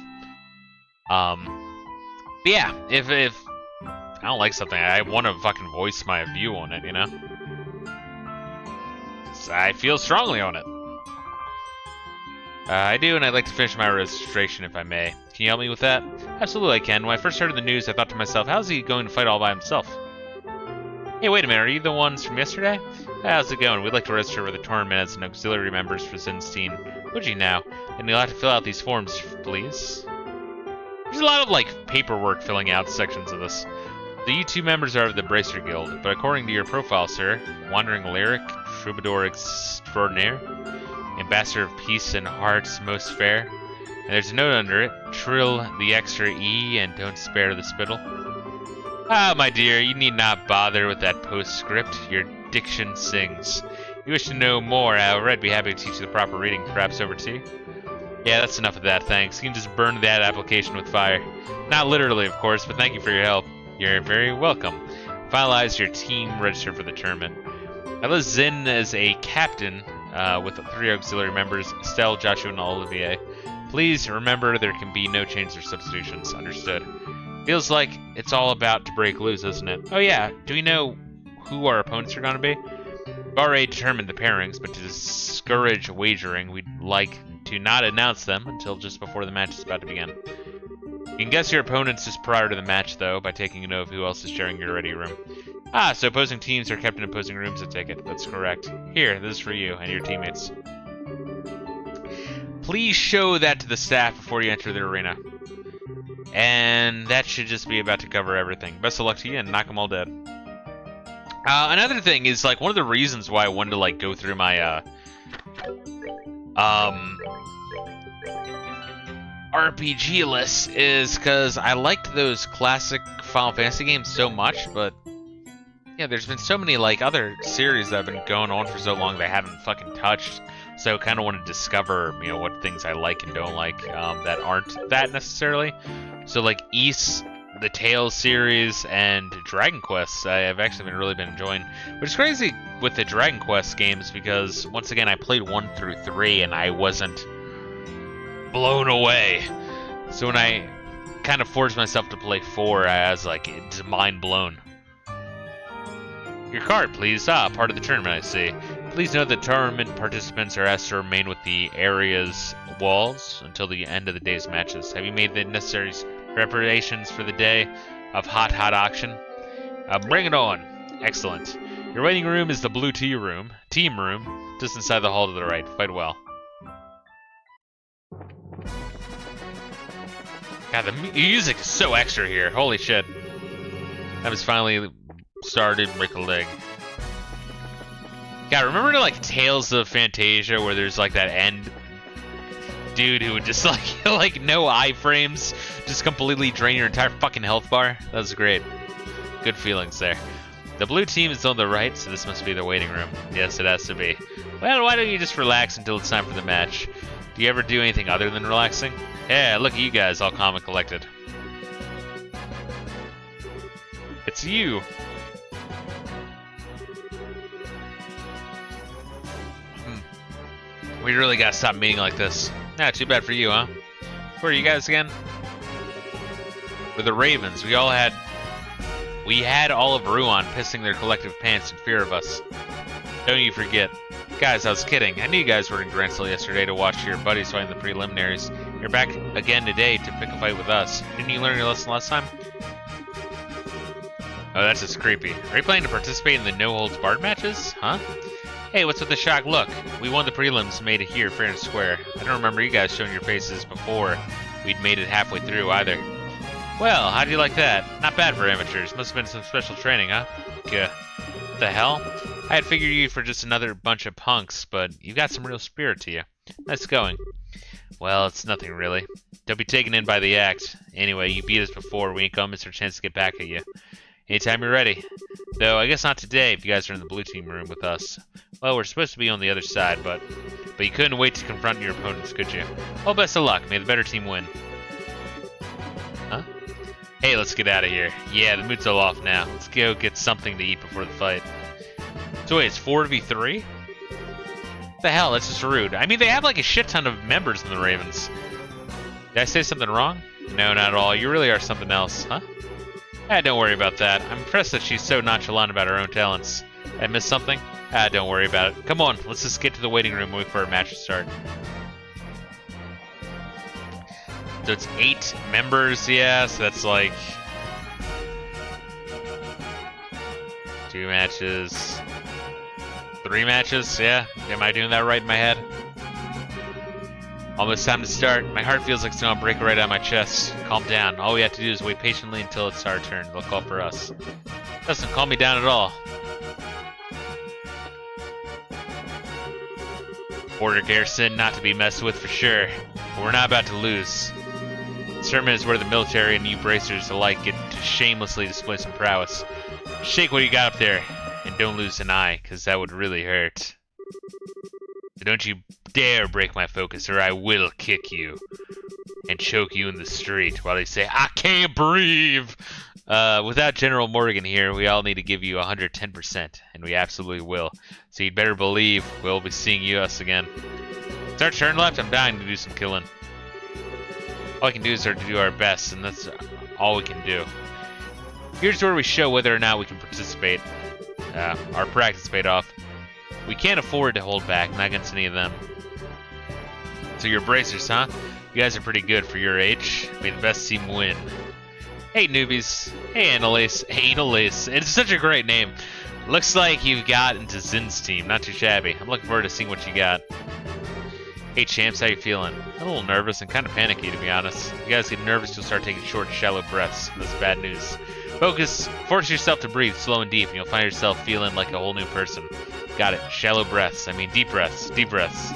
But yeah, if I don't like something, I want to fucking voice my view on it, you know? So I feel strongly on it. I do, and I'd like to finish my registration if I may. Can you help me with that? Absolutely I can. When I first heard the news, I thought to myself, how's he going to fight all by himself? Hey, wait a minute, are you the ones from yesterday? How's it going? We'd like to register with the tournament as an auxiliary members for Zinstein. Would you now? And you'll have to fill out these forms, please. There's a lot of, like, paperwork filling out sections of this. The U2 members are of the Bracer Guild, but according to your profile, sir, Wandering Lyric, Troubadour Extraordinaire, Ambassador of Peace and Hearts Most Fair, and there's a note under it, trill the extra E and don't spare the spittle. Ah, my dear, you need not bother with that postscript. Your diction sings. You wish to know more, however, I'd be happy to teach you the proper reading, perhaps over tea. Yeah, that's enough of that, thanks. You can just burn that application with fire. Not literally, of course, but thank you for your help. You're very welcome. Finalize your team register for the tournament. I list Zin as a captain with 3 auxiliary members, Estelle, Joshua, and Olivier. Please remember there can be no changes or substitutions. Understood. Feels like it's all about to break loose, isn't it? Oh yeah, do we know who our opponents are going to be? We've already determined the pairings, but to discourage wagering, we'd like to not announce them until just before the match is about to begin. You can guess your opponents just prior to the match, though, by taking a note of who else is sharing your ready room. Ah, so opposing teams are kept in opposing rooms, I take it. That's correct. Here, this is for you and your teammates. Please show that to the staff before you enter the arena. And that should just be about to cover everything. Best of luck to you, and knock them all dead. Another thing is, like, one of the reasons why I wanted to, like, go through my, RPG list is because I liked those classic Final Fantasy games so much, but, yeah, there's been so many, like, other series that have been going on for so long that I haven't fucking touched. So I kind of want to discover, you know, what things I like and don't like that aren't that necessarily. So like Ys, the Tales series, and Dragon Quest, I've actually really been enjoying. Which is crazy with the Dragon Quest games because once again I played 1 through 3 and I wasn't blown away. So when I kind of forced myself to play 4, I was like, it's mind blown. Your card, please. Ah, part of the tournament, I see. Please note that tournament participants are asked to remain with the area's walls until the end of the day's matches. Have you made the necessary preparations for the day of hot auction? Bring it on. Excellent. Your waiting room is the blue team room, just inside the hall to the right. Fight well. God, the music is so extra here. Holy shit. That was finally started break a leg. God, remember like Tales of Fantasia where there's like that end dude who would just like no iframes, just completely drain your entire fucking health bar. That was great. Good feelings there. The blue team is on the right, so this must be the waiting room. Yes, it has to be. Well, why don't you just relax until it's time for the match? Do you ever do anything other than relaxing? Yeah, look at you guys, all calm and collected. It's you. We really gotta stop meeting like this. Nah, too bad for you, huh? Who are you guys again? We're the Ravens. We had all of Ruan pissing their collective pants in fear of us. Don't you forget. Guys, I was kidding. I knew you guys were in Grantsville yesterday to watch your buddies fight in the preliminaries. You're back again today to pick a fight with us. Didn't you learn your lesson last time? Oh, that's just creepy. Are you planning to participate in the no-holds-barred matches? Huh? Hey, what's with the shock look? We won the prelims, made it here fair and square. I don't remember you guys showing your faces before we'd made it halfway through either. Well, how do you like that? Not bad for amateurs. Must have been some special training, huh? Gah. What the hell? I had figured you for just another bunch of punks, but you've got some real spirit to you. Nice going. Well, it's nothing really. Don't be taken in by the act. Anyway, you beat us before. We ain't gonna miss our chance to get back at you. Anytime you're ready. Though, I guess not today if you guys are in the blue team room with us. Well, we're supposed to be on the other side, but you couldn't wait to confront your opponents, could you? Well, best of luck. May the better team win. Huh? Hey, let's get out of here. Yeah, the mood's all off now. Let's go get something to eat before the fight. So wait, it's 4v3? What the hell? That's just rude. I mean, they have like a shit ton of members in the Ravens. Did I say something wrong? No, not at all. You really are something else, huh? Don't worry about that. I'm impressed that she's so nonchalant about her own talents. I missed something? Don't worry about it. Come on, let's just get to the waiting room and wait for our match to start. So it's 8 members, yeah, so that's like 2 matches, 3 matches, yeah. Am I doing that right in my head? Almost time to start. My heart feels like it's gonna break right out of my chest. Calm down. All we have to do is wait patiently until it's our turn. They'll call for us. Doesn't calm me down at all. Border garrison, not to be messed with for sure. But we're not about to lose. This tournament is where the military and you bracers alike get to shamelessly display some prowess. Shake what you got up there, and don't lose an eye, because that would really hurt. So don't you dare break my focus, or I will kick you and choke you in the street while they say, I can't breathe! Without General Morgan here, we all need to give you 110%, and we absolutely will. So you'd better believe we'll be seeing us again. It's our turn left. I'm dying to do some killing. All we can do is to do our best, and that's all we can do. Here's where we show whether or not we can participate. Our practice paid off. We can't afford to hold back, not against any of them. So you're bracers, huh? You guys are pretty good for your age. May the best team win. Hey newbies. Hey Annalise. Annalise. It's such a great name. Looks like you've got into Zin's team. Not too shabby. I'm looking forward to seeing what you got. Hey champs, how you feeling? I'm a little nervous and kind of panicky, to be honest. If you guys get nervous, you'll start taking short, shallow breaths. That's bad news. Focus. Force yourself to breathe slow and deep, and you'll find yourself feeling like a whole new person. Got it. Shallow breaths. I mean deep breaths. Deep breaths.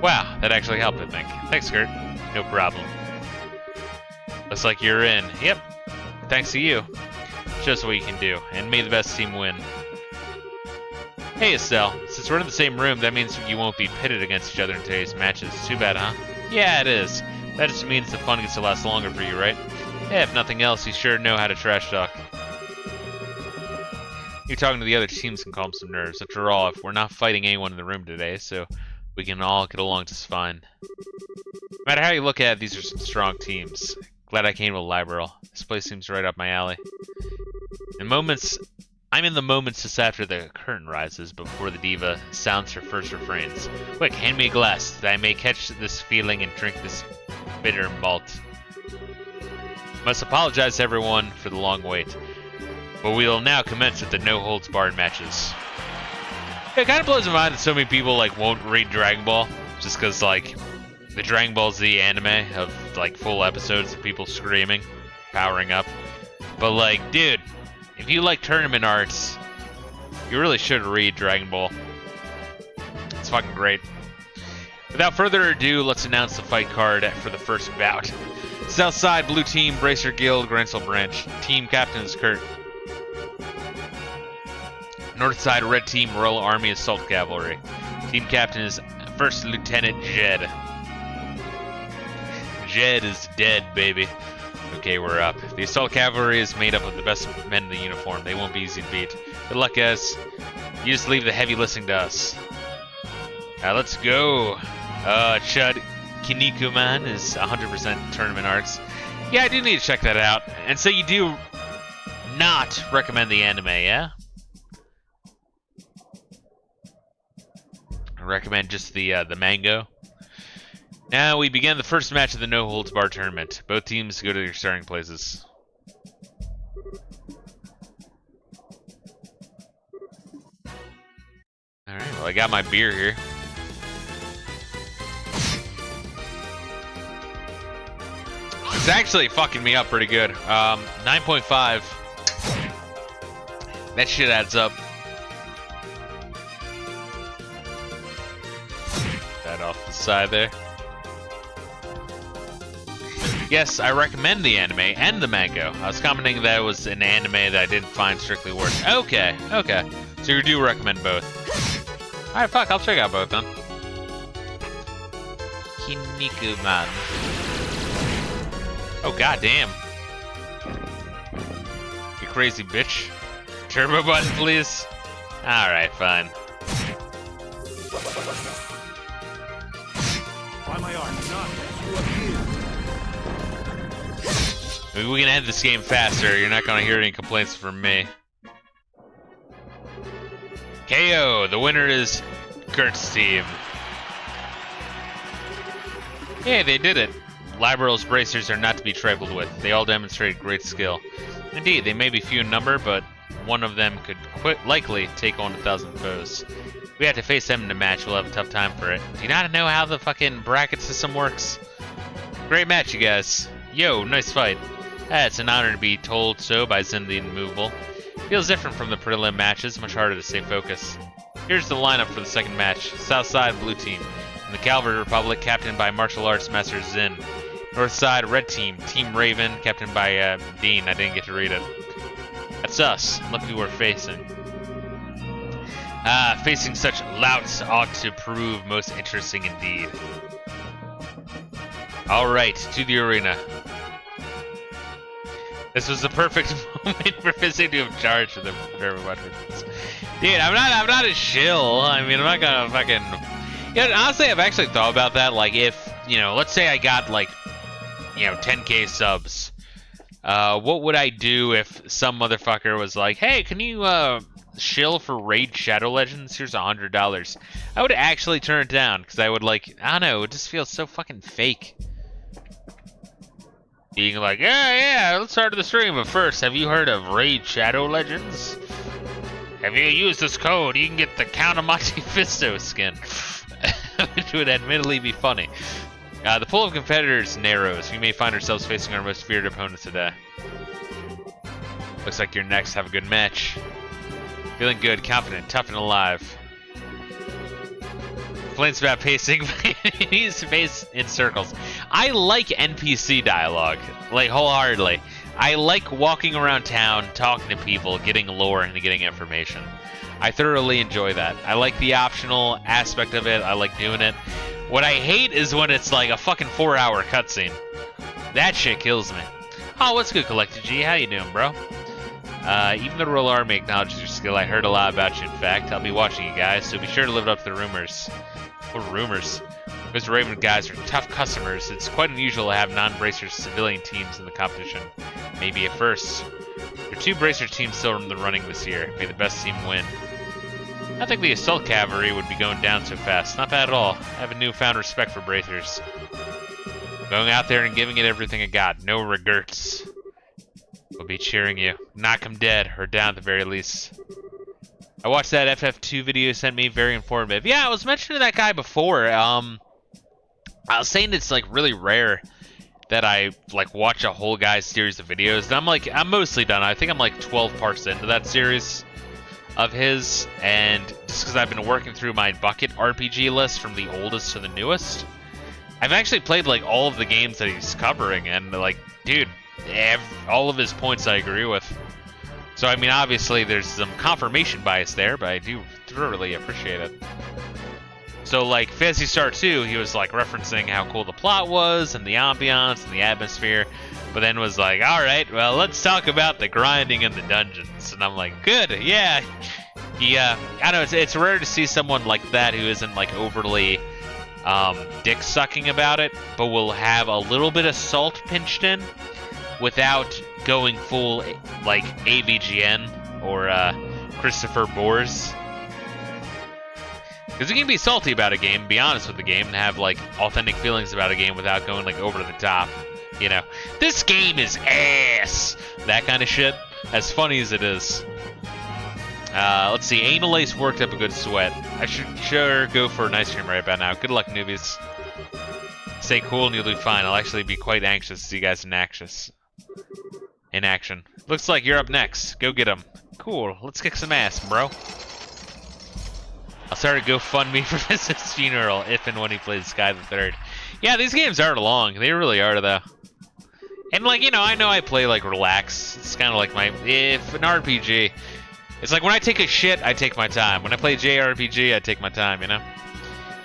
Wow, that actually helped, I think. Thanks, Kurt. No problem. Looks like you're in. Yep. Thanks to you. Show us what you can do, and may the best team win. Hey, Estelle. Since we're in the same room, that means you won't be pitted against each other in today's matches. Too bad, huh? Yeah, it is. That just means the fun gets to last longer for you, right? Yeah, if nothing else, you sure know how to trash talk. You talking to the other teams can calm some nerves. After all, if we're not fighting anyone in the room today, so we can all get along just fine. No matter how you look at it, these are some strong teams. Glad I came to Liberl. This place seems right up my alley. I'm in the moments just after the curtain rises, but before the diva sounds her first refrains. Quick, hand me a glass, that I may catch this feeling and drink this bitter malt. Must apologize to everyone for the long wait. But we will now commence with the no-holds-barred matches. It kind of blows my mind that so many people won't read Dragon Ball, just because the Dragon Ball Z anime of full episodes of people screaming, powering up. But dude, if you like tournament arts, you really should read Dragon Ball. It's fucking great. Without further ado, let's announce the fight card for the first bout. South side, blue team, Bracer Guild, Gransel Branch. Team captain is Kurt. North side, red team, Royal Army Assault Cavalry. Team captain is First Lieutenant Jed. Jed is dead, baby. Okay, we're up. The Assault Cavalry is made up of the best men in the uniform. They won't be easy to beat. Good luck, guys. You just leave the heavy lifting to us. Let's go. Chud Kinnikuman is 100% tournament arcs. Yeah, I do need to check that out. And so you do not recommend the anime, yeah? I recommend just the mango. Now we begin the first match of the No Holds Barred tournament. Both teams go to their starting places. Alright, well I got my beer here. It's actually fucking me up pretty good. 9.5. That shit adds up. That off the side there. Yes, I recommend the anime and the manga. I was commenting that it was an anime that I didn't find strictly worth. Okay, okay. So you do recommend both. Alright, fuck, I'll check out both then. Kinnikuman. Oh, goddamn. You crazy bitch. Turbo button, please. Alright, fine. By my art, not you appear. Maybe we can end this game faster. You're not gonna hear any complaints from me. KO. The winner is Kurt's team. Yeah, they did it. Liberl's bracers are not to be trifled with. They all demonstrated great skill. Indeed, they may be few in number, but one of them could likely take on 1,000 foes. If we have to face them in a match, we'll have a tough time for it. Do you not know how the fucking bracket system works? Great match, you guys. Yo, nice fight. It's an honor to be told so by Zen the Immovable. Feels different from the prelim matches, much harder to stay focused. Here's the lineup for the second match. South side, blue team. In the Cavalry Republic, captained by martial arts master Zen. North side, red team. Team Raven, captained by Dean. I didn't get to read it. That's us. Look who we're facing. Facing such louts ought to prove most interesting indeed. Alright, to the arena. This was the perfect moment for Fisto to have charged with the very much. Dude, I'm not a shill. I mean, I'm not gonna fucking. Yeah, honestly, I've actually thought about that. Like, if let's say I got like, 10K subs, what would I do if some motherfucker was like, "Hey, can you shill for Raid Shadow Legends? Here's $100." I would actually turn it down because I would like, I don't know, it just feels so fucking fake. Being like, yeah, let's start the stream, but first, have you heard of Raid Shadow Legends? Have you used this code? You can get the Count of Monte Fisto skin. Which would admittedly be funny. The pool of competitors narrows. We may find ourselves facing our most feared opponents today. Looks like you're next. Have a good match. Feeling good, confident, tough, and alive. Complaints about pacing, but he needs to pace in circles. I like NPC dialogue, like wholeheartedly. I like walking around town, talking to people, getting lore, and getting information. I thoroughly enjoy that. I like the optional aspect of it. I like doing it. What I hate is when it's like a fucking 4-hour cutscene. That shit kills me. Oh, what's good, Collected G? How you doing, bro? Even the Royal Army acknowledges your skill. I heard a lot about you, in fact. I'll be watching you guys, so be sure to live up to the rumors. What rumors? Those Raven guys are tough customers. It's quite unusual to have non-bracer civilian teams in the competition. Maybe a first. There are 2 bracer teams still in the running this year. May the best team win. I think the Assault Cavalry would be going down so fast. Not bad at all. I have a newfound respect for bracers. Going out there and giving it everything I got. No regrets. We'll be cheering you. Knock 'em dead, or down at the very least. I watched that FF2 video you sent me, very informative. Yeah, I was mentioning that guy before. I was saying it's like really rare that I like watch a whole guy's series of videos. And I'm mostly done. I think I'm like 12 parts into that series. of his, and just because I've been working through my bucket RPG list from the oldest to the newest, I've actually played like all of the games that he's covering, and like, dude, all of his points I agree with. So I mean, obviously there's some confirmation bias there, but I do thoroughly appreciate it. So like Phantasy Star 2, he was like referencing how cool the plot was and the ambiance and the atmosphere, but then was like, all right, well, let's talk about the grinding in the dungeons. And I'm like, good, yeah. I don't know, it's rare to see someone like that who isn't like overly dick sucking about it, but will have a little bit of salt pinched in without going full like AVGN or Christopher Boers. Because you can be salty about a game, be honest with the game, and have like authentic feelings about a game without going like over the top. You know, this game is ass. That kind of shit. As funny as it is. Let's see. Anal Ace worked up a good sweat. I should sure go for an ice cream right about now. Good luck, newbies. Stay cool and you'll do fine. I'll actually be quite anxious to see you guys in action. Looks like you're up next. Go get 'em. Cool. Let's kick some ass, bro. I'll start a GoFundMe for his funeral if and when he plays Sky the Third. Yeah, these games are long. They really are, though. And, like, you know I play, like, relax. It's kind of like if an RPG. It's like when I take a shit, I take my time. When I play JRPG, I take my time, you know?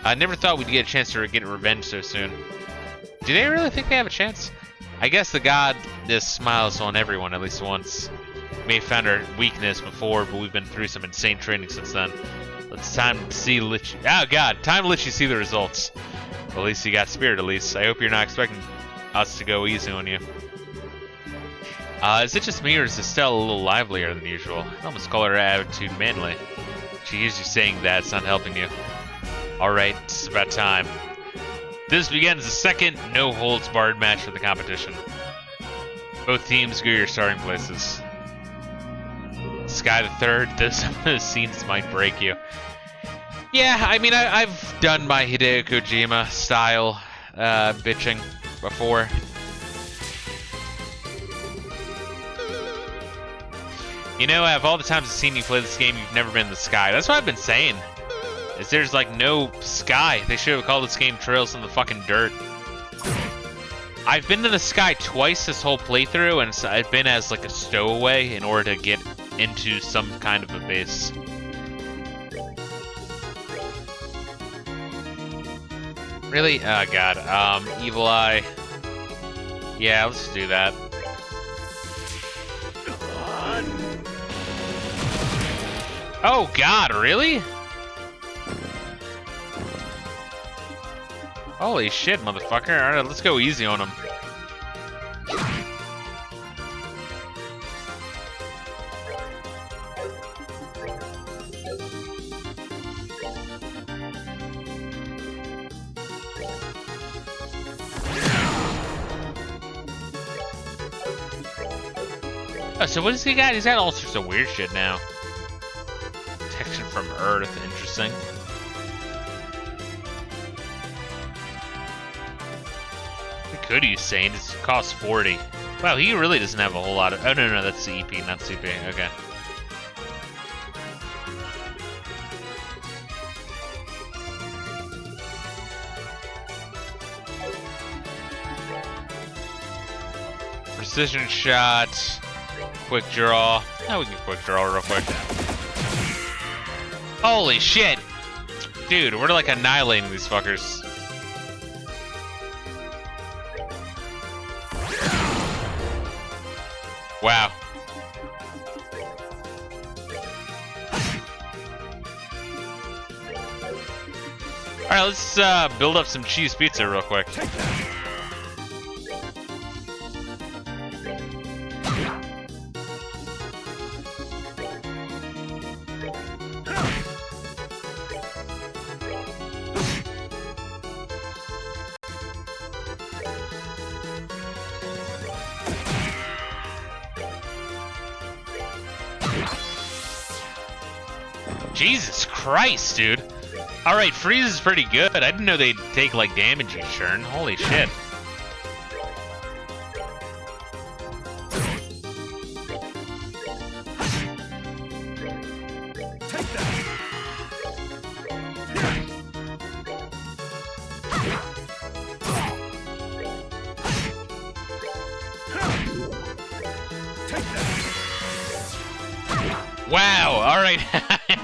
I never thought we'd get a chance to get revenge so soon. Do they really think they have a chance? I guess the goddess smiles on everyone at least once. May have found our weakness before, but we've been through some insane training since then. It's time to see Lich. Oh god, time to let you see the results. Well, at least you got spirit, at least. I hope you're not expecting us to go easy on you. Is it just me, or is Estelle a little livelier than usual? I almost call her attitude manly. She hears you saying that, it's not helping you. Alright, it's about time. This begins the second no-holds-barred match for the competition. Both teams go your starting places. Sky the Third, those scenes might break you. Yeah, I mean, I've done my Hideo Kojima style bitching before. You know, out of all the times I've seen you play this game, you've never been in the sky. That's what I've been saying. Is there's like no sky. They should have called this game Trails in the fucking Dirt. I've been to the sky twice this whole playthrough, and I've been as like a stowaway in order to get into some kind of a base. Really? Oh god. Evil Eye. Yeah, let's do that. Oh god, really? Holy shit, motherfucker. Alright, let's go easy on him. Oh, so what has he got? He's got all sorts of weird shit now. Protection from Earth, interesting. We could use Saint, it costs 40. Wow, he really doesn't have a whole lot of... Oh, no, that's the EP, not CP, okay. Precision shot, quick draw. Now we can quick draw real quick. Holy shit! Dude, we're like annihilating these fuckers. Wow. Alright, let's build up some cheese pizza real quick. Jesus Christ, dude. Alright, freeze is pretty good. I didn't know they'd take, like, damage each turn. Holy shit. Wow, alright.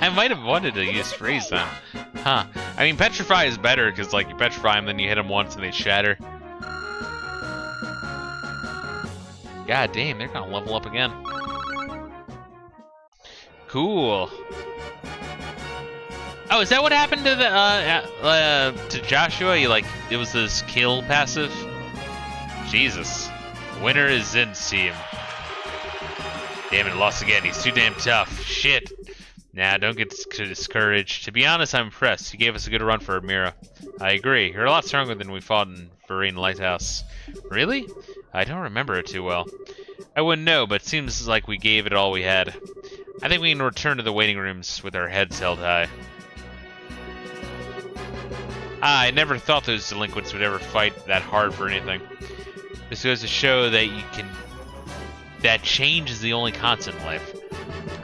I might have wanted to use freeze then. Huh. I mean, petrify is better because, like, you petrify them, then you hit them once and they shatter. God damn, they're gonna level up again. Cool. Oh, is that what happened to the to Joshua? It was this kill passive. Jesus, winner is Zin's team. Damn it, lost again. He's too damn tough. Shit. Nah, don't get discouraged. To be honest, I'm impressed. You gave us a good run for Mira. I agree. You're a lot stronger than we fought in Varine Lighthouse. Really? I don't remember it too well. I wouldn't know, but it seems like we gave it all we had. I think we can return to the waiting rooms with our heads held high. I never thought those delinquents would ever fight that hard for anything. This goes to show that change is the only constant in life.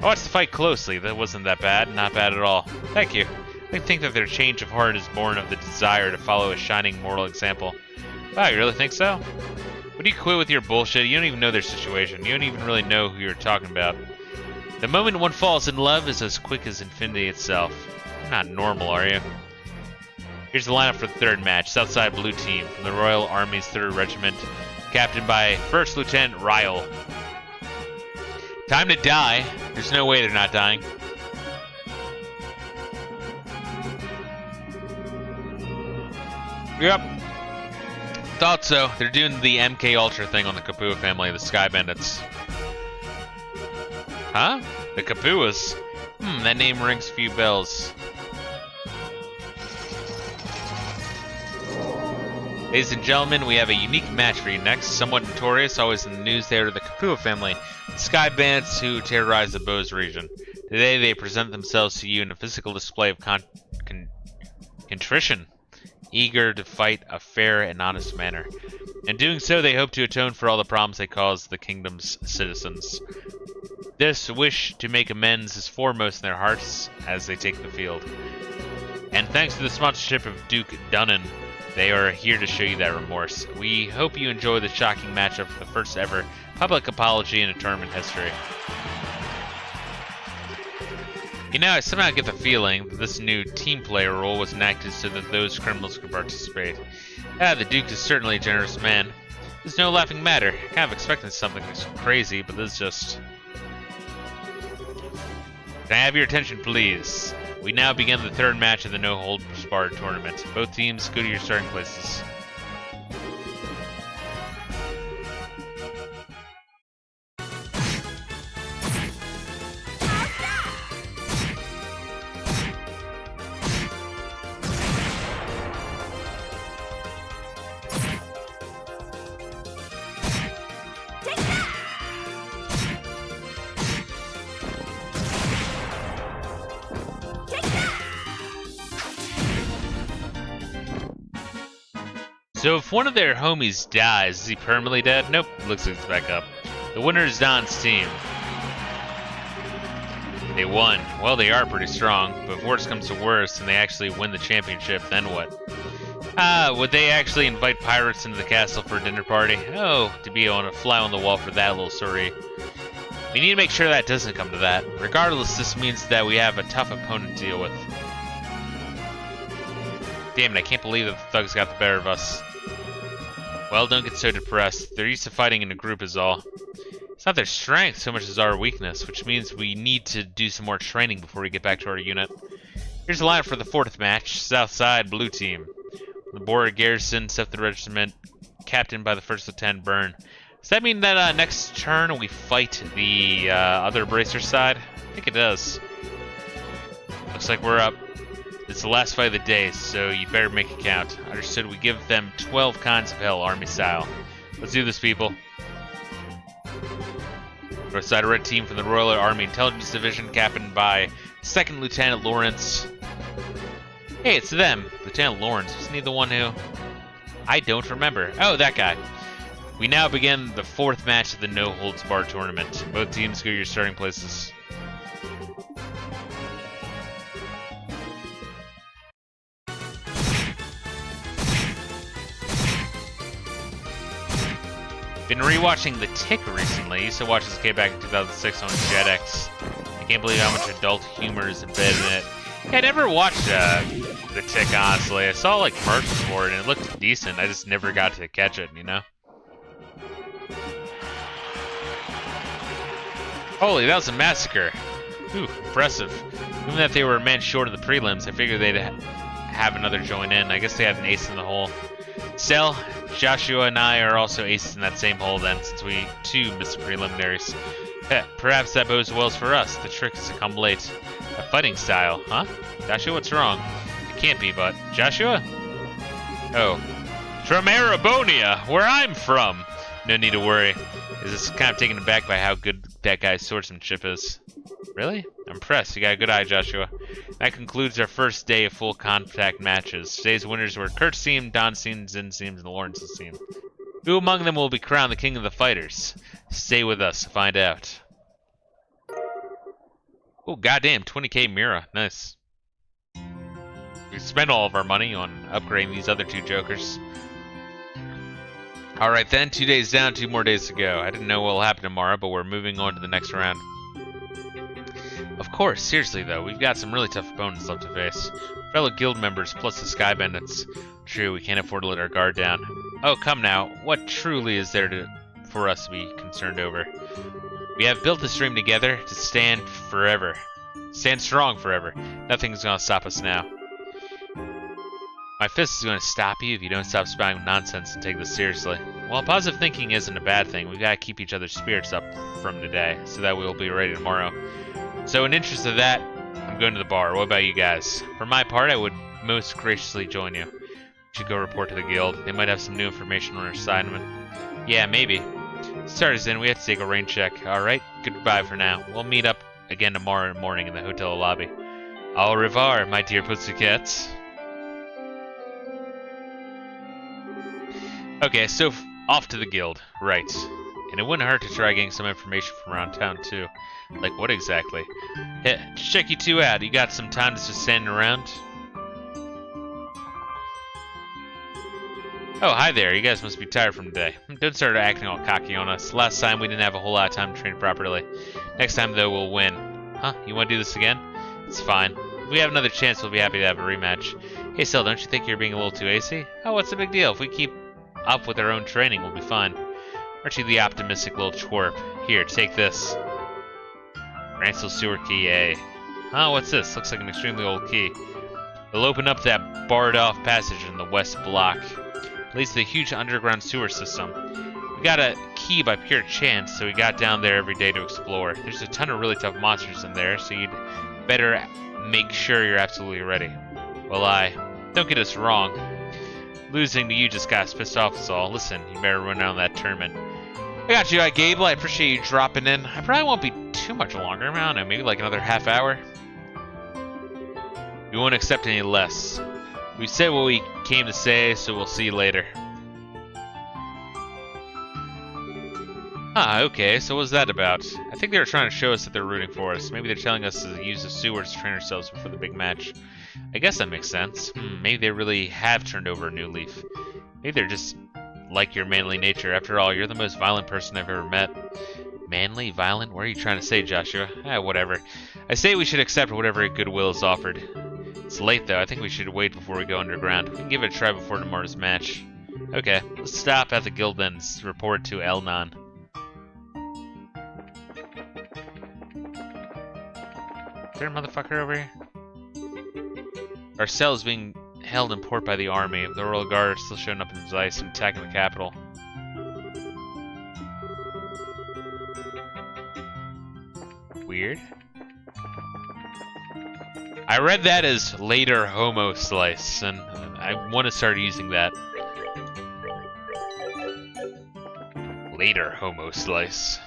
I watched the fight closely. That wasn't that bad. Not bad at all. Thank you. I think that their change of heart is born of the desire to follow a shining moral example. Wow, you really think so? Would you quit with your bullshit? You don't even know their situation. You don't even really know who you're talking about. The moment one falls in love is as quick as infinity itself. You're not normal, are you? Here's the lineup for the third match. Southside Blue Team from the Royal Army's 3rd Regiment, captained by 1st Lieutenant Ryle. Time to die. There's no way they're not dying. Yep. Thought so. They're doing the MK Ultra thing on the Kapua family, the Sky Bandits. Huh? The Kapuas? That name rings a few bells. Ladies and gentlemen, we have a unique match for you next. Somewhat notorious, always in the news, they are the Kapua family, the Sky Bandits who terrorize the Bose region. Today they present themselves to you in a physical display of contrition, eager to fight a fair and honest manner. In doing so, they hope to atone for all the problems they caused the kingdom's citizens. This wish to make amends is foremost in their hearts as they take the field. And thanks to the sponsorship of Duke Dunnan, they are here to show you that remorse. We hope you enjoy the shocking matchup for the first ever public apology in a tournament history. You know, I somehow get the feeling that this new team player rule was enacted so that those criminals could participate. The Duke is certainly a generous man. It's no laughing matter. Kind of expecting something crazy, but this is just... Can I have your attention, please? We now begin the 3rd match of the no-holds-barred tournament. Both teams, go to your starting places. So if one of their homies dies, is he permanently dead? Nope, looks like he's back up. The winner is Don's team. They won. Well, they are pretty strong, but if worse comes to worse and they actually win the championship, then what? Would they actually invite pirates into the castle for a dinner party? Oh, to be on a fly on the wall for that little story. We need to make sure that doesn't come to that. Regardless, this means that we have a tough opponent to deal with. Damn it, I can't believe that the thugs got the better of us. Well, don't get so depressed. They're used to fighting in a group is all. It's not their strength so much as our weakness, which means we need to do some more training before we get back to our unit. Here's the lineup for the 4th match. Southside Blue Team. The Border Garrison, 7th Regiment, captained by the 1st Lieutenant Byrne. Does that mean that next turn we fight the other Bracer side? I think it does. Looks like we're up. It's the last fight of the day, so you better make it count. Understood, we give them 12 kinds of hell, army style. Let's do this, people. Northside Red Team from the Royal Army Intelligence Division, captained by 2nd Lieutenant Lawrence. Hey, it's them. Lieutenant Lawrence, wasn't he the one who... I don't remember. Oh, that guy. We now begin the 4th match of the no-holds-barred tournament. Both teams go to your starting places. Been rewatching The Tick recently. Used to watch this game back in 2006 on Jetix. Can't believe how much adult humor is embedded in it. Yeah, I never watched The Tick, honestly. I saw like commercials for it and it looked decent. I just never got to catch it, you know? Holy, that was a massacre. Ooh, impressive. Given that they were a man short of the prelims, I figured they'd have another join in. I guess they had an ace in the hole. Still, Joshua and I are also aces in that same hole then, since we too missed the preliminaries. Perhaps that bodes well for us. The trick is to come late. A fighting style, huh? Joshua, what's wrong? It can't be, but... Joshua? Oh. From Arabonia, where I'm from! No need to worry. Is this kind of taken aback by how good that guy's swordsmanship is. Really? I'm impressed. You got a good eye, Joshua. That concludes our first day of full contact matches. Today's winners were Kurt's team, Don's team, Zin's team, and Lawrence's team. Who among them will be crowned the king of the fighters? Stay with us to find out. Oh, goddamn, 20k Mira. Nice. We spent all of our money on upgrading these other two jokers. Alright then, 2 days down, 2 more days to go. I didn't know what will happen tomorrow, but we're moving on to the next round. Of course, seriously though, we've got some really tough opponents left to face. Fellow guild members plus the Sky Bandits. True, we can't afford to let our guard down. Oh, come now, what truly is there for us to be concerned over? We have built this dream together to stand forever. Stand strong forever. Nothing's gonna stop us now. My fist is gonna stop you if you don't stop spouting nonsense and take this seriously. Well, positive thinking isn't a bad thing. We've gotta keep each other's spirits up from today, so that we'll be ready tomorrow. So in interest of that, I'm going to the bar. What about you guys? For my part, I would most graciously join you. We should go report to the guild. They might have some new information on our assignment. Yeah, maybe. Start in, we have to take a rain check. Alright, goodbye for now. We'll meet up again tomorrow morning in the hotel lobby. Au revoir, my dear pussycats. Okay, so off to the guild. Right. And it wouldn't hurt to try getting some information from around town, too. Like what exactly? Hey, just check you two out. You got some time to just stand around? Oh, hi there. You guys must be tired from today. Don't start acting all cocky on us. Last time we didn't have a whole lot of time to train properly. Next time, though, we'll win. Huh? You want to do this again? It's fine. If we have another chance, we'll be happy to have a rematch. Hey, Sil, don't you think you're being a little too acy? Oh, what's the big deal? If we keep up with our own training, we'll be fine. Aren't you the optimistic little twerp? Here, take this. Ransel sewer key A. Oh, what's this? Looks like an extremely old key. It'll open up that barred-off passage in the west block. It leads to the huge underground sewer system. We got a key by pure chance, so we got down there every day to explore. There's a ton of really tough monsters in there, so you'd better make sure you're absolutely ready. Well, don't get us wrong. Losing to you just got us pissed off is all. Listen, you better run down that tournament. I got you, Gable. I appreciate you dropping in. I probably won't be too much longer. I don't know, maybe like another half hour. We won't accept any less. We said what we came to say, so we'll see you later. Ah, okay, so what's that about? I think they were trying to show us that they're rooting for us. Maybe they're telling us to use the sewers to train ourselves before the big match. I guess that makes sense. Maybe they really have turned over a new leaf. Maybe they're just like your manly nature. After all, you're the most violent person I've ever met. Manly? Violent? What are you trying to say, Joshua? Whatever. I say we should accept whatever goodwill is offered. It's late, though. I think we should wait before we go underground. We can give it a try before tomorrow's match. Okay, let's stop at the guild then and report to Elnon. Is there a motherfucker over here? Our cell is being held in port by the army. The Royal Guard are still showing up in Zeiss and attacking the capital. Weird. I read that as later homo slice, and I want to start using that. Later homo slice.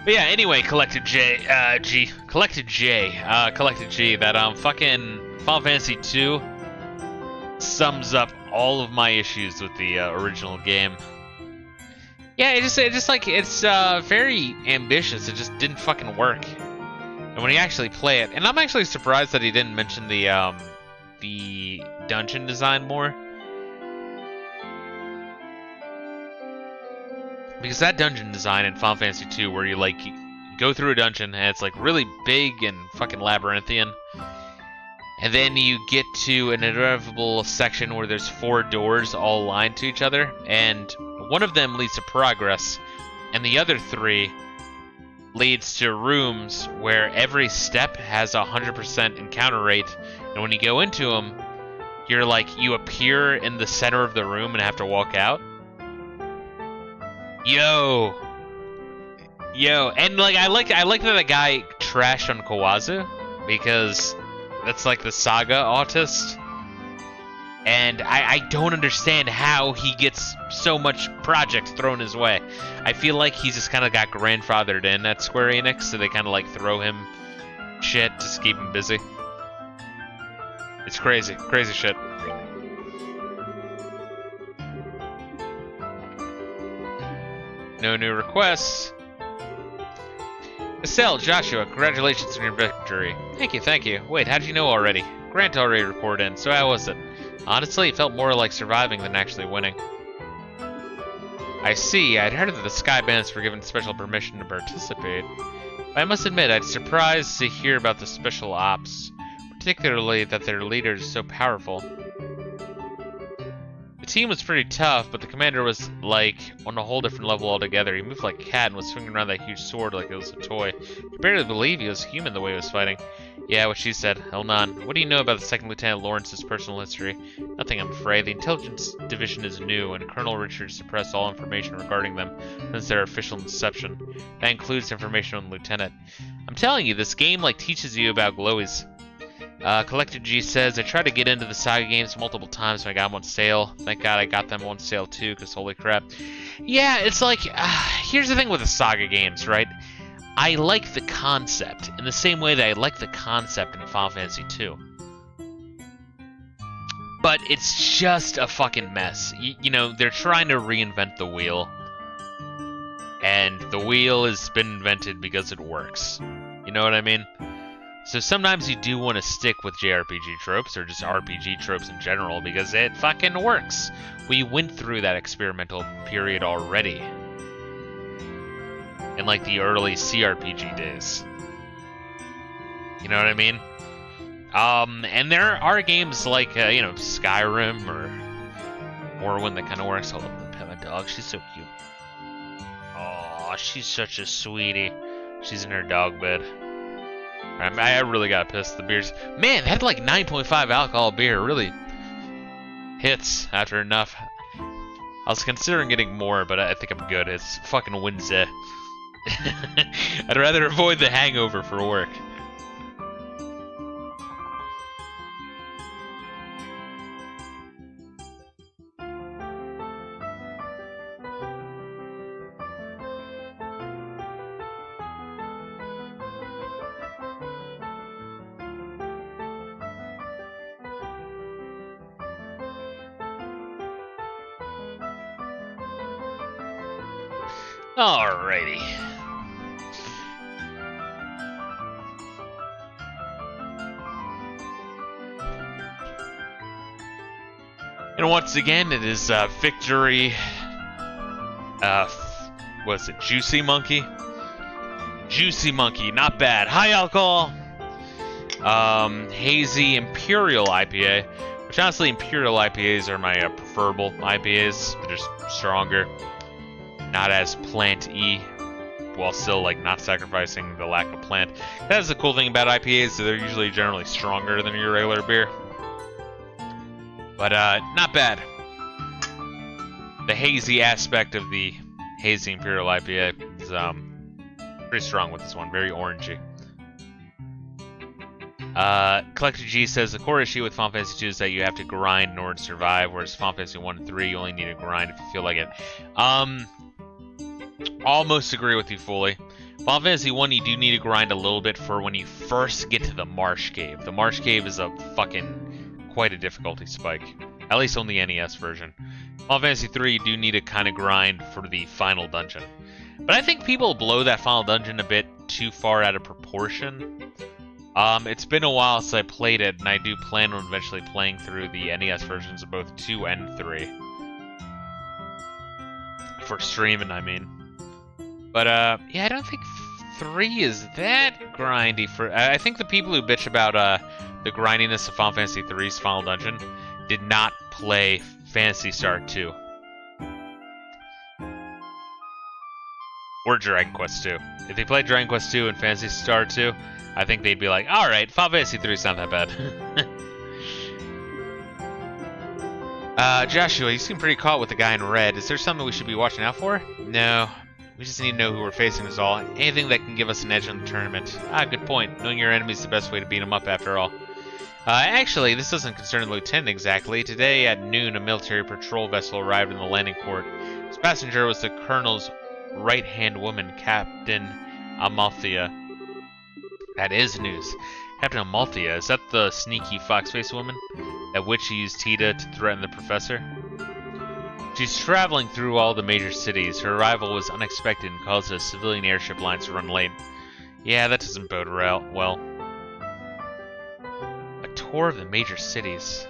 But yeah, anyway, Collected G, that fucking Final Fantasy 2 sums up all of my issues with the original game. Yeah, it's very ambitious. It just didn't fucking work. And when you actually play it, and I'm actually surprised that he didn't mention the dungeon design more. Because that dungeon design in Final Fantasy 2, where you like go through a dungeon and it's like really big and fucking labyrinthian, and then you get to an inevitable section where there's 4 doors all aligned to each other, and one of them leads to progress, and the other 3 leads to rooms where every step has a 100% encounter rate, and when you go into them, you're like, you appear in the center of the room and have to walk out. Yo, and like I like that the guy trashed on Kawazu, because that's like the saga autist, and I don't understand how he gets so much projects thrown his way. I feel like he's just kind of got grandfathered in at Square Enix, so they kind of like throw him shit to keep him busy. It's crazy shit. No new requests. Estelle, Joshua, congratulations on your victory. Thank you. Wait, how did you know already? Grant already reported in, so how was it? Honestly, it felt more like surviving than actually winning. I see, I'd heard that the Sky Bandits were given special permission to participate. But I must admit, I'd surprised to hear about the special ops, particularly that their leader is so powerful. The team was pretty tough, but the commander was, like, on a whole different level altogether. He moved like a cat and was swinging around that huge sword like it was a toy. I could barely believe he was human the way he was fighting. Yeah, what she said. Hold on. What do you know about the 2nd Lieutenant Lawrence's personal history? Nothing, I'm afraid. The Intelligence Division is new, and Colonel Richards suppressed all information regarding them since their official inception. That includes information on the Lieutenant. I'm telling you, this game, like, teaches you about glowies. Collected G says, I tried to get into the Saga games multiple times when I got them on sale. Thank God I got them on sale too, because holy crap. Yeah, it's like, here's the thing with the Saga games, right? I like the concept, in the same way that I like the concept in Final Fantasy 2. But it's just a fucking mess. You know, they're trying to reinvent the wheel. And the wheel has been invented because it works. You know what I mean? So sometimes you do want to stick with JRPG tropes, or just RPG tropes in general, because it fucking works. We went through that experimental period already. In like the early CRPG days. You know what I mean? And there are games like, you know, Skyrim or Morrowind that kind of works. Hold up, pet my dog, she's so cute. Aw, she's such a sweetie. She's in her dog bed. I really got pissed. The beers, man, that like 9.5 alcohol beer really hits after enough. I was considering getting more, but I think I'm good. It's fucking Wednesday. I'd rather avoid the hangover for work. Alrighty. And once again, it is victory. Was it Juicy Monkey? Juicy Monkey, not bad. High alcohol. Hazy Imperial IPA. Which honestly, Imperial IPAs are my preferable IPAs. They're just stronger. Not as plant-y, while still like not sacrificing the lack of plant. That's the cool thing about IPAs, so they're usually generally stronger than your regular beer. But not bad. The hazy aspect of the hazy Imperial IPA is pretty strong with this one, very orangey. Collector G says the core issue with Final Fantasy 2 is that you have to grind in order to survive, whereas Final Fantasy 1 and 3 you only need to grind if you feel like it. Almost agree with you fully. Final Fantasy 1, you do need to grind a little bit for when you first get to the Marsh Cave. The Marsh Cave is a fucking quite a difficulty spike, at least on the NES version. Final Fantasy 3, you do need to kind of grind for the final dungeon. But I think people blow that final dungeon a bit too far out of proportion. It's been a while since I played it, and I do plan on eventually playing through the NES versions of both 2 and 3. For streaming, I mean. But, yeah, I don't think 3 is that grindy for... I think the people who bitch about, the grindiness of Final Fantasy 3's Final Dungeon did not play Phantasy Star 2. Or Dragon Quest 2. If they played Dragon Quest 2 and Phantasy Star 2, I think they'd be like, alright, Final Fantasy 3 is not that bad. Joshua, you seem pretty caught with the guy in red. Is there something we should be watching out for? No. We just need to know who we're facing is all. Anything that can give us an edge in the tournament. Ah, good point. Knowing your enemy is the best way to beat them up after all. Actually, this doesn't concern the lieutenant exactly. Today at noon, a military patrol vessel arrived in the landing port. Its passenger was the colonel's right-hand woman, Captain Amalthea. That is news. Captain Amalthea, is that the sneaky fox-faced woman? That witch who used Tita to threaten the professor? She's traveling through all the major cities. Her arrival was unexpected and caused the civilian airship lines to run late. Yeah, that doesn't bode well. A tour of the major cities.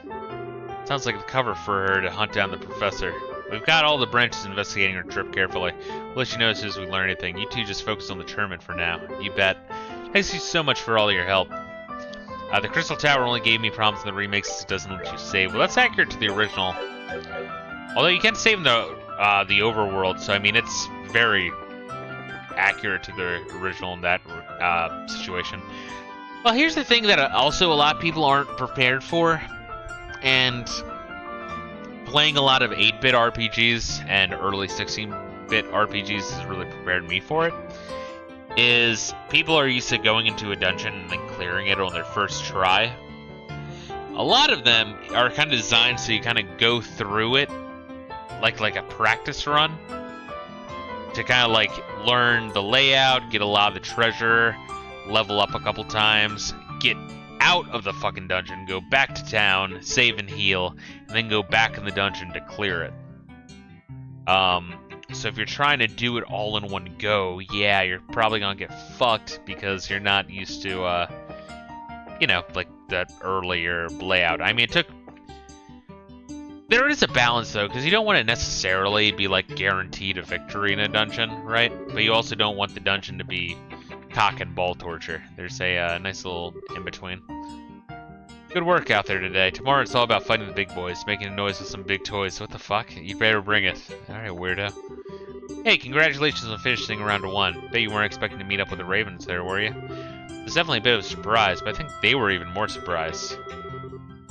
Sounds like the cover for her to hunt down the professor. We've got all the branches investigating her trip carefully. We'll let you know as soon as we learn anything. You two just focus on the tournament for now. You bet. Thanks you so much for all your help. The Crystal Tower only gave me problems in the remakes. It doesn't let you save. Well, that's accurate to the original. Although you can save in the overworld, so I mean it's very accurate to the original in that situation. Well, here's the thing that also a lot of people aren't prepared for, and playing a lot of 8-bit RPGs and early 16-bit RPGs has really prepared me for it. Is people are used to going into a dungeon and then clearing it on their first try. A lot of them are kind of designed so you kind of go through it like a practice run to kind of like learn the layout, get a lot of the treasure, level up a couple times, get out of the fucking dungeon, go back to town, save and heal, and then go back in the dungeon to clear it. So if you're trying to do it all in one go, yeah, you're probably gonna get fucked because you're not used to, you know, like that earlier layout. I mean, there is a balance though, because you don't want to necessarily be like guaranteed a victory in a dungeon, right? But you also don't want the dungeon to be cock and ball torture. There's a nice little in between. Good work out there today. Tomorrow it's all about fighting the big boys, making a noise with some big toys. What the fuck? You better bring it. Alright, weirdo. Hey, congratulations on finishing round 1. Bet you weren't expecting to meet up with the Ravens there, were you? It's definitely a bit of a surprise, but I think they were even more surprised.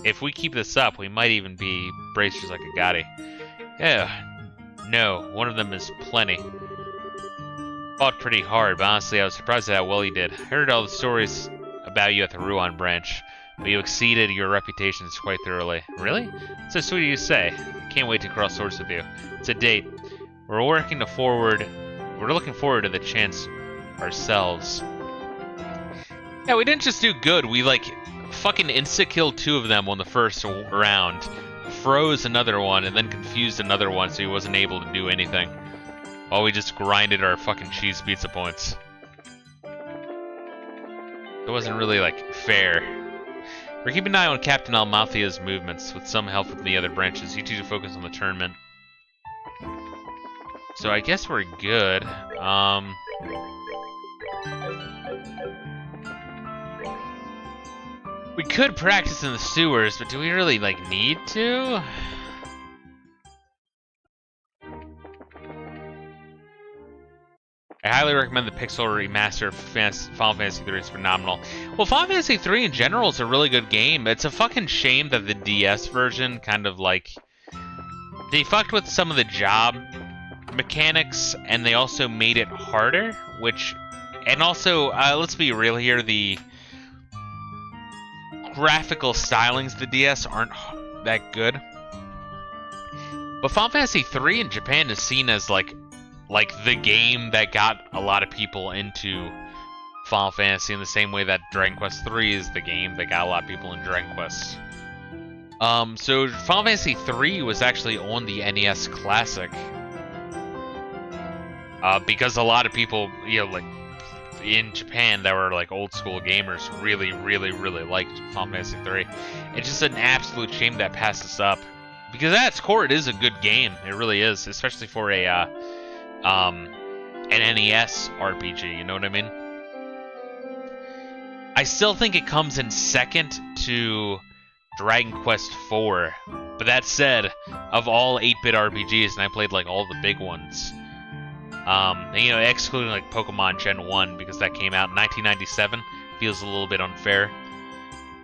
If we keep this up, we might even be bracers like a Gotti. Yeah, no, one of them is plenty. Fought pretty hard, but honestly I was surprised at how well you did. I heard all the stories about you at the Ruan branch. But you exceeded your reputations quite thoroughly. Really? It's so sweet of you to say. I can't wait to cross swords with you. It's a date. We're looking forward to the chance ourselves. Yeah, we didn't just do good. We like fucking insta-killed 2 of them on the first round. Froze another one and then confused another one so he wasn't able to do anything. While we just grinded our fucking cheese pizza points. It wasn't really like fair. We're keeping an eye on Captain Amalthea's movements, with some help from the other branches. You two to focus on the tournament. So I guess we're good. We could practice in the sewers, but do we really, like, need to? I highly recommend the Pixel Remaster of Final Fantasy 3. It's phenomenal. Well, Final Fantasy 3 in general is a really good game. It's a fucking shame that the DS version kind of like... They fucked with some of the job mechanics, and they also made it harder, which... And also, let's be real here, the graphical stylings of the DS aren't that good. But Final Fantasy 3 in Japan is seen as like the game that got a lot of people into Final Fantasy in the same way that Dragon Quest 3 is the game that got a lot of people in Dragon Quest. So Final Fantasy 3 was actually on the NES Classic. Because a lot of people, you know, like in Japan that were like old school gamers really liked Final Fantasy 3. It's just an absolute shame that passed us up Because at its core, it is a good game. It really is, especially for a an NES RPG. You know what I mean? I still think it comes in second to Dragon Quest IV. But that said, of all 8-bit RPGs, and I played like all the big ones, and, you know, excluding like Pokemon Gen 1 because that came out in 1997, feels a little bit unfair.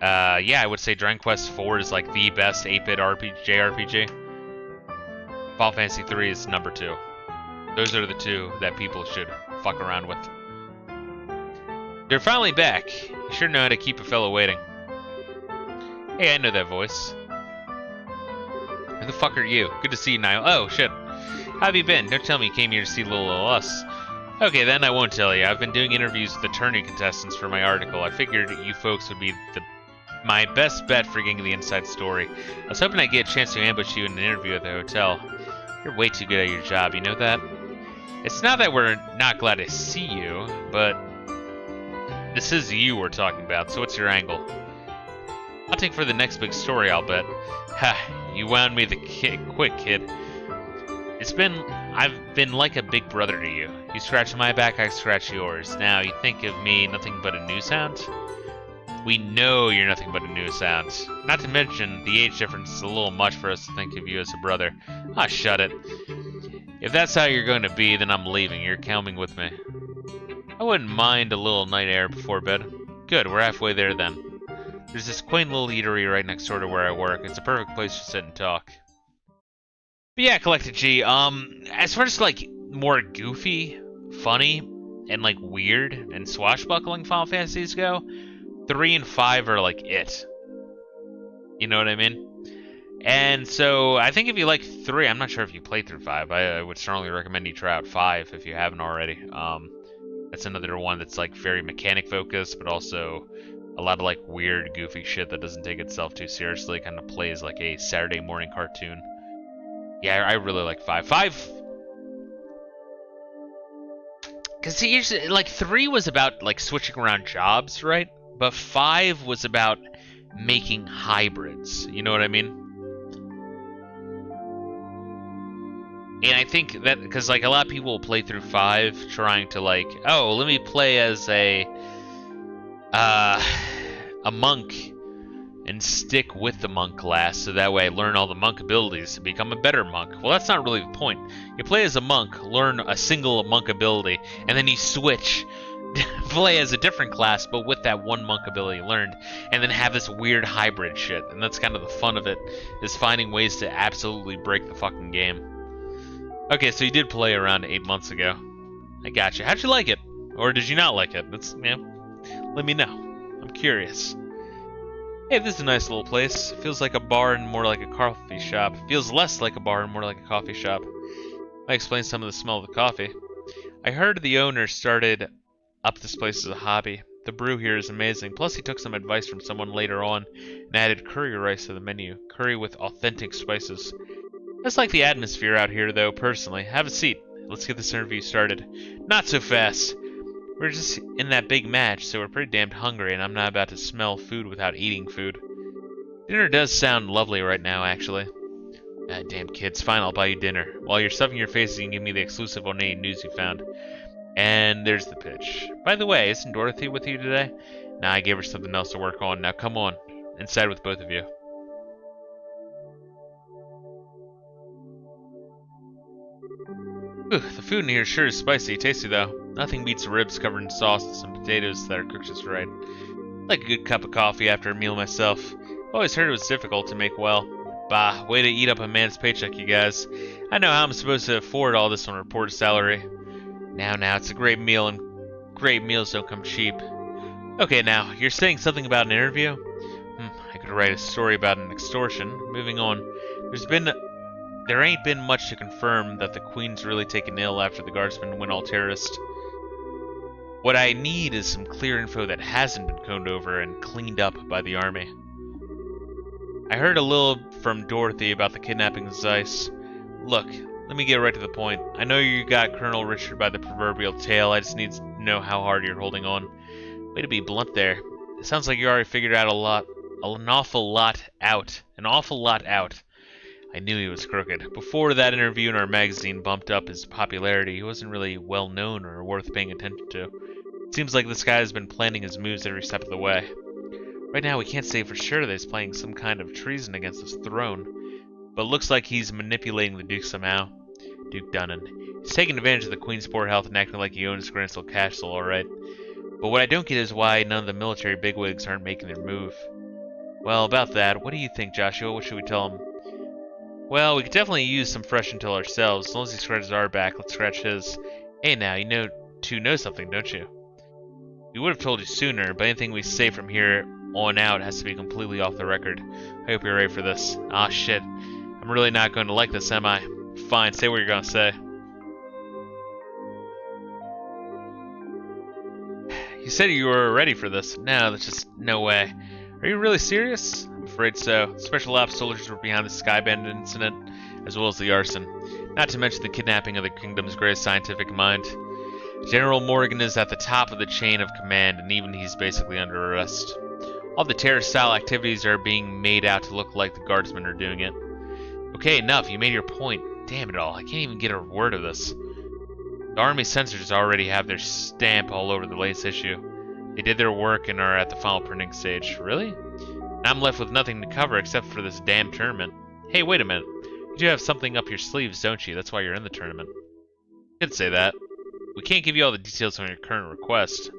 Yeah, I would say Dragon Quest IV is like the best 8-bit JRPG. Final Fantasy III is number 2. Those are the two that people should fuck around with. They're finally back. You sure know how to keep a fellow waiting. Hey, I know that voice. Who the fuck are you? Good to see you, Niall. Oh, shit. How have you been? Don't tell me you came here to see little us. Okay, then I won't tell you. I've been doing interviews with attorney contestants for my article. I figured you folks would be my best bet for getting the inside story. I was hoping I'd get a chance to ambush you in an interview at the hotel. You're way too good at your job, you know that? It's not that we're not glad to see you, but this is you we're talking about, so what's your angle? Hunting for the next big story, I'll bet. Ha, you wound me quick, kid. I've been like a big brother to you. You scratch my back, I scratch yours. Now, you think of me nothing but a news hound? We know you're nothing but a news hound. Not to mention, the age difference is a little much for us to think of you as a brother. Ah, shut it. If that's how you're going to be, then I'm leaving. You're coming with me. I wouldn't mind a little night air before bed. Good, we're halfway there then. There's this quaint little eatery right next door to where I work. It's a perfect place to sit and talk. But yeah, Collected G, as far as like more goofy, funny, and like weird and swashbuckling Final Fantasies go, 3 and 5 are like it. You know what I mean? And so I think if you like 3, I'm not sure if you played through 5. I would strongly recommend you try out 5 if you haven't already. That's another one that's like very mechanic focused, but also a lot of like weird, goofy shit that doesn't take itself too seriously. Kind of plays like a Saturday morning cartoon. Yeah, I really like 5. 5, because usually like 3 was about like switching around jobs, right? But 5 was about making hybrids. You know what I mean? And I think that because like a lot of people will play through 5 trying to like, oh, let me play as a monk and stick with the monk class so that way I learn all the monk abilities to become a better monk. Well, that's not really the point. You play as a monk, learn a single monk ability, and then you switch, play as a different class, but with that one monk ability learned, and then have this weird hybrid shit. And that's kind of the fun of it, is finding ways to absolutely break the fucking game. Okay, so you did play around 8 months ago. I gotcha. How'd you like it? Or did you not like it? That's, yeah, let me know. I'm curious. Hey, this is a nice little place. Feels like a bar and more like a coffee shop. Feels less like a bar and more like a coffee shop. I explained some of the smell of the coffee. I heard the owner started up this place as a hobby. The brew here is amazing. Plus, he took some advice from someone later on and added curry rice to the menu. Curry with authentic spices. I just like the atmosphere out here, though, personally. Have a seat. Let's get this interview started. Not so fast. We're just in that big match, so we're pretty damned hungry, and I'm not about to smell food without eating food. Dinner does sound lovely right now, actually. Ah, damn kids. Fine, I'll buy you dinner. While you're stuffing your faces, you can give me the exclusive ornate news you found. And there's the pitch. By the way, isn't Dorothy with you today? Nah, I gave her something else to work on. Now come on. Inside with both of you. Ooh, the food in here sure is spicy. Tasty, though. Nothing beats ribs covered in sauce and some potatoes that are cooked just right. Like a good cup of coffee after a meal myself. Always heard it was difficult to make well. Bah, way to eat up a man's paycheck, you guys. I know how I'm supposed to afford all this on reported salary. Now, it's a great meal, and great meals don't come cheap. Okay, now, you're saying something about an interview? I could write a story about an extortion. Moving on. There ain't been much to confirm that the Queen's really taken ill after the Guardsmen went all terrorist. What I need is some clear info that hasn't been coned over and cleaned up by the army. I heard a little from Dorothy about the kidnapping of Zeiss. Look, let me get right to the point. I know you got Colonel Richard by the proverbial tail. I just need to know how hard you're holding on. Way to be blunt there. It sounds like you already figured out an awful lot out. I knew he was crooked. Before that interview in our magazine bumped up his popularity, he wasn't really well known or worth paying attention to. It seems like this guy has been planning his moves every step of the way. Right now, we can't say for sure that he's planning some kind of treason against his throne, but it looks like he's manipulating the Duke somehow. Duke Dunnan. He's taking advantage of the Queen's poor health and acting like he owns Grancel Castle, alright. But what I don't get is why none of the military bigwigs aren't making their move. Well, about that, what do you think, Joshua? What should we tell him? Well, we could definitely use some fresh intel ourselves. As long as he scratches our back, let's scratch his. Hey now, you two know something, don't you? We would have told you sooner, but anything we say from here on out has to be completely off the record. I hope you're ready for this. Ah, shit. I'm really not going to like this, am I? Fine, say what you're going to say. You said you were ready for this. No, that's just no way. Are you really serious? I'm afraid so. Special ops soldiers were behind the Skyband incident, as well as the arson. Not to mention the kidnapping of the kingdom's greatest scientific mind. General Morgan is at the top of the chain of command, and even he's basically under arrest. All the terrorist-style activities are being made out to look like the guardsmen are doing it. Okay, enough. You made your point. Damn it all. I can't even get a word of this. The Army censors already have their stamp all over the latest issue. They did their work and are at the final printing stage. Really? And I'm left with nothing to cover except for this damn tournament. Hey, wait a minute. You do have something up your sleeves, don't you? That's why you're in the tournament. You could say that. We can't give you all the details on your current request.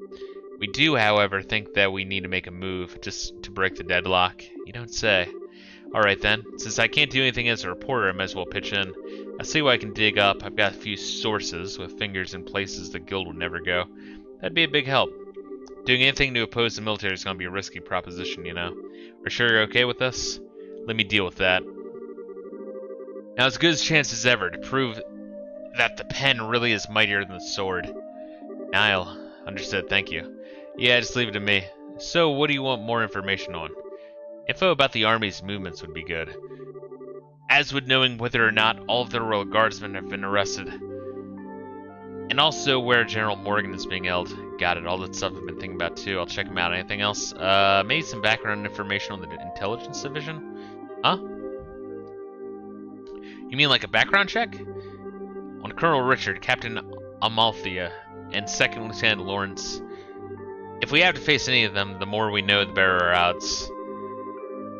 We do, however, think that we need to make a move, just to break the deadlock. You don't say. Alright then, since I can't do anything as a reporter, I might as well pitch in. I'll see what I can dig up. I've got a few sources with fingers in places the guild would never go. That'd be a big help. Doing anything to oppose the military is going to be a risky proposition, you know. Are sure you're okay with this? Let me deal with that. Now, as good a chance as ever to prove that the pen really is mightier than the sword. Niall, understood, thank you. Yeah, just leave it to me. So, what do you want more information on? Info about the army's movements would be good. As would knowing whether or not all of the royal guardsmen have been arrested. And also where General Morgan is being held. Got it, all that stuff I've been thinking about too. I'll check them out. Anything else? Maybe some background information on the intelligence division? Huh? You mean like a background check? On Colonel Richard, Captain Amalthea, and Second Lieutenant Lawrence. If we have to face any of them, the more we know, the better our odds.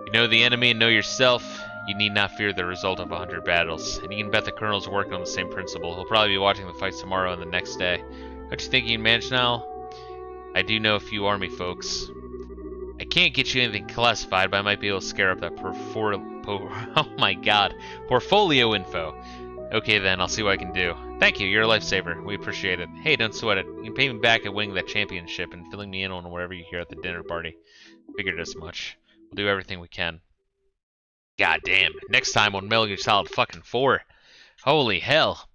You know the enemy and know yourself, you need not fear the result of 100 battles. And you can bet the Colonel's working on the same principle. He'll probably be watching the fights tomorrow and the next day. Don't you think you can manage now? I do know a few army folks. I can't get you anything classified, but I might be able to scare up that oh my god, portfolio info. Okay then, I'll see what I can do. Thank you, you're a lifesaver. We appreciate it. Hey, don't sweat it. You can pay me back at winning that championship and filling me in on whatever you hear at the dinner party. Figured as much. We'll do everything we can. God damn. Next time on Metal Gear Solid fucking 4. Holy hell.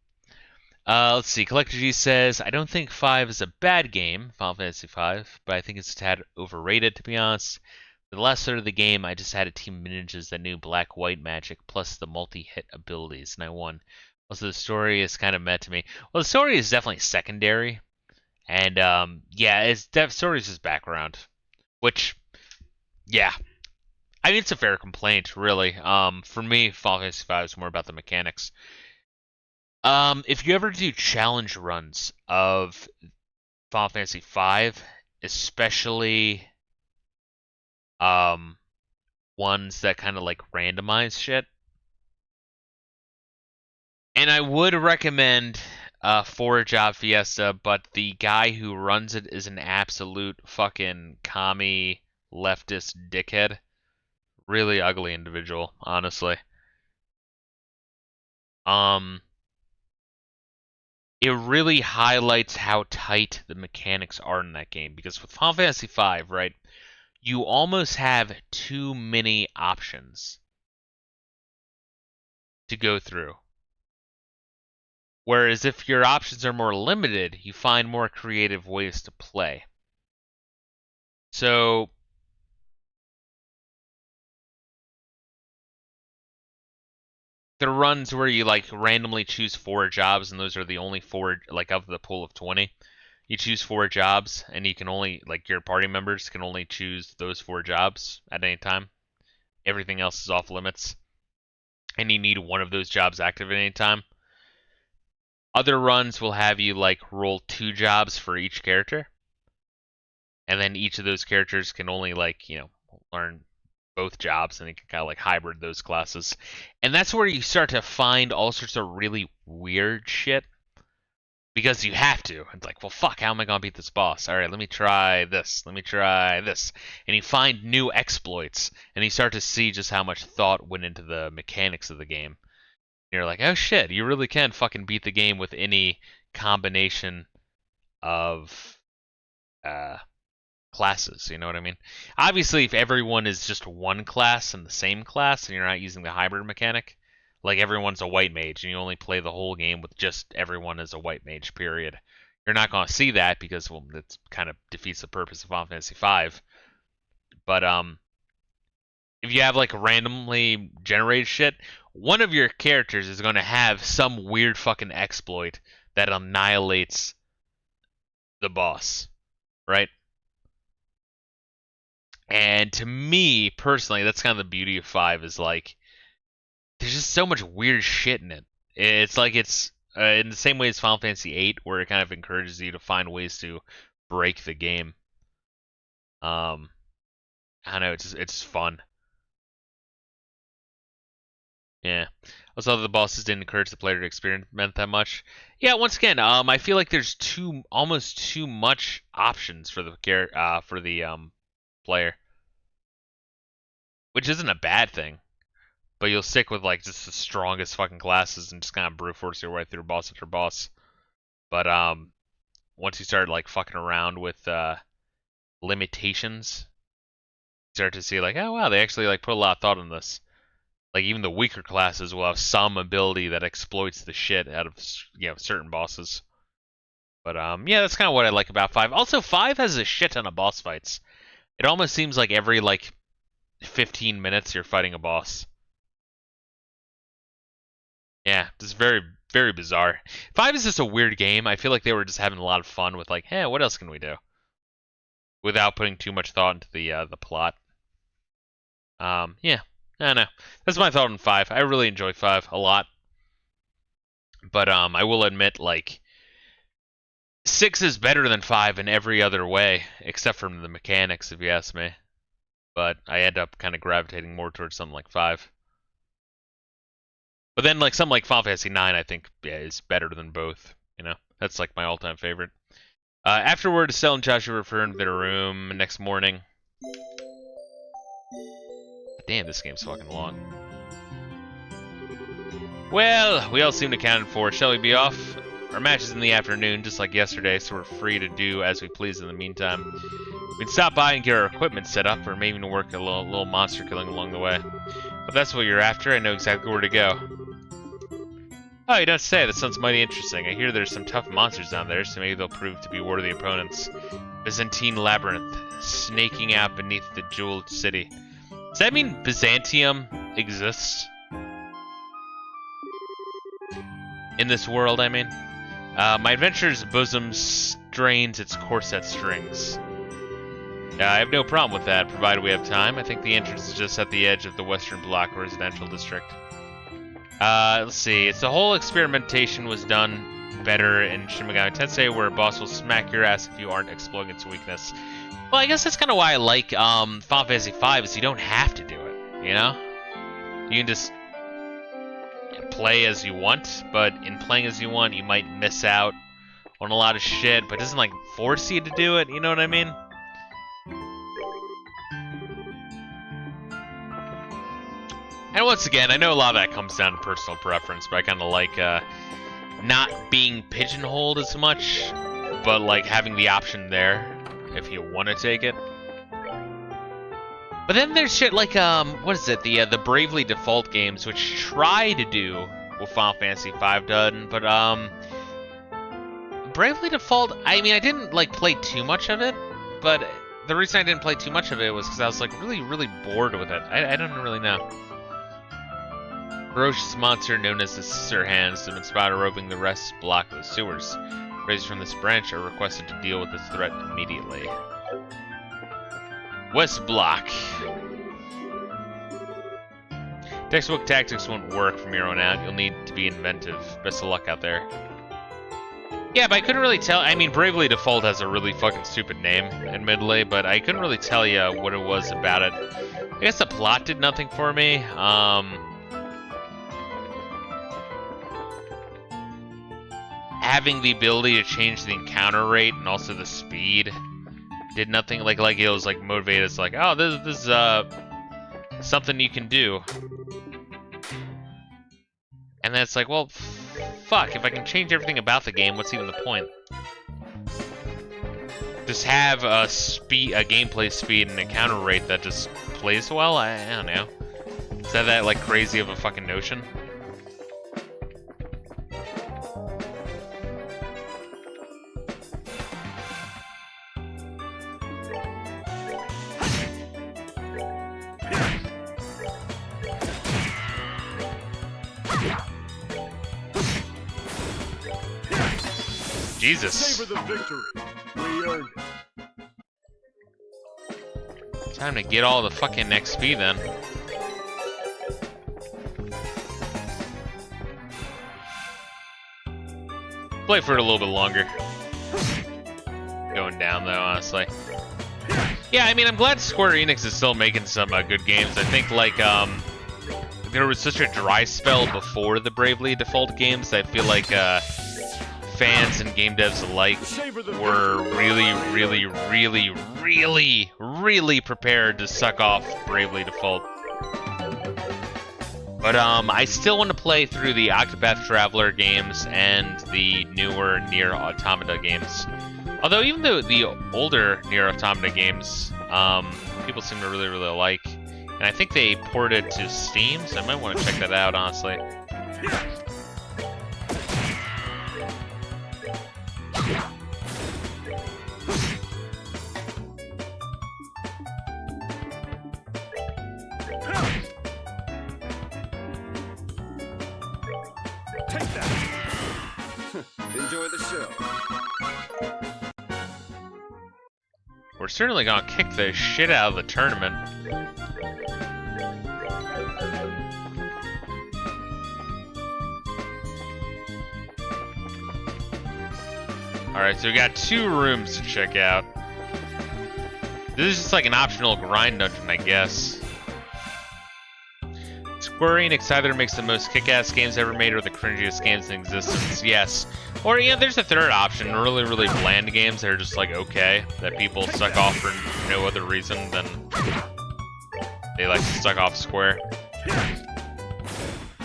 Let's see. Collector G says, I don't think 5 is a bad game, Final Fantasy 5, but I think it's a tad overrated, to be honest. For the last third of the game, I just had a team of ninjas that knew black-white magic, plus the multi-hit abilities, and I won. Also, the story is kind of meh to me. Well, the story is definitely secondary, and, yeah, story is just background. Which, yeah. I mean, it's a fair complaint, really. For me, Final Fantasy 5 is more about the mechanics. If you ever do challenge runs of Final Fantasy 5, especially ones that kind of like randomize shit, and I would recommend Forge Job Fiesta, but the guy who runs it is an absolute fucking commie leftist dickhead. Really ugly individual, honestly. It really highlights how tight the mechanics are in that game, because with Final Fantasy V, right, you almost have too many options to go through. Whereas if your options are more limited, you find more creative ways to play. So there are runs where you like randomly choose 4 jobs, and those are the only 4, like, of the pool of 20. You choose 4 jobs, and you can only, like, your party members can only choose those 4 jobs at any time. Everything else is off limits. and you need one of those jobs active at any time. Other runs will have you like roll 2 jobs for each character, and then each of those characters can only like, you know, learn both jobs, and you can kind of like hybrid those classes. And that's where you start to find all sorts of really weird shit, because you have to. It's like, well, fuck, how am I gonna beat this boss? All right, let me try this. Let me try this. And you find new exploits, and you start to see just how much thought went into the mechanics of the game. You're like, oh shit, you really can fucking beat the game with any combination of classes, you know what I mean? Obviously, if everyone is just one class and the same class, and you're not using the hybrid mechanic, like everyone's a white mage, and you only play the whole game with just everyone as a white mage, period. You're not going to see that because, well, that kind of defeats the purpose of Final Fantasy V. But, if you have, like, randomly generated shit, one of your characters is going to have some weird fucking exploit that annihilates the boss, right? And to me, personally, that's kind of the beauty of 5, is, like, there's just so much weird shit in it. It's like it's in the same way as Final Fantasy VIII, where it kind of encourages you to find ways to break the game. I don't know, it's fun. Yeah. Also, the bosses didn't encourage the player to experiment that much. Yeah, once again, I feel like there's almost too much options for the player, which isn't a bad thing. But you'll stick with like just the strongest fucking classes and just kind of brute force your way through boss after boss. But once you start like fucking around with limitations, you start to see like, oh wow, they actually like put a lot of thought in this. Like even the weaker classes will have some ability that exploits the shit out of, you know, certain bosses. But yeah, that's kind of what I like about 5. Also, 5 has a shit ton of boss fights. It almost seems like every like 15 minutes you're fighting a boss. Yeah, just very, very bizarre. 5 is just a weird game. I feel like they were just having a lot of fun with like, hey, what else can we do? Without putting too much thought into the plot. Yeah, I don't know. That's my thought on 5. I really enjoy 5 a lot. But I will admit, like, 6 is better than 5 in every other way, except from the mechanics, if you ask me. But I end up kind of gravitating more towards something like 5. But then, like, something like Final Fantasy 9, I think, yeah, is better than both. You know, that's like my all-time favorite. Afterward, Estelle and Joshua return to their room next morning. Damn, this game's fucking long. Well, we all seem accounted for. Shall we be off? Our match is in the afternoon, just like yesterday, so we're free to do as we please in the meantime. We can stop by and get our equipment set up, or maybe even work a little monster killing along the way. If that's what you're after, I know exactly where to go. Oh, you don't say. That sounds mighty interesting. I hear there's some tough monsters down there, so maybe they'll prove to be worthy opponents. Byzantine Labyrinth, snaking out beneath the jeweled city. Does that mean Byzantium exists? In this world, I mean. My adventure's bosom strains its corset strings. I have no problem with that, provided we have time. I think the entrance is just at the edge of the Western Block residential district. Let's see. It's the whole experimentation was done better in Shin Megami Tensei, where a boss will smack your ass if you aren't exploiting its weakness. Well, I guess that's kind of why I like Final Fantasy V, is you don't have to do it, you know? You can just play as you want, but in playing as you want, you might miss out on a lot of shit, but it doesn't, like, force you to do it, you know what I mean? And once again, I know a lot of that comes down to personal preference, but I kind of like not being pigeonholed as much, but like having the option there if you want to take it. But then there's shit like what is it? The Bravely Default games, which try to do what Final Fantasy V done, but Bravely Default. I mean, I didn't like play too much of it, but the reason I didn't play too much of it was because I was like really, really bored with it. I don't really know. Ferocious monster known as the Scissor Hands have been spotted roving the West Block of the sewers. Raised from this branch are requested to deal with this threat immediately. West Block. Textbook tactics won't work from here on out. You'll need to be inventive. Best of luck out there. Yeah, but I couldn't really tell. I mean, Bravely Default has a really fucking stupid name, admittedly, but I couldn't really tell you what it was about it. I guess the plot did nothing for me. Having the ability to change the encounter rate and also the speed did nothing. Like it was like motivated. It's like, oh, this is something you can do. And then it's like, well, fuck, if I can change everything about the game, what's even the point? Just have a gameplay speed and encounter rate that just plays well? I don't know. Is that like crazy of a fucking notion? Jesus. Savor the victory. We earned it. Time to get all the fucking XP then. Play for it a little bit longer. Going down though, honestly. Yeah, I mean, I'm glad Square Enix is still making some good games. I think like there was such a dry spell before the Bravely Default games. I feel like fans and game devs alike were really prepared to suck off Bravely Default. But I still want to play through the Octopath Traveler games and the newer Nier Automata games. Although even the older Nier Automata games, people seem to really like. And I think they ported to Steam, so I might want to check that out, honestly. Enjoy the show. We're certainly gonna kick the shit out of the tournament. Alright, so we got 2 rooms to check out. This is just like an optional grind dungeon, I guess. Square Enix either makes the most kick-ass games ever made or the cringiest games in existence. Yes. Or, yeah, there's a third option. Really bland games that are just, like, okay. That people suck off for no other reason than they like to suck off Square.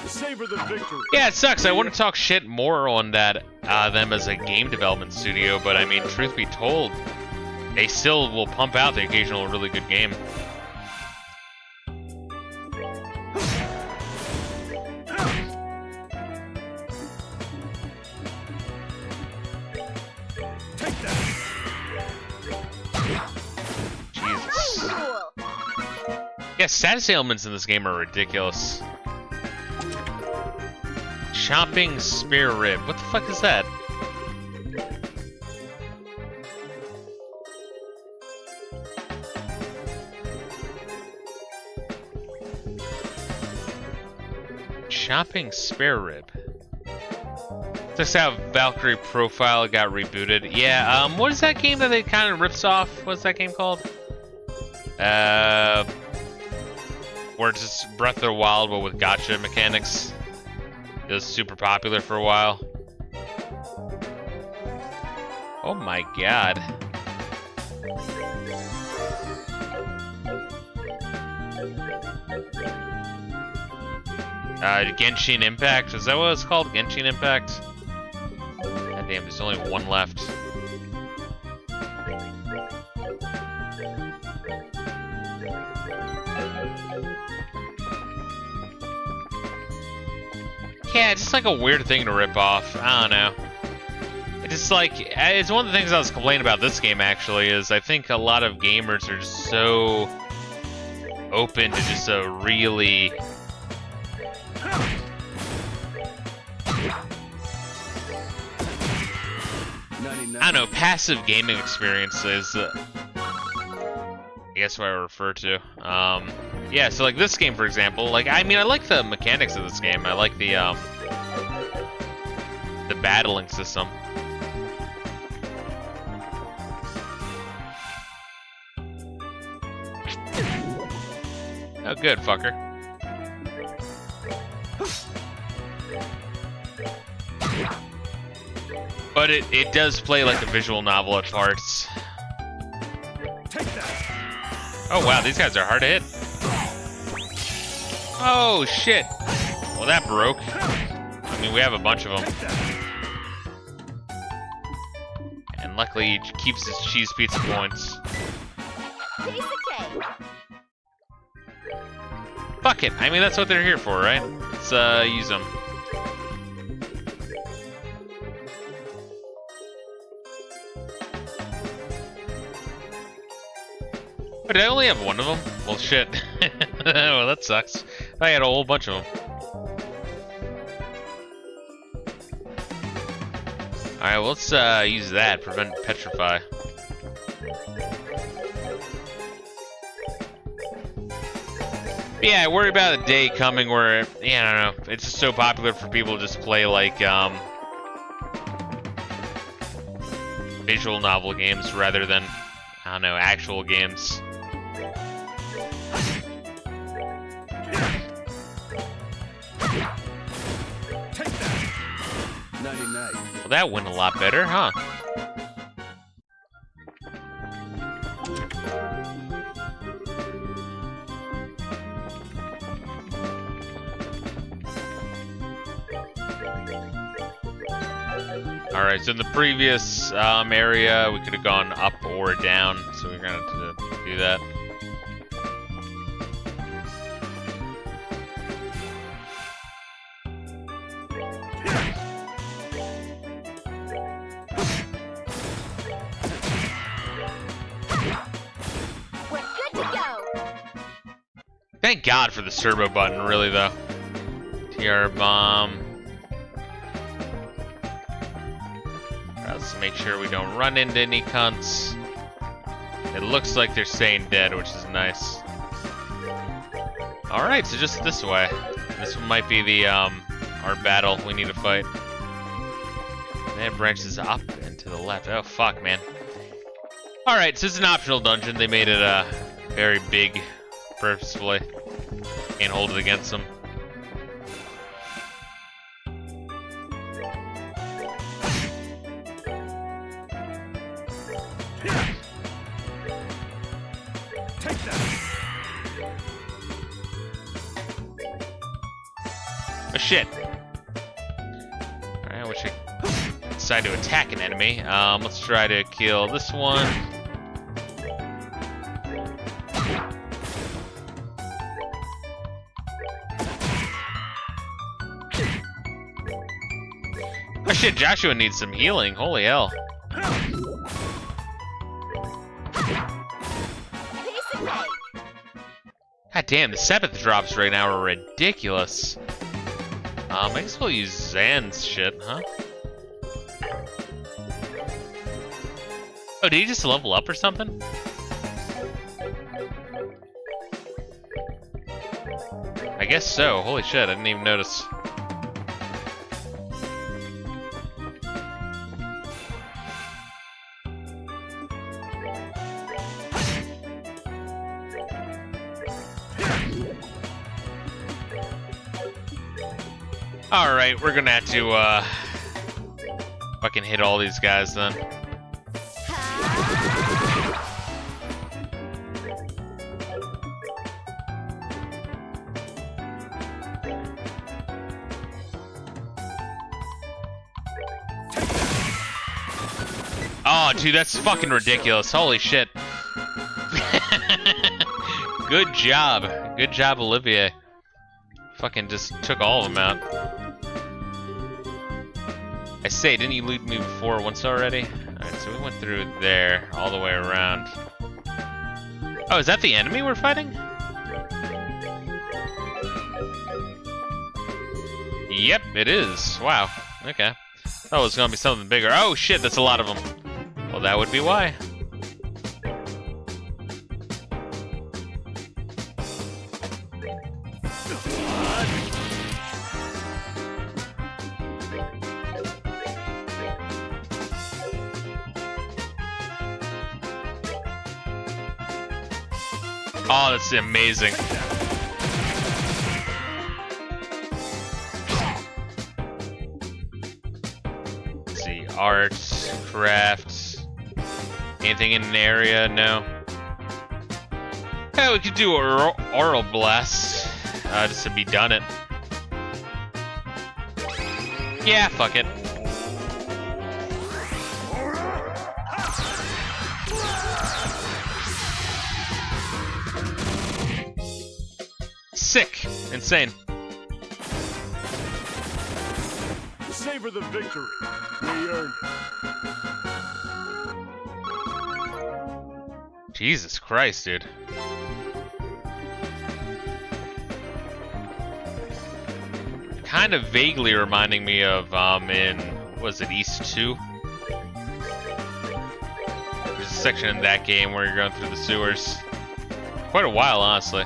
Savor the victory. Yeah, it sucks. I want to talk shit more on that, them as a game development studio, but I mean, truth be told, they still will pump out the occasional really good game. Yeah, status ailments in this game are ridiculous. Chopping spare rib. What the fuck is that? Chopping spare rib. That's how Valkyrie Profile got rebooted. Yeah, what is that game that they kind of rips off? What's that game called? Where it's just Breath of the Wild, but with gacha mechanics. It was super popular for a while. Oh my god. Genshin Impact, is that what it's called? Genshin Impact? God damn, there's only 1 left. Yeah, it's just like a weird thing to rip off. I don't know. It's just like, it's one of the things I was complaining about this game actually, is I think a lot of gamers are just so open to just a really... I don't know, passive gaming experiences. I guess what I refer to. Yeah, so like this game, for example, like I mean, I like the mechanics of this game. I like the battling system. Oh, good, fucker. But it does play like a visual novel at parts. Oh wow, these guys are hard to hit. Oh shit. Well, that broke. I mean, we have a bunch of them. And luckily he keeps his cheese pizza points. Piece of cake. Fuck it. I mean, that's what they're here for, right? Let's use them. But did I only have one of them? Well, shit. Well, that sucks. I had a whole bunch of them. Alright, well, let's use that. Prevent petrify. Yeah, I worry about a day coming where, yeah, I don't know, it's just so popular for people to just play, like, visual novel games rather than, I don't know, actual games. Well, that went a lot better, huh? Alright, so in the previous area, we could have gone up or down, so we're gonna have to do that. We're good to go. Thank God for the turbo button, really, though. TR bomb. Let's make sure we don't run into any cunts. It looks like they're staying dead, which is nice. Alright, so just this way. This one might be the, our battle we need to fight. And it branches up and to the left. Oh, fuck, man. Alright, so it's an optional dungeon. They made it, very big, purposefully. Can't hold it against them. Oh shit. Alright, we should decide to attack an enemy. Let's try to kill this one. Oh shit, Joshua needs some healing. Holy hell. God damn, the Sabbath drops right now are ridiculous. I guess we'll use Zan's shit, huh? Oh, did he just level up or something? I guess so. Holy shit, I didn't even notice. Alright, we're gonna have to, fucking hit all these guys then. Oh, dude, that's fucking ridiculous. Holy shit. Good job. Good job, Olivier. Fucking just took all of them out. I say, didn't you lead me before once already? Alright, so we went through there, all the way around. Oh, is that the enemy we're fighting? Yep, it is. Wow. Okay. Thought it was gonna be something bigger. Oh shit, that's a lot of them. Well, that would be why. Oh, that's amazing. Let's see, arts, crafts, anything in an area? No. Yeah, we could do oral blast, just to be done it. Yeah, fuck it. Sick. Insane. Savor the victory. We earned it. Jesus Christ, dude. Kind of vaguely reminding me of, in, was it East 2? There's a section in that game where you're going through the sewers. Quite a while, honestly.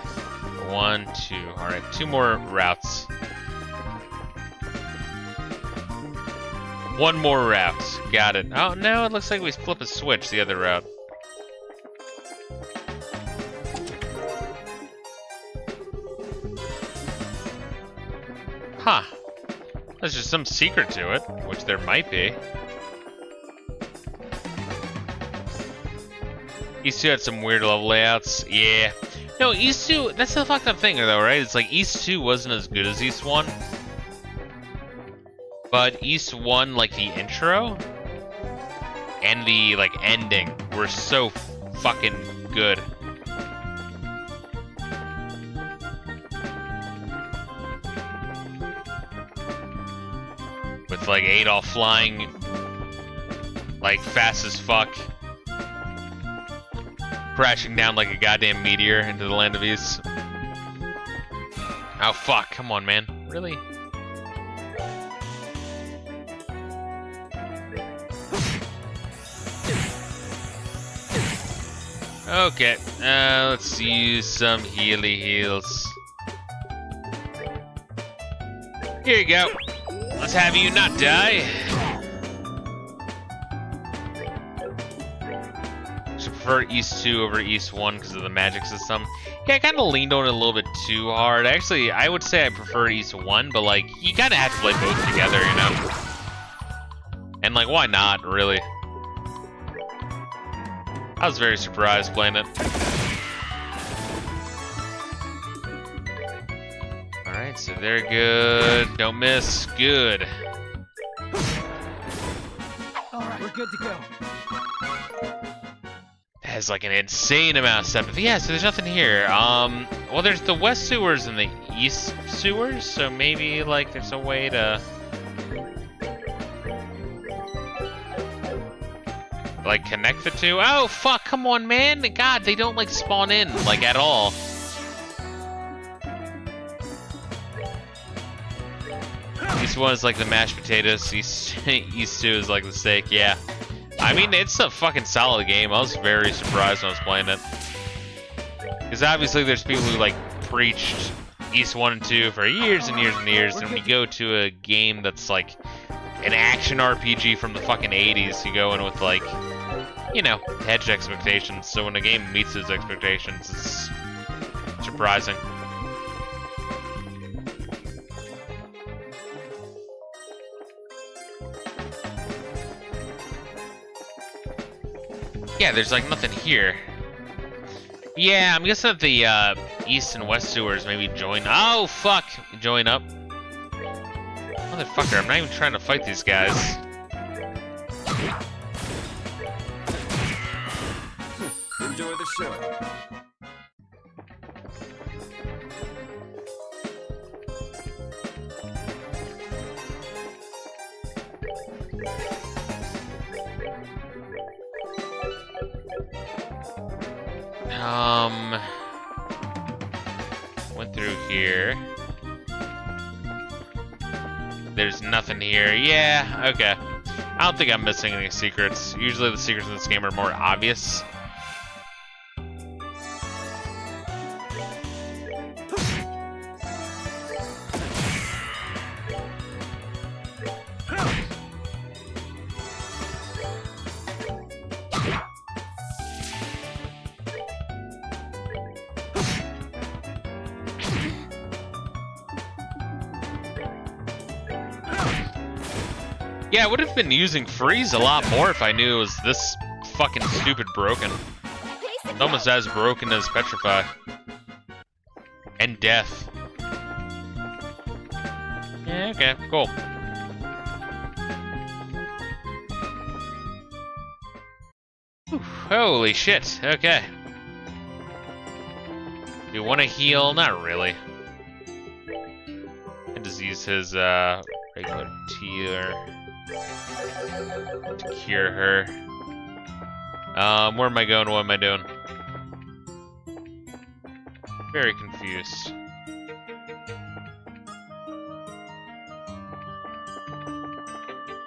1, 2, alright, 2 more routes. 1 more route, got it. Oh no, it looks like we flip a switch the other route. Huh. There's just some secret to it, which there might be. East 2 had some weird level layouts, yeah. No, East 2, that's the fucked up thing though, right? It's like East 2 wasn't as good as East 1. But East 1, like the intro and the like ending were so fucking good. With like Adolf flying like fast as fuck. Crashing down like a goddamn meteor into the land of East. Oh fuck, come on man. Really? Okay, let's use some healy heals. Here you go. Let's have you not die. I prefer East 2 over East 1 because of the magic system. Yeah, I kind of leaned on it a little bit too hard. Actually, I would say I prefer East 1, but like, you kind of have to play both together, you know? And like, why not, really? I was very surprised playing it. Alright, so they're good. Don't miss. Good. Alright, we're good to go. Has like an insane amount of stuff. Yeah, so there's nothing here. Well, there's the west sewers and the east sewers, so maybe like there's a way to like connect the two. Oh fuck! Come on, man! God, they don't like spawn in like at all. East 1 is like the mashed potatoes. East 2 is like the steak. Yeah. I mean, it's a fucking solid game. I was very surprised when I was playing it. Because obviously there's people who, like, preached East 1 and 2 for years and years and years, and when you go to a game that's, like, an action RPG from the fucking 80s, you go in with, like, you know, hedged expectations. So when a game meets those expectations, it's surprising. Yeah, there's like nothing here. Yeah, I'm guessing that the east and west sewers maybe join. Oh fuck! Join up. Motherfucker, I'm not even trying to fight these guys. Enjoy the show. Went through here. There's nothing here. Yeah, okay. I don't think I'm missing any secrets. Usually the secrets in this game are more obvious. Yeah, I would have been using freeze a lot more if I knew it was this fucking stupid broken. It's almost as broken as petrify. And death. Yeah, okay, cool. Whew, holy shit, okay. Do you want to heal? Not really. And just use his regular tear to cure her. Where am I going? What am I doing? Very confused.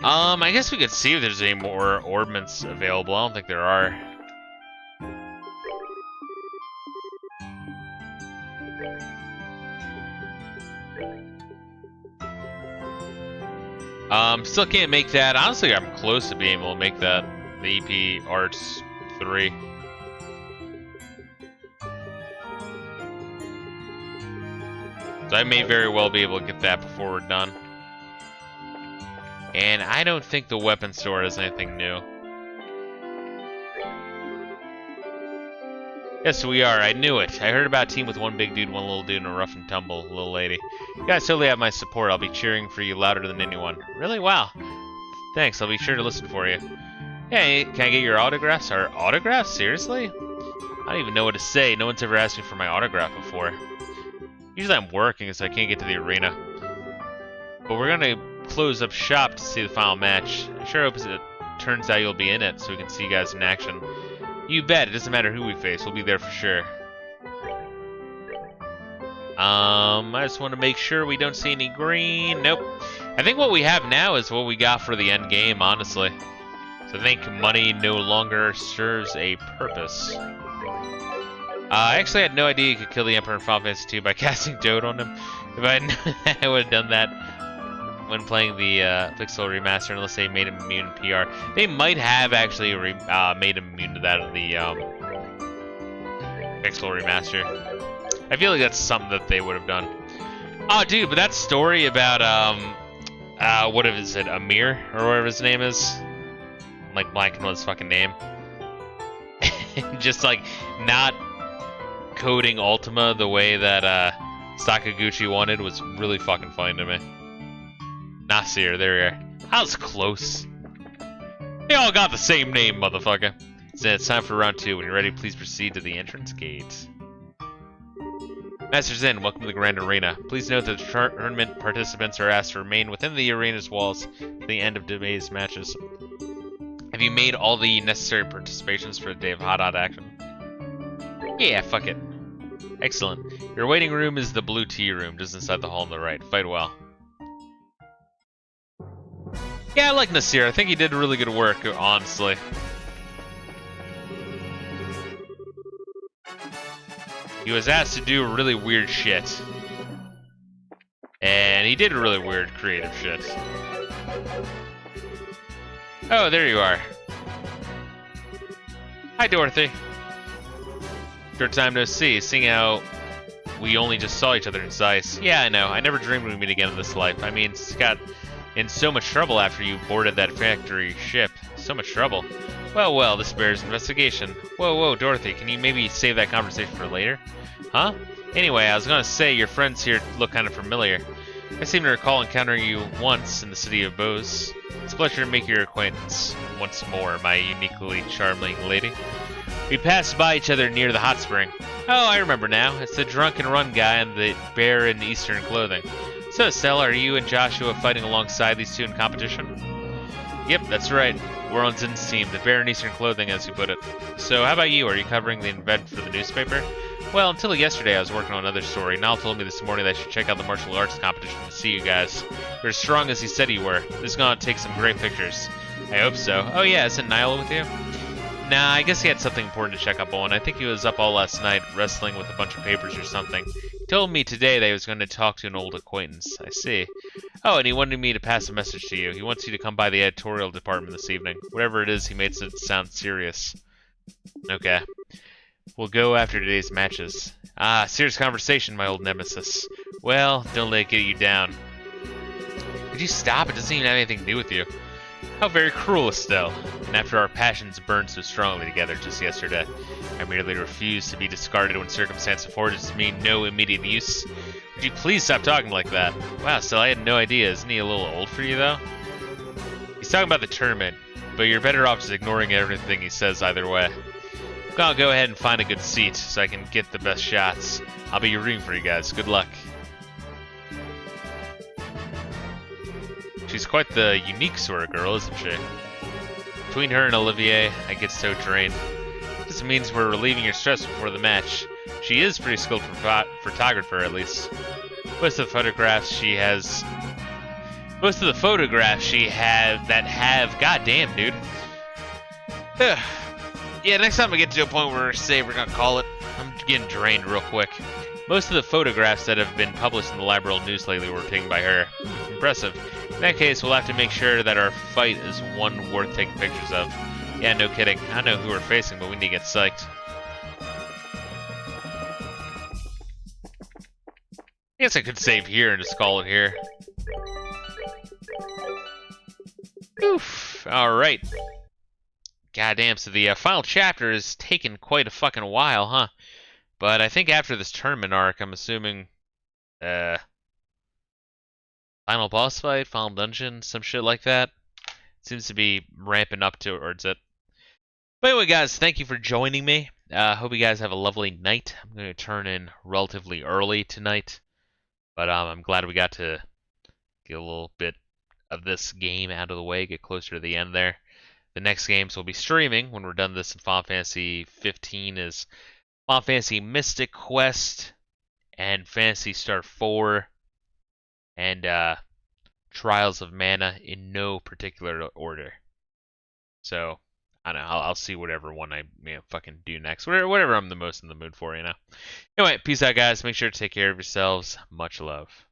I guess we could see if there's any more orbments available. I don't think there are. Still can't make that. Honestly, I'm close to being able to make that. The EP Arts 3. So I may very well be able to get that before we're done. And I don't think the weapon store has anything new. Yes, we are. I knew it. I heard about a team with one big dude, one little dude, and a rough and tumble little lady. You guys totally have my support. I'll be cheering for you louder than anyone. Really? Wow. Thanks. I'll be sure to listen for you. Hey, can I get your autographs? Our autographs? Seriously? I don't even know what to say. No one's ever asked me for my autograph before. Usually I'm working, so I can't get to the arena. But we're gonna close up shop to see the final match. I sure hope it turns out you'll be in it, so we can see you guys in action. You bet. It doesn't matter who we face. We'll be there for sure. I just want to make sure we don't see any green. Nope. I think what we have now is what we got for the end game, honestly. So I think money no longer serves a purpose. I actually had no idea you could kill the Emperor in Final Fantasy II by casting Dode on him. If I had known that, I would have done that when playing the Pixel Remaster, unless they made him immune to PR. They might have actually made him immune to that in the Pixel Remaster. I feel like that's something that they would have done. Oh, dude, but that story about, what is it, Amir, or whatever his name is? I'm like blanking on his fucking name. Just like, not coding Ultima the way that, Sakaguchi wanted was really fucking funny to me. Nasir, there you are. I was close. They all got the same name, motherfucker. So it's time for round 2. When you're ready, please proceed to the entrance gate. Masters in, welcome to the Grand Arena. Please note that tournament participants are asked to remain within the arena's walls to the end of today's matches. Have you made all the necessary participations for the day of hot action? Yeah, fuck it. Excellent. Your waiting room is the blue tea room, just inside the hall on the right. Fight well. Yeah, I like Nasir. I think he did really good work, honestly. He was asked to do really weird shit. And he did really weird creative shit. Oh, there you are. Hi, Dorothy. Short time no see, seeing how we only just saw each other in Zeiss. Yeah, I know. I never dreamed we'd meet again in this life. I mean, Scott, in so much trouble after you boarded that factory ship. So much trouble. Well, this bears investigation. Whoa, Dorothy, can you maybe save that conversation for later? Huh? Anyway, I was gonna say, your friends here look kind of familiar. I seem to recall encountering you once in the city of Bose. It's a pleasure to make your acquaintance once more, my uniquely charming lady. We passed by each other near the hot spring. Oh, I remember now. It's the drunk and run guy in the bear in Eastern clothing. So, Stella, are you and Joshua fighting alongside these two in competition? Yep, that's right. We're on Zin's team, the bear in Eastern clothing, as you put it. So, how about you? Are you covering the event for the newspaper? Well, until yesterday, I was working on another story. Niall told me this morning that I should check out the martial arts competition to see you guys. You're as strong as he said you were. This is gonna take some great pictures. I hope so. Oh yeah, isn't Niall with you? Nah, I guess he had something important to check up on. I think he was up all last night, wrestling with a bunch of papers or something. He told me today that he was going to talk to an old acquaintance. I see. Oh, and he wanted me to pass a message to you. He wants you to come by the editorial department this evening. Whatever it is, he makes it sound serious. Okay. We'll go after today's matches. Ah, serious conversation, my old nemesis. Well, don't let it get you down. Could you stop? It doesn't even have anything to do with you. How very cruel, Estelle. And after our passions burned so strongly together just yesterday, I merely refused to be discarded when circumstance affords me no immediate use. Would you please stop talking like that? Wow, Estelle, I had no idea. Isn't he a little old for you, though? He's talking about the tournament, but you're better off just ignoring everything he says either way. I'll go ahead and find a good seat so I can get the best shots. I'll be rooting for you guys. Good luck. She's quite the unique sort of girl, isn't she? Between her and Olivier, I get so drained. This means we're relieving your stress before the match. She is pretty skilled photographer, at least. Most of the photographs she has... Goddamn, dude. Yeah, next time we get to a point where we're safe, we're gonna call it. I'm getting drained real quick. Most of the photographs that have been published in the Liberl news lately were taken by her. Impressive. In that case, we'll have to make sure that our fight is one worth taking pictures of. Yeah, no kidding. I know who we're facing, but we need to get psyched. I guess I could save here and just call it here. Oof. Alright. Goddamn, so the final chapter has taken quite a fucking while, huh? But I think after this tournament arc, I'm assuming... final boss fight, final dungeon, some shit like that. Seems to be ramping up towards it. But anyway, guys, thank you for joining me. Hope you guys have a lovely night. I'm going to turn in relatively early tonight. But I'm glad we got to get a little bit of this game out of the way, get closer to the end there. The next games we'll be streaming when we're done this in Final Fantasy 15 is Final Fantasy Mystic Quest and Phantasy Star 4 and Trials of Mana in no particular order. So, I don't know, I'll see whatever one I fucking do next. Whatever I'm the most in the mood for, you know. Anyway, peace out, guys. Make sure to take care of yourselves. Much love.